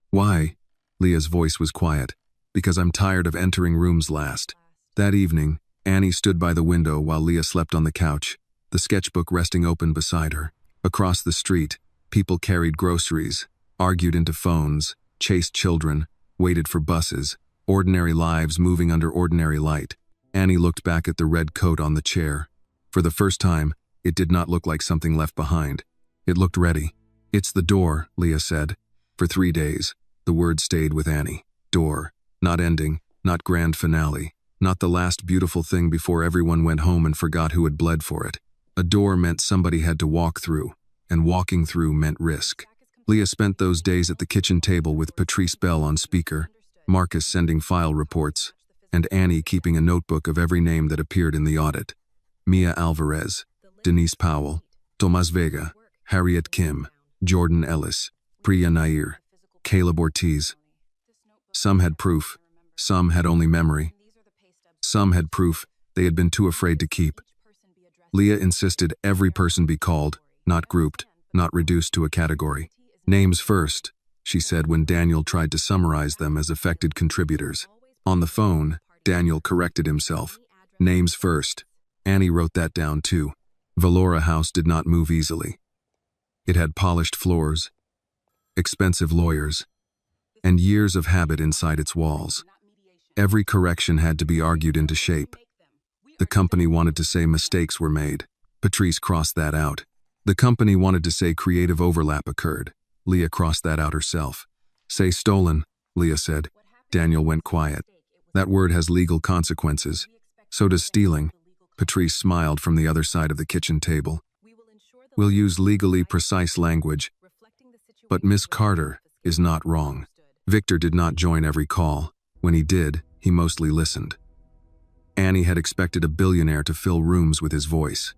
Why? Leah's voice was quiet. Because I'm tired of entering rooms last. That evening, Annie stood by the window while Leah slept on the couch, the sketchbook resting open beside her. Across the street, people carried groceries, argued into phones, chased children, waited for buses, ordinary lives moving under ordinary light. Annie looked back at the red coat on the chair. For the first time, it did not look like something left behind. It looked ready. It's the door, Leah said. For 3 days, the word stayed with Annie. Door. Not ending, not grand finale, not the last beautiful thing before everyone went home and forgot who had bled for it. A door meant somebody had to walk through, and walking through meant risk. Leah spent those days at the kitchen table with Patrice Bell on speaker, Marcus sending file reports, and Annie keeping a notebook of every name that appeared in the audit. Mia Alvarez, Denise Powell, Tomas Vega, Harriet Kim, Jordan Ellis, Priya Nair, Caleb Ortiz. Some had proof, some had only memory. Some had proof they had been too afraid to keep. Leah insisted every person be called, not grouped, not reduced to a category. Names first, she said when Daniel tried to summarize them as affected contributors. On the phone, Daniel corrected himself. Names first. Annie wrote that down too. Valora House did not move easily. It had polished floors, expensive lawyers, and years of habit inside its walls. Every correction had to be argued into shape. The company wanted to say mistakes were made. Patrice crossed that out. The company wanted to say creative overlap occurred. Leah crossed that out herself. Say stolen, Leah said. Daniel went quiet. That word has legal consequences. So does stealing. Patrice smiled from the other side of the kitchen table. We'll use legally precise language. But Miss Carter is not wrong. Victor did not join every call. When he did, he mostly listened. Annie had expected a billionaire to fill rooms with his voice.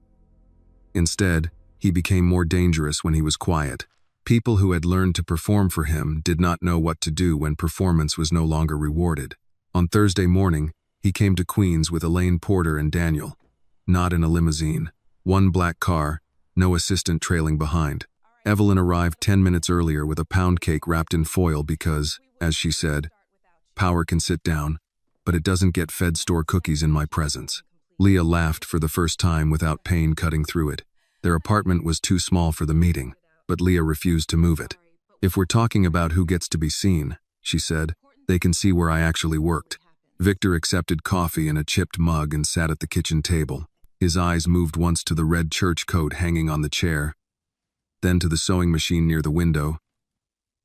Instead, he became more dangerous when he was quiet. People who had learned to perform for him did not know what to do when performance was no longer rewarded. On Thursday morning, he came to Queens with Elaine Porter and Daniel. Not in a limousine. One black car, no assistant trailing behind. Evelyn arrived 10 minutes earlier with a pound cake wrapped in foil because, as she said, power can sit down, but it doesn't get fed store cookies in my presence. Leah laughed for the first time without pain cutting through it. Their apartment was too small for the meeting, but Leah refused to move it. If we're talking about who gets to be seen, she said, they can see where I actually worked. Victor accepted coffee in a chipped mug and sat at the kitchen table. His eyes moved once to the red church coat hanging on the chair, then to the sewing machine near the window,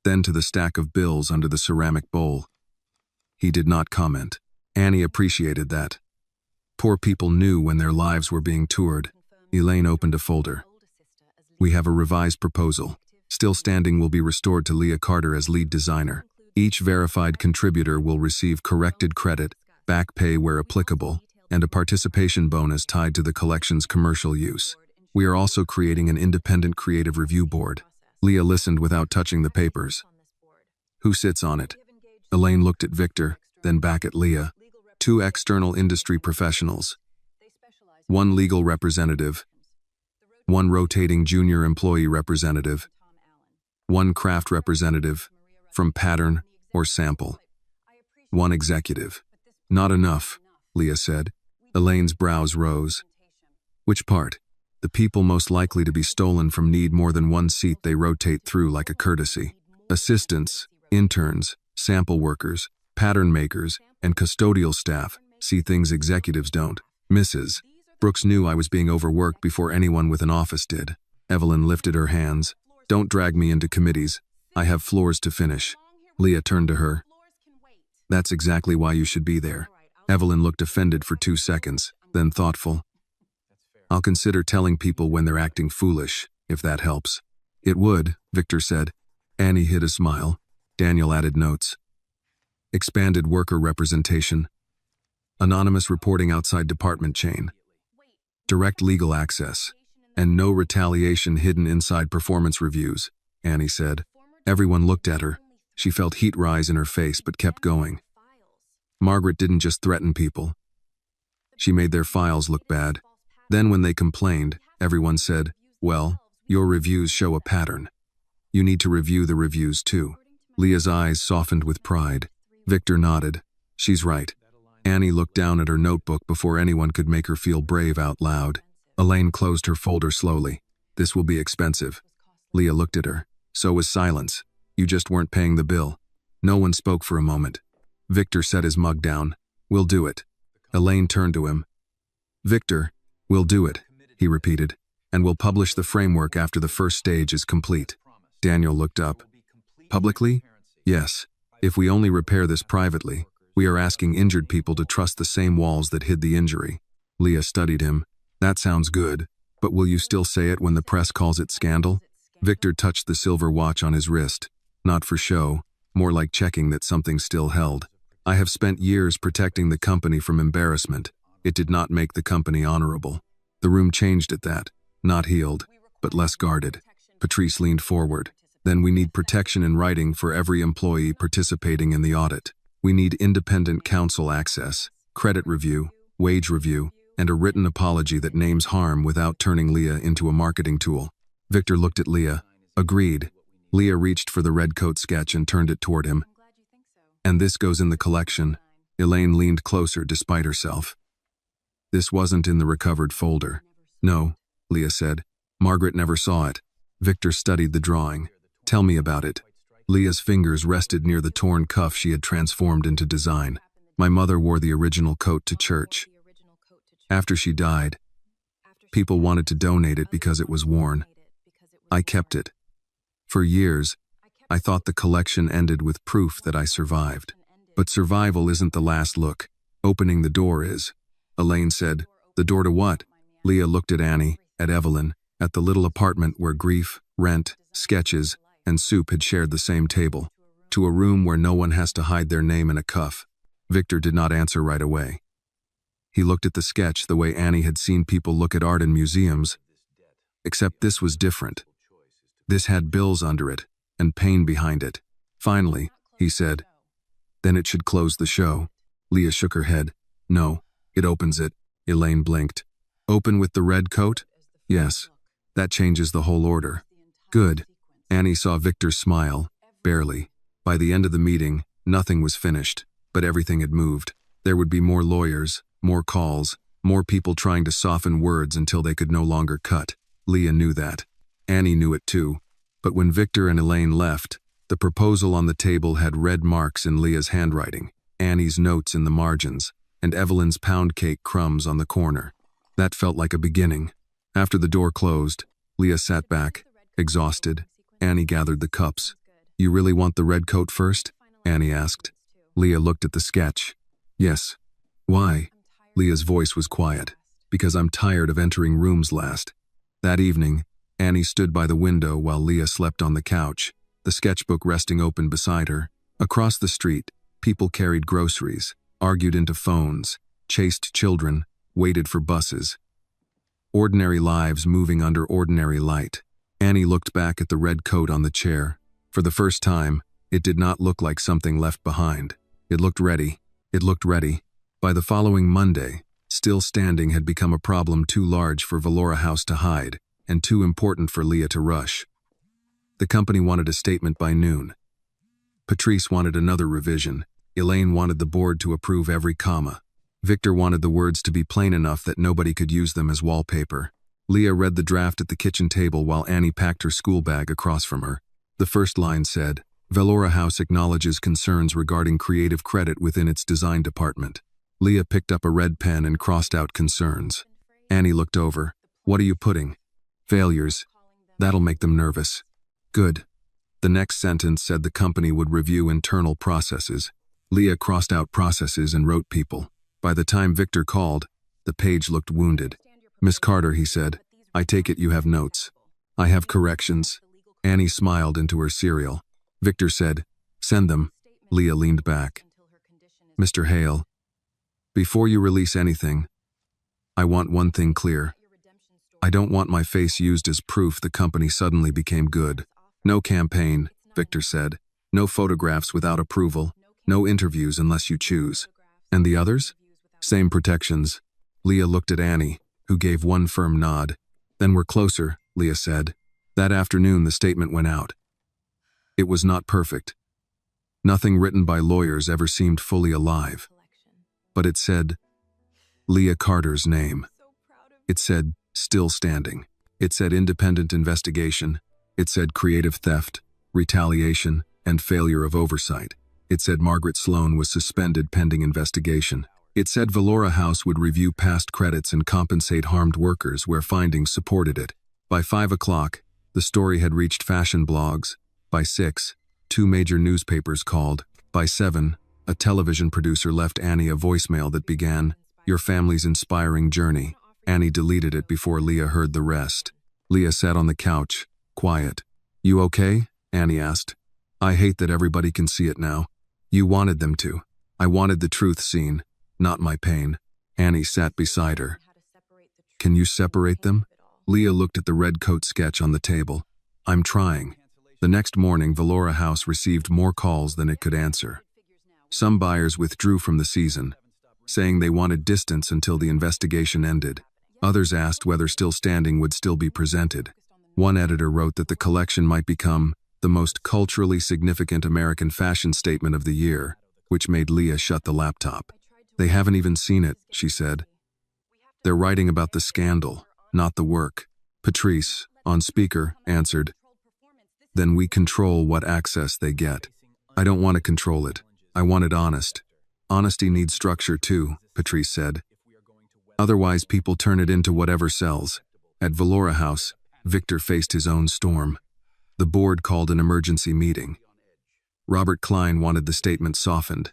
then to the stack of bills under the ceramic bowl. He did not comment. Annie appreciated that. Poor people knew when their lives were being toured. Elaine opened a folder. We have a revised proposal. Still Standing will be restored to Leah Carter as lead designer. Each verified contributor will receive corrected credit, back pay where applicable, and a participation bonus tied to the collection's commercial use. We are also creating an independent creative review board. Leah listened without touching the papers. Who sits on it? Elaine looked at Victor, then back at Leah. 2 external industry professionals. 1 legal representative. 1 rotating junior employee representative. 1 craft representative, from pattern or sample. 1 executive. Not enough, Leah said. Elaine's brows rose. Which part? The people most likely to be stolen from need more than 1 seat they rotate through like a courtesy. Assistants, interns, sample workers, pattern makers, and custodial staff see things executives don't. Mrs. Brooks knew I was being overworked before anyone with an office did. Evelyn lifted her hands. Don't drag me into committees. I have floors to finish. Leah turned to her. That's exactly why you should be there. Evelyn looked offended for 2 seconds, then thoughtful. I'll consider telling people when they're acting foolish, if that helps. It would, Victor said. Annie hid a smile. Daniel added notes. Expanded worker representation. Anonymous reporting outside department chain. Direct legal access. And no retaliation hidden inside performance reviews, Annie said. Everyone looked at her. She felt heat rise in her face but kept going. Margaret didn't just threaten people. She made their files look bad. Then when they complained, everyone said, well, your reviews show a pattern. You need to review the reviews too. Leah's eyes softened with pride. Victor nodded. She's right. Annie looked down at her notebook before anyone could make her feel brave out loud. Elaine closed her folder slowly. This will be expensive. Leah looked at her. So was silence. You just weren't paying the bill. No one spoke for a moment. Victor set his mug down. We'll do it. Elaine turned to him. Victor, we'll do it, he repeated, and we'll publish the framework after the first stage is complete. Daniel looked up. Publicly? Yes. If we only repair this privately, we are asking injured people to trust the same walls that hid the injury. Leah studied him. That sounds good, but will you still say it when the press calls it scandal? Victor touched the silver watch on his wrist. Not for show, more like checking that something still held. I have spent years protecting the company from embarrassment. It did not make the company honorable. The room changed at that, not healed, but less guarded. Patrice leaned forward. Then we need protection in writing for every employee participating in the audit. We need independent counsel access, credit review, wage review, and a written apology that names harm without turning Leah into a marketing tool. Victor looked at Leah. Agreed. Leah reached for the red coat sketch and turned it toward him. And this goes in the collection. Elaine leaned closer despite herself. This wasn't in the recovered folder. No, Leah said. Margaret never saw it. Victor studied the drawing. Tell me about it. Leah's fingers rested near the torn cuff she had transformed into design. My mother wore the original coat to church. After she died, people wanted to donate it because it was worn. I kept it. For years, I thought the collection ended with proof that I survived. But survival isn't the last look. Opening the door is. Elaine said, the door to what? Leah looked at Annie, at Evelyn, at the little apartment where grief, rent, sketches, and soup had shared the same table. To a room where no one has to hide their name in a cuff. Victor did not answer right away. He looked at the sketch the way Annie had seen people look at art in museums. Except this was different. This had bills under it, and pain behind it. Finally, he said, then it should close the show. Leah shook her head. No, it opens it. Elaine blinked. Open with the red coat? Yes. That changes the whole order. Good. Annie saw Victor smile, barely. By the end of the meeting, nothing was finished, but everything had moved. There would be more lawyers, more calls, more people trying to soften words until they could no longer cut. Leah knew that. Annie knew it too. But when Victor and Elaine left, the proposal on the table had red marks in Leah's handwriting, Annie's notes in the margins, and Evelyn's pound cake crumbs on the corner. That felt like a beginning. After the door closed, Leah sat back, exhausted. Annie gathered the cups. You really want the red coat first? Annie asked. Leah looked at the sketch. Yes. Why? Leah's voice was quiet. Because I'm tired of entering rooms last. That evening, Annie stood by the window while Leah slept on the couch, the sketchbook resting open beside her. Across the street, people carried groceries, argued into phones, chased children, waited for buses. Ordinary lives moving under ordinary light. Annie looked back at the red coat on the chair. For the first time, it did not look like something left behind. It looked ready. It looked ready. By the following Monday, still standing had become a problem too large for Valora House to hide, and too important for Leah to rush. The company wanted a statement by noon. Patrice wanted another revision. Elaine wanted the board to approve every comma. Victor wanted the words to be plain enough that nobody could use them as wallpaper. Leah read the draft at the kitchen table while Annie packed her school bag across from her. The first line said, Valora House acknowledges concerns regarding creative credit within its design department. Leah picked up a red pen and crossed out concerns. Annie looked over. What are you putting? Failures. That'll make them nervous. Good. The next sentence said the company would review internal processes. Leah crossed out processes and wrote people. By the time Victor called, the page looked wounded. Miss Carter, he said, I take it you have notes. I have corrections. Annie smiled into her cereal. Victor said, send them. Leah leaned back. Mr. Hale, before you release anything, I want one thing clear. I don't want my face used as proof the company suddenly became good. No campaign, Victor said. No photographs without approval. No interviews unless you choose. And the others? Same protections. Leah looked at Annie, who gave one firm nod. Then we're closer, Leah said. That afternoon the statement went out. It was not perfect. Nothing written by lawyers ever seemed fully alive. But it said, Leah Carter's name. It said, still standing. It said independent investigation. It said creative theft, retaliation, and failure of oversight. It said Margaret Sloan was suspended pending investigation. It said Valora House would review past credits and compensate harmed workers where findings supported it. By 5 o'clock, the story had reached fashion blogs. By 6, 2 major newspapers called. By 7, a television producer left Annie a voicemail that began, Your family's inspiring journey. Annie deleted it before Leah heard the rest. Leah sat on the couch, quiet. You okay? Annie asked. I hate that everybody can see it now. You wanted them to. I wanted the truth seen, not my pain. Annie sat beside her. Can you separate them? Leah looked at the red coat sketch on the table. I'm trying. The next morning, Valora House received more calls than it could answer. Some buyers withdrew from the season, saying they wanted distance until the investigation ended. Others asked whether Still Standing would still be presented. One editor wrote that the collection might become the most culturally significant American fashion statement of the year, which made Leah shut the laptop. They haven't even seen it, she said. They're writing about the scandal, not the work. Patrice, on speaker, answered, Then we control what access they get. I don't want to control it. I want it honest. Honesty needs structure too, Patrice said. Otherwise people turn it into whatever sells. At Valora House, Victor faced his own storm. The board called an emergency meeting. Robert Klein wanted the statement softened.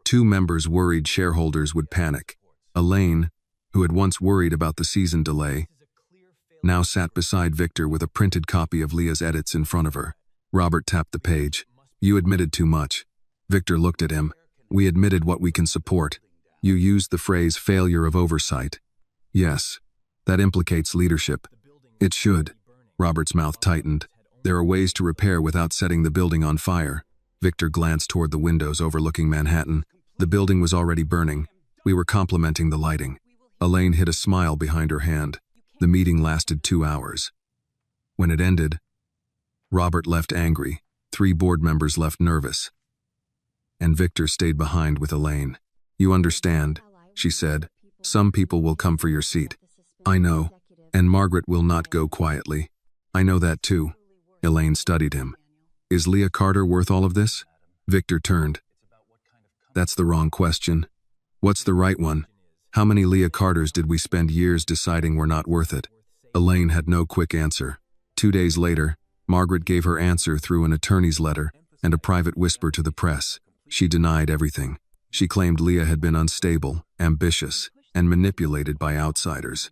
2 members worried shareholders would panic. Elaine, who had once worried about the season delay, now sat beside Victor with a printed copy of Leah's edits in front of her. Robert tapped the page. You admitted too much. Victor looked at him. We admitted what we can support. You used the phrase failure of oversight. Yes, that implicates leadership. It should. Robert's mouth tightened. There are ways to repair without setting the building on fire. Victor glanced toward the windows overlooking Manhattan. The building was already burning. We were complimenting the lighting. Elaine hid a smile behind her hand. The meeting lasted 2 hours. When it ended, Robert left angry. 3 board members left nervous. And Victor stayed behind with Elaine. You understand, she said. Some people will come for your seat. I know. And Margaret will not go quietly. I know that too. Elaine studied him. Is Leah Carter worth all of this? Victor turned. That's the wrong question. What's the right one? How many Leah Carters did we spend years deciding were not worth it? Elaine had no quick answer. 2 days later, Margaret gave her answer through an attorney's letter and a private whisper to the press. She denied everything. She claimed Leah had been unstable, ambitious, and manipulated by outsiders.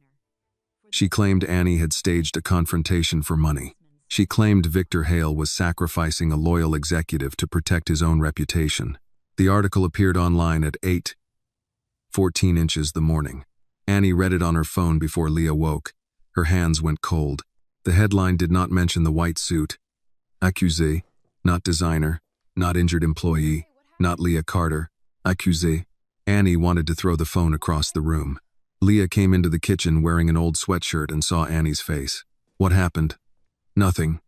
She claimed Annie had staged a confrontation for money. She claimed Victor Hale was sacrificing a loyal executive to protect his own reputation. The article appeared online at 8:14 inches the morning. Annie read it on her phone before Leah woke. Her hands went cold. The headline did not mention the white suit. Accusé, not designer, not injured employee, not Leah Carter. Accusé. Annie wanted to throw the phone across the room. Leah came into the kitchen wearing an old sweatshirt and saw Annie's face. What happened? Nothing.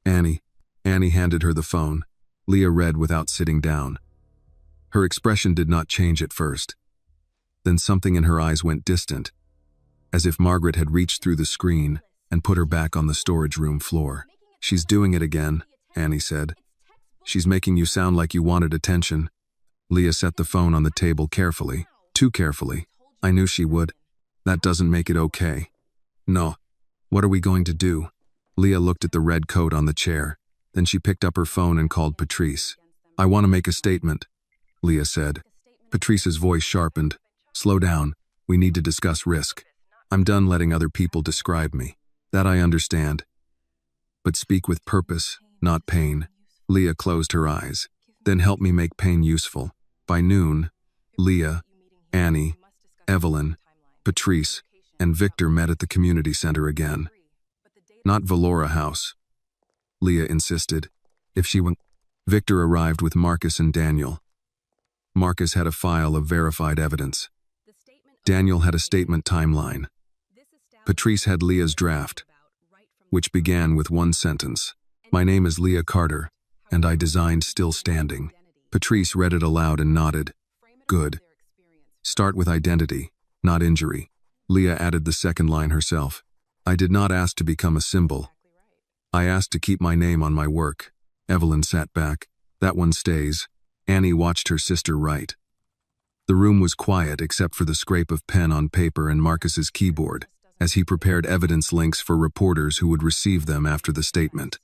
Annie. Annie handed her the phone. Leah read without sitting down. Her expression did not change at first. Then something in her eyes went distant, as if Margaret had reached through the screen and put her back on the storage room floor. She's doing it again, Annie said. She's making you sound like you wanted attention. Leah set the phone on the table carefully, too carefully. I knew she would. That doesn't make it okay. No. What are we going to do? Leah looked at the red coat on the chair. Then she picked up her phone and called Patrice. I want to make a statement, Leah said. Patrice's voice sharpened. Slow down. We need to discuss risk. I'm done letting other people describe me. That I understand. But speak with purpose, not pain. Leah closed her eyes. Then help me make pain useful. By noon, Leah, Annie, Evelyn, Patrice, and Victor met at the community center again. Not Valora House, Leah insisted. If she went... Victor arrived with Marcus and Daniel. Marcus had a file of verified evidence. Daniel had a statement timeline. Patrice had Leah's draft, which began with one sentence. My name is Leah Carter, and I designed Still Standing. Patrice read it aloud and nodded. Good. Start with identity, not injury. Leah added the second line herself. I did not ask to become a symbol. I asked to keep my name on my work. Evelyn sat back. That one stays. Annie watched her sister write. The room was quiet except for the scrape of pen on paper and Marcus's keyboard, as he prepared evidence links for reporters who would receive them after the statement.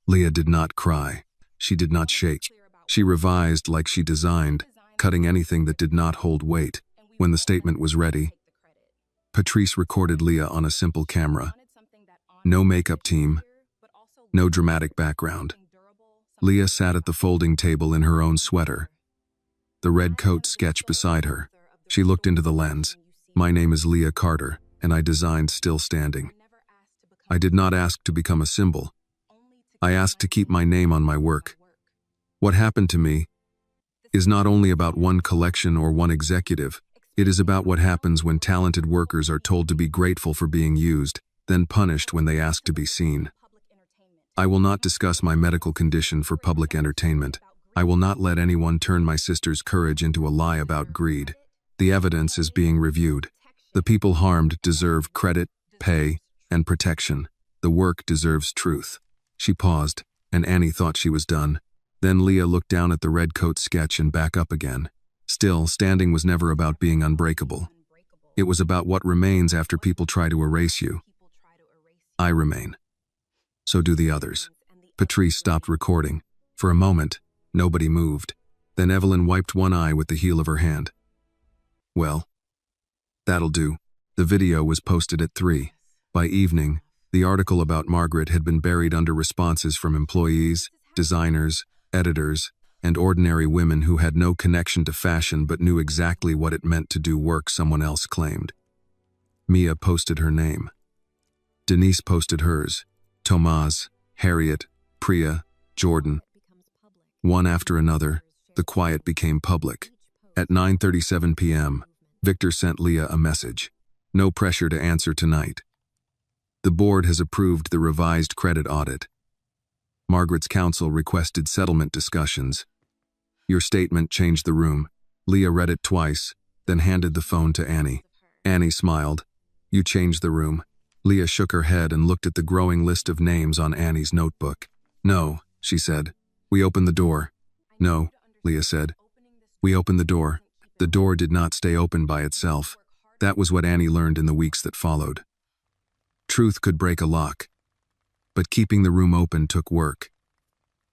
Leah did not cry. She did not shake. She revised like she designed, cutting anything that did not hold weight. When the statement was ready, Patrice recorded Leah on a simple camera. No makeup team, no dramatic background. Leah sat at the folding table in her own sweater. the red coat sketch beside her. She looked into the lens. My name is Leah Carter, and I designed Still Standing. I did not ask to become a symbol. I asked to keep my name on my work. What happened to me is not only about one collection or one executive. It is about what happens when talented workers are told to be grateful for being used, then punished when they ask to be seen. I will not discuss my medical condition for public entertainment. I will not let anyone turn my sister's courage into a lie about greed. The evidence is being reviewed. The people harmed deserve credit, pay, and protection. The work deserves truth. She paused, and Annie thought she was done. Then Leah looked down at the red coat sketch and back up again. Still, standing was never about being unbreakable. It was about what remains after people try to erase you. I remain. So do the others. Patrice stopped recording. For a moment, nobody moved. Then Evelyn wiped one eye with the heel of her hand. Well, that'll do. The video was posted at 3. By evening, the article about Margaret had been buried under responses from employees, designers, editors, and ordinary women who had no connection to fashion but knew exactly what it meant to do work someone else claimed. Mia posted her name. Denise posted hers. Tomas, Harriet, Priya, Jordan. One after another, the quiet became public. At 9:37 p.m., Victor sent Leah a message. No pressure to answer tonight. The board has approved the revised credit audit. Margaret's counsel requested settlement discussions. Your statement changed the room. Leah read it twice, then handed the phone to Annie. Annie smiled. You changed the room. Leah shook her head and looked at the growing list of names on Annie's notebook. No, she said. We opened the door. No, Leah said. We opened the door. The door did not stay open by itself. That was what Annie learned in the weeks that followed. Truth could break a lock. But keeping the room open took work.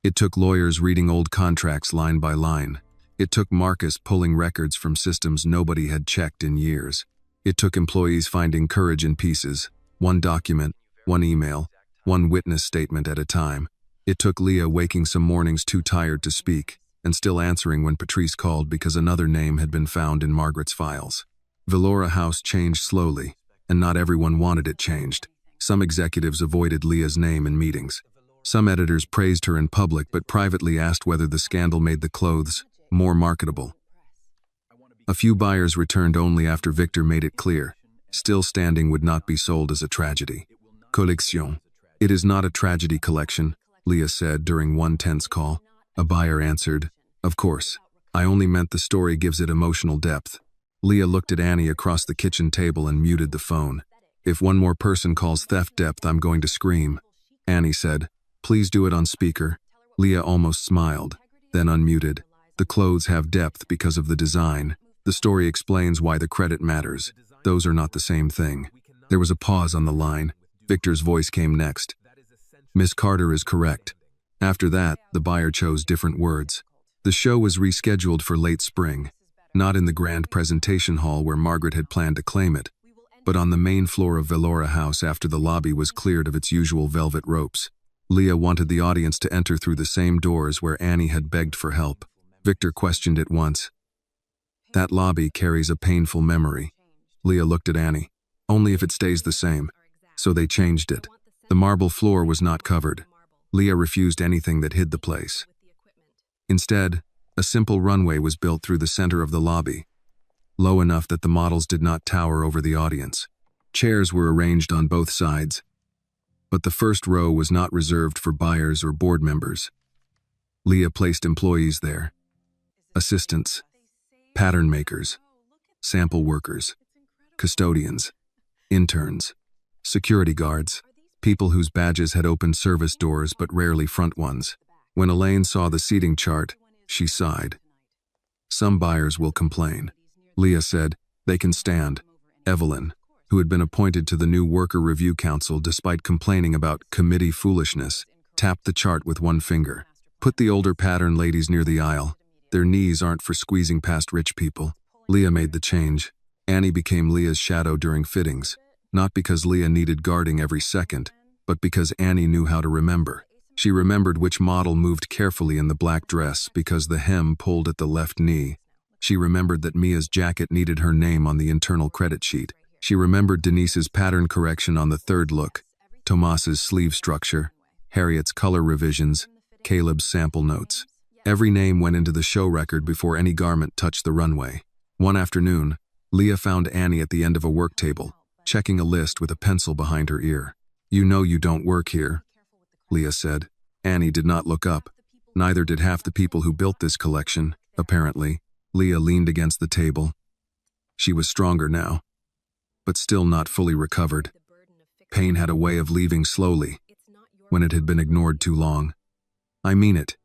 It took lawyers reading old contracts line by line. It took Marcus pulling records from systems nobody had checked in years. It took employees finding courage in pieces, one document, one email, one witness statement at a time. It took Leah waking some mornings too tired to speak, and still answering when Patrice called because another name had been found in Margaret's files. Velora House changed slowly, and not everyone wanted it changed. Some executives avoided Leah's name in meetings. Some editors praised her in public but privately asked whether the scandal made the clothes more marketable. A few buyers returned only after Victor made it clear. Still Standing would not be sold as a tragedy. Collection. It is not a tragedy collection, Leah said during one tense call. A buyer answered, Of course. I only meant the story gives it emotional depth. Leah looked at Annie across the kitchen table and muted the phone. If one more person calls theft depth, I'm going to scream. Annie said, Please do it on speaker. Leah almost smiled, then unmuted. The clothes have depth because of the design. The story explains why the credit matters. Those are not the same thing. There was a pause on the line. Victor's voice came next. Miss Carter is correct. After that, the buyer chose different words. The show was rescheduled for late spring, not in the grand presentation hall where Margaret had planned to claim it, but on the main floor of Velora House after the lobby was cleared of its usual velvet ropes. Leah wanted the audience to enter through the same doors where Annie had begged for help. Victor questioned it once. That lobby carries a painful memory. Leah looked at Annie. Only if it stays the same. So they changed it. The marble floor was not covered. Leah refused anything that hid the place. Instead, a simple runway was built through the center of the lobby, low enough that the models did not tower over the audience. Chairs were arranged on both sides, but the first row was not reserved for buyers or board members. Leah placed employees there. Assistants, pattern makers, sample workers, custodians, interns, security guards, people whose badges had opened service doors but rarely front ones. When Elaine saw the seating chart, she sighed. Some buyers will complain. Leah said, They can stand. Evelyn, who had been appointed to the new Worker Review Council despite complaining about committee foolishness, tapped the chart with one finger. Put the older pattern ladies near the aisle. Their knees aren't for squeezing past rich people. Leah made the change. Annie became Leah's shadow during fittings, not because Leah needed guarding every second, but because Annie knew how to remember. She remembered which model moved carefully in the black dress because the hem pulled at the left knee, She remembered that Mia's jacket needed her name on the internal credit sheet. She remembered Denise's pattern correction on the third look, Tomas's sleeve structure, Harriet's color revisions, Caleb's sample notes. Every name went into the show record before any garment touched the runway. One afternoon, Leah found Annie at the end of a work table, checking a list with a pencil behind her ear. "You know you don't work here," Leah said. Annie did not look up. Neither did half the people who built this collection, apparently. Leah leaned against the table. She was stronger now, but still not fully recovered. Pain had a way of leaving slowly, when it had been ignored too long. "I mean it.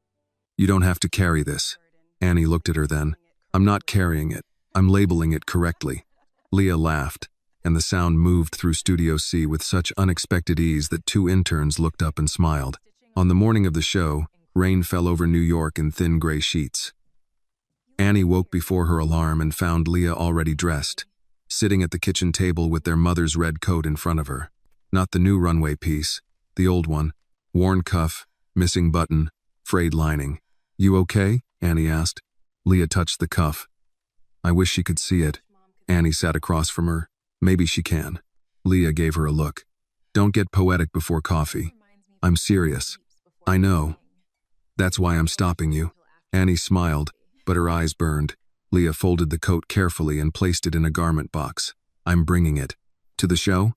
You don't have to carry this." Annie looked at her then. "I'm not carrying it. I'm labeling it correctly." Leah laughed, and the sound moved through Studio C with such unexpected ease that two interns looked up and smiled. On the morning of the show, rain fell over New York in thin gray sheets. Annie woke before her alarm and found Leah already dressed, sitting at the kitchen table with their mother's red coat in front of her. Not the new runway piece, the old one. Worn cuff, missing button, frayed lining. "You okay?" Annie asked. Leah touched the cuff. "I wish she could see it." Annie sat across from her. "Maybe she can." Leah gave her a look. "Don't get poetic before coffee. I'm serious." "I know. That's why I'm stopping you." Annie smiled, but her eyes burned. Leah folded the coat carefully and placed it in a garment box. "I'm bringing it." "To the show?"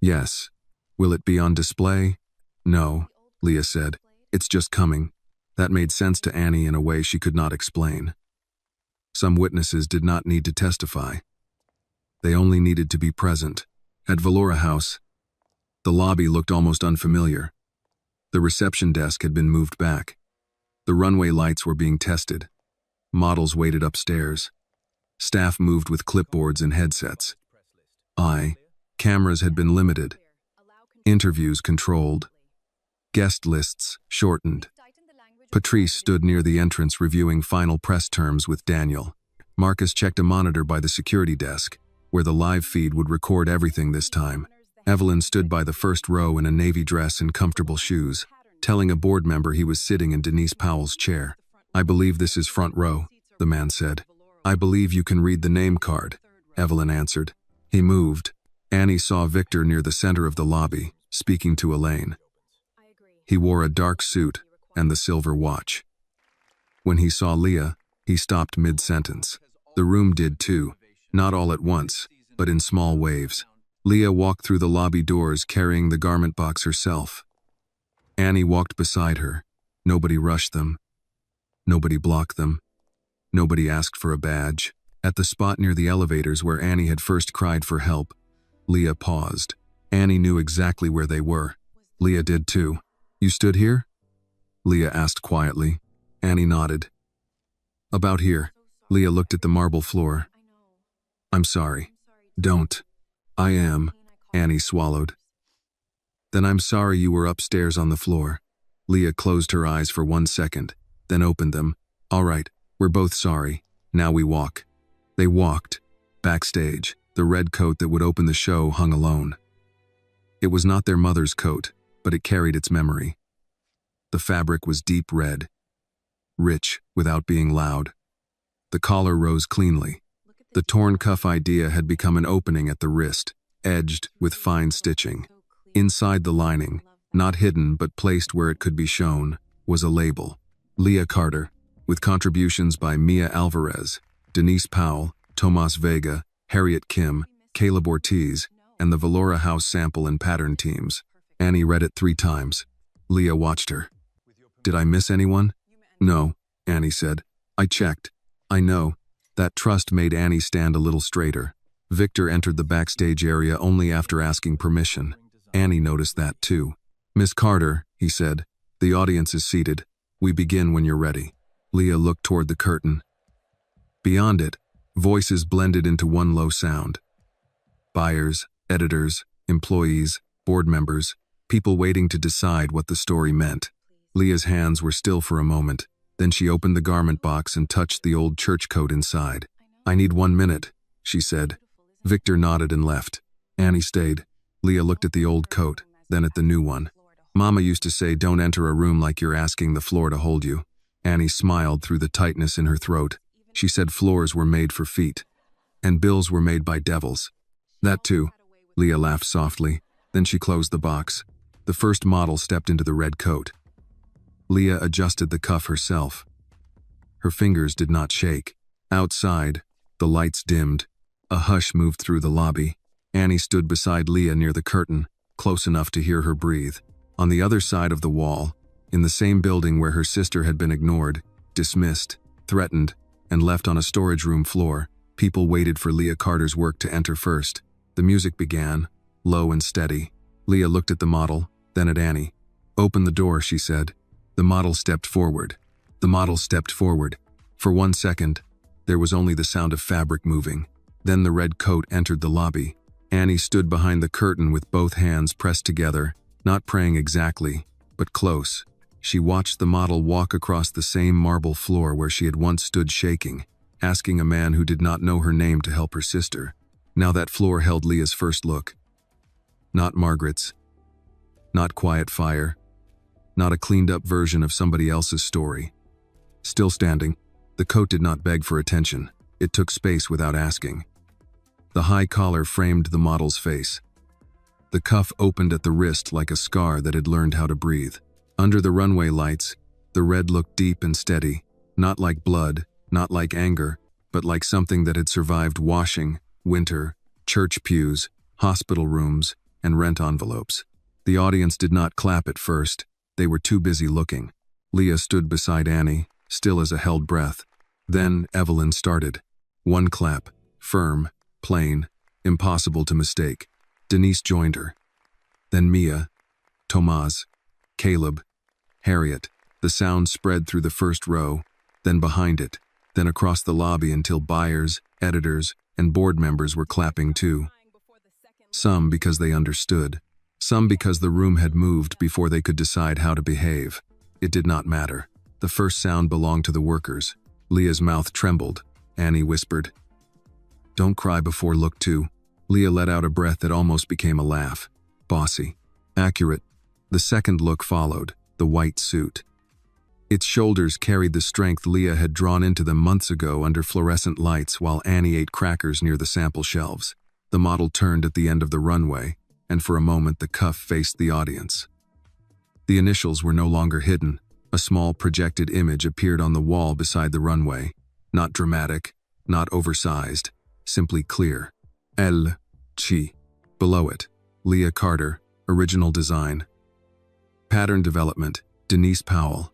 "Yes." "Will it be on display?" "No," Leah said. "It's just coming." That made sense to Annie in a way she could not explain. Some witnesses did not need to testify. They only needed to be present. At Valora House, the lobby looked almost unfamiliar. The reception desk had been moved back. The runway lights were being tested. Models waited upstairs. Staff moved with clipboards and headsets. Cameras had been limited. Interviews controlled. Guest lists shortened. Patrice stood near the entrance reviewing final press terms with Daniel. Marcus checked a monitor by the security desk, where the live feed would record everything this time. Evelyn stood by the first row in a navy dress and comfortable shoes, telling a board member he was sitting in Denise Powell's chair. "I believe this is front row," the man said. "I believe you can read the name card," Evelyn answered. He moved. Annie saw Victor near the center of the lobby, speaking to Elaine. He wore a dark suit and the silver watch. When he saw Leah, he stopped mid-sentence. The room did too, not all at once, but in small waves. Leah walked through the lobby doors carrying the garment box herself. Annie walked beside her. Nobody rushed them. Nobody blocked them. Nobody asked for a badge. At the spot near the elevators where Annie had first cried for help, Leah paused. Annie knew exactly where they were. Leah did too. "You stood here?" Leah asked quietly. Annie nodded. "About here." Leah looked at the marble floor. "I'm sorry." "Don't." "I am," Annie swallowed. "Then I'm sorry you were upstairs on the floor." Leah closed her eyes for 1 second, then opened them. "All right, we're both sorry. Now we walk." They walked. Backstage, the red coat that would open the show hung alone. It was not their mother's coat, but it carried its memory. The fabric was deep red, rich without being loud. The collar rose cleanly. The torn cuff idea had become an opening at the wrist, edged with fine stitching. Inside the lining, not hidden but placed where it could be shown, was a label. Leah Carter, with contributions by Mia Alvarez, Denise Powell, Tomas Vega, Harriet Kim, Caleb Ortiz, and the Valora House sample and pattern teams. Annie read it 3 times. Leah watched her. "Did I miss anyone?" "No," Annie said. "I checked." "I know." That trust made Annie stand a little straighter. Victor entered the backstage area only after asking permission. Annie noticed that too. "Miss Carter," he said, "the audience is seated. We begin when you're ready." Leah looked toward the curtain. Beyond it, voices blended into one low sound. Buyers, editors, employees, board members, people waiting to decide what the story meant. Leah's hands were still for a moment. Then she opened the garment box and touched the old church coat inside. "I need 1 minute," she said. Victor nodded and left. Annie stayed. Leah looked at the old coat, then at the new one. "Mama used to say don't enter a room like you're asking the floor to hold you." Annie smiled through the tightness in her throat. She said floors were made for feet, and bills were made by devils. That too. Leah laughed softly. Then she closed the box. The first model stepped into the red coat. Leah adjusted the cuff herself. Her fingers did not shake. Outside, the lights dimmed. A hush moved through the lobby. Annie stood beside Leah near the curtain, close enough to hear her breathe. On the other side of the wall, in the same building where her sister had been ignored, dismissed, threatened, and left on a storage room floor, people waited for Leah Carter's work to enter first. The music began, low and steady. Leah looked at the model, then at Annie. "Open the door," she said. The model stepped forward. The model stepped forward. For 1 second, there was only the sound of fabric moving. Then the red coat entered the lobby. Annie stood behind the curtain with both hands pressed together, not praying exactly, but close. She watched the model walk across the same marble floor where she had once stood shaking, asking a man who did not know her name to help her sister. Now that floor held Leah's first look. Not Margaret's. Not Quiet Fire. Not a cleaned-up version of somebody else's story. Still standing, the coat did not beg for attention. It took space without asking. The high collar framed the model's face. The cuff opened at the wrist like a scar that had learned how to breathe. Under the runway lights, the red looked deep and steady, not like blood, not like anger, but like something that had survived washing, winter, church pews, hospital rooms, and rent envelopes. The audience did not clap at first. They were too busy looking. Leah stood beside Annie, still as a held breath. Then Evelyn started. One clap, firm, plain, impossible to mistake. Denise joined her. Then Mia, Tomas, Caleb, Harriet. The sound spread through the first row, then behind it, then across the lobby until buyers, editors, and board members were clapping too. Some because they understood. Some because the room had moved before they could decide how to behave. It did not matter. The first sound belonged to the workers. Leah's mouth trembled. Annie whispered, "Don't cry before look two." Leah let out a breath that almost became a laugh. Bossy. Accurate. The second look followed, the white suit. Its shoulders carried the strength Leah had drawn into them months ago under fluorescent lights while Annie ate crackers near the sample shelves. The model turned at the end of the runway, and for a moment the cuff faced the audience. The initials were no longer hidden. A small projected image appeared on the wall beside the runway. Not dramatic, not oversized, simply clear. L. Chi. Below it, Leah Carter, original design. Pattern development, Denise Powell.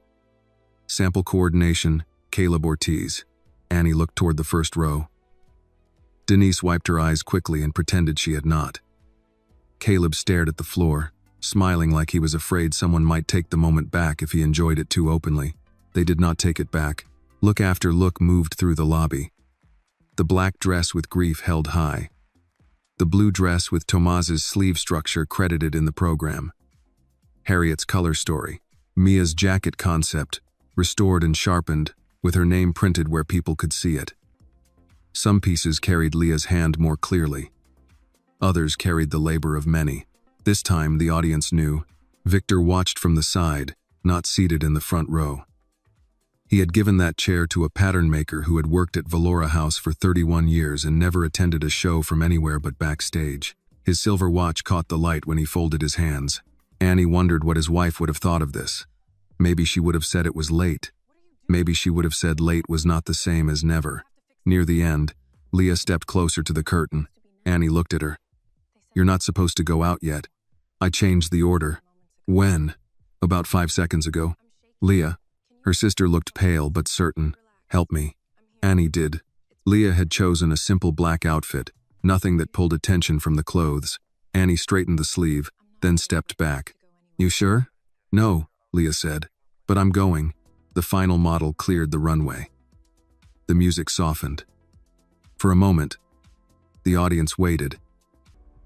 Sample coordination, Caleb Ortiz. Annie looked toward the first row. Denise wiped her eyes quickly and pretended she had not. Caleb stared at the floor, smiling like he was afraid someone might take the moment back if he enjoyed it too openly. They did not take it back. Look after look moved through the lobby. The black dress with grief held high. The blue dress with Tomas's sleeve structure credited in the program. Harriet's color story. Mia's jacket concept, restored and sharpened, with her name printed where people could see it. Some pieces carried Leah's hand more clearly. Others carried the labor of many. This time, the audience knew. Victor watched from the side, not seated in the front row. He had given that chair to a pattern maker who had worked at Valora House for 31 years and never attended a show from anywhere but backstage. His silver watch caught the light when he folded his hands. Annie wondered what his wife would have thought of this. Maybe she would have said it was late. Maybe she would have said late was not the same as never. Near the end, Leah stepped closer to the curtain. Annie looked at her. "You're not supposed to go out yet. I changed the order." "When?" "About 5 seconds ago." "Leah." Her sister looked pale but certain. "Help me." Annie did. Leah had chosen a simple black outfit, nothing that pulled attention from the clothes. Annie straightened the sleeve, then stepped back. "You sure?" "No," Leah said. "But I'm going." The final model cleared the runway. The music softened. For a moment, the audience waited,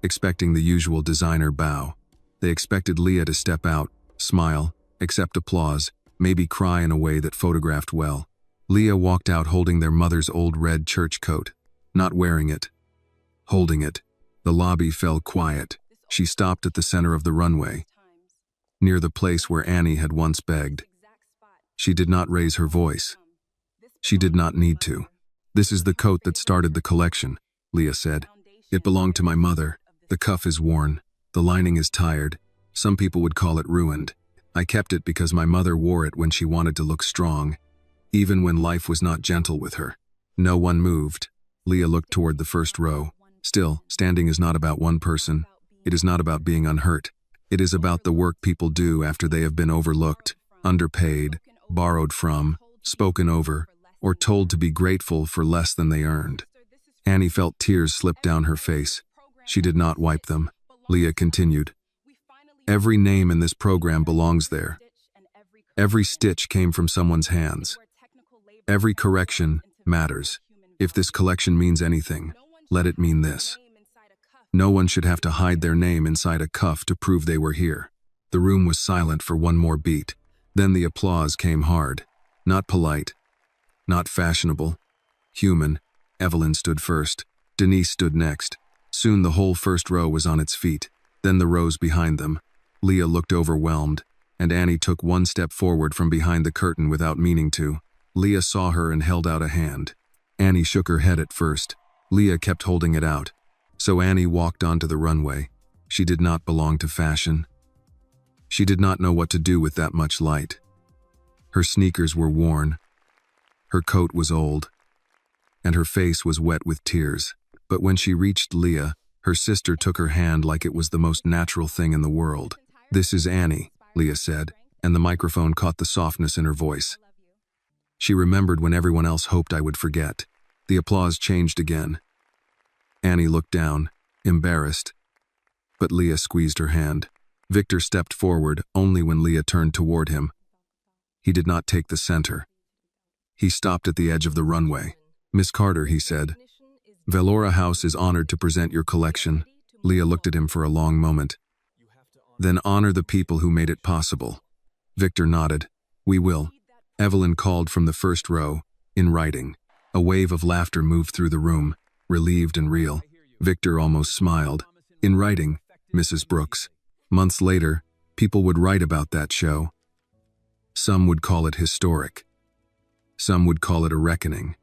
expecting the usual designer bow. They expected Leah to step out, smile, accept applause, maybe cry in a way that photographed well. Leah walked out holding their mother's old red church coat, not wearing it, holding it. The lobby fell quiet. She stopped at the center of the runway, near the place where Annie had once begged. She did not raise her voice. She did not need to. "This is the coat that started the collection," Leah said. "It belonged to my mother. The cuff is worn. The lining is tired. Some people would call it ruined. I kept it because my mother wore it when she wanted to look strong, even when life was not gentle with her." No one moved. Leah looked toward the first row. Still, standing is not about one person. It is not about being unhurt. It is about the work people do after they have been overlooked, underpaid, borrowed from, spoken over, or told to be grateful for less than they earned. Annie felt tears slip down her face. She did not wipe them. Leah continued, "Every name in this program belongs there. Every stitch came from someone's hands. Every correction matters. If this collection means anything, let it mean this. No one should have to hide their name inside a cuff to prove they were here." The room was silent for one more beat. Then the applause came hard. Not polite, not fashionable. Human. Evelyn stood first. Denise stood next. Soon the whole first row was on its feet. Then the rows behind them. Leah looked overwhelmed, and Annie took one step forward from behind the curtain without meaning to. Leah saw her and held out a hand. Annie shook her head at first. Leah kept holding it out. So Annie walked onto the runway. She did not belong to fashion. She did not know what to do with that much light. Her sneakers were worn. Her coat was old. And her face was wet with tears. But when she reached Leah, her sister took her hand like it was the most natural thing in the world. "This is Annie," Leah said, and the microphone caught the softness in her voice. She remembered when everyone else hoped I would forget. The applause changed again. Annie looked down, embarrassed. But Leah squeezed her hand. Victor stepped forward only when Leah turned toward him. He did not take the center. He stopped at the edge of the runway. "Miss Carter," he said, "Velora House is honored to present your collection." Leah looked at him for a long moment. "Then honor the people who made it possible." Victor nodded. "We will." Evelyn called from the first row, in writing. A wave of laughter moved through the room, relieved and real. Victor almost smiled. "In writing, Mrs. Brooks." Months later, people would write about that show. Some would call it historic. Some would call it a reckoning.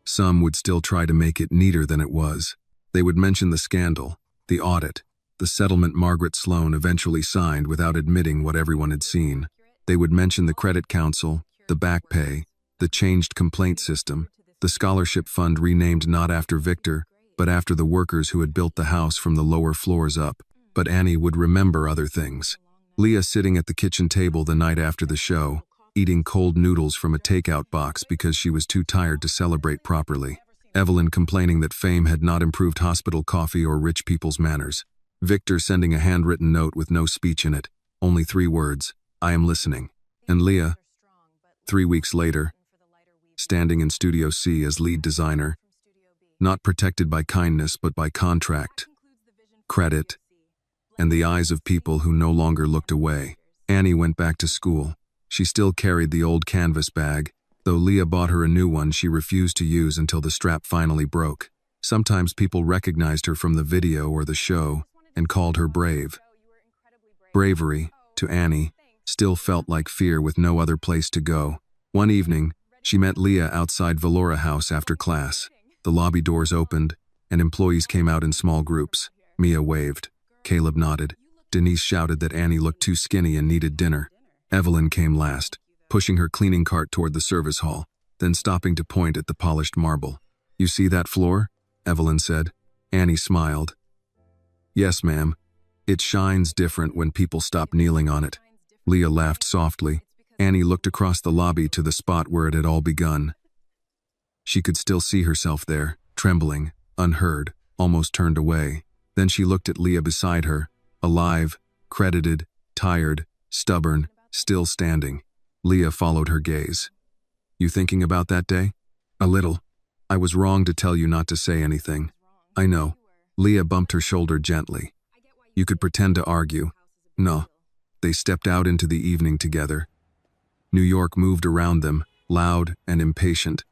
Some would still try to make it neater than it was. They would mention the scandal, the audit, the settlement Margaret Sloan eventually signed without admitting what everyone had seen. They would mention the credit council, the back pay, the changed complaint system, the scholarship fund renamed not after Victor, but after the workers who had built the house from the lower floors up. But Annie would remember other things. Leah sitting at the kitchen table the night after the show, eating cold noodles from a takeout box because she was too tired to celebrate properly. Evelyn complaining that fame had not improved hospital coffee or rich people's manners. Victor sending a handwritten note with no speech in it, only 3 words, "I am listening." And Leah, 3 weeks later, standing in Studio C as lead designer, not protected by kindness but by contract, credit, and the eyes of people who no longer looked away. Annie went back to school. She still carried the old canvas bag. Though Leah bought her a new one she refused to use until the strap finally broke. Sometimes people recognized her from the video or the show and called her brave. Bravery, to Annie, still felt like fear with no other place to go. One evening, she met Leah outside Velora House after class. The lobby doors opened, and employees came out in small groups. Mia waved. Caleb nodded. Denise shouted that Annie looked too skinny and needed dinner. Evelyn came last, pushing her cleaning cart toward the service hall, then stopping to point at the polished marble. "You see that floor?" Evelyn said. Annie smiled. "Yes, ma'am. It shines different when people stop kneeling on it." Leah laughed softly. Annie looked across the lobby to the spot where it had all begun. She could still see herself there, trembling, unheard, almost turned away. Then she looked at Leah beside her, alive, credited, tired, stubborn, still standing. Leah followed her gaze. "You thinking about that day?" "A little. I was wrong to tell you not to say anything." "I know." Leah bumped her shoulder gently. "You could pretend to argue." "No." They stepped out into the evening together. New York moved around them, loud and impatient.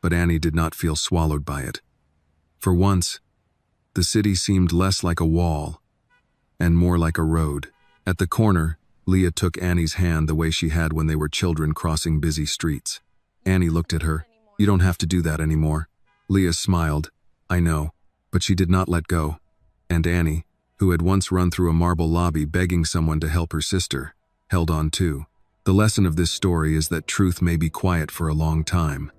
But Annie did not feel swallowed by it. For once, the city seemed less like a wall and more like a road. At the corner, Leah took Annie's hand the way she had when they were children crossing busy streets. Annie looked at her, You don't have to do that anymore. Leah smiled. I know, but she did not let go. And Annie, who had once run through a marble lobby begging someone to help her sister, held on too. The lesson of this story is that truth may be quiet for a long time,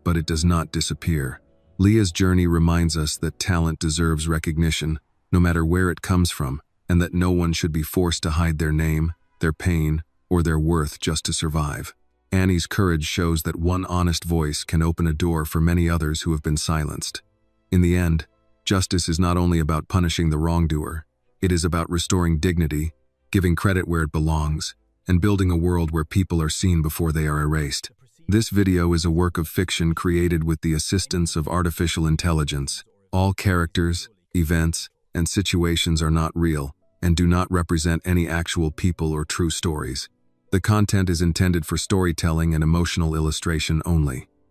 but it does not disappear. Leah's journey reminds us that talent deserves recognition, no matter where it comes from, and that no one should be forced to hide their name, their pain, or their worth just to survive. Annie's courage shows that one honest voice can open a door for many others who have been silenced. In the end, justice is not only about punishing the wrongdoer, it is about restoring dignity, giving credit where it belongs, and building a world where people are seen before they are erased. This video is a work of fiction created with the assistance of artificial intelligence. All characters, events, and situations are not real and do not represent any actual people or true stories. The content is intended for storytelling and emotional illustration only.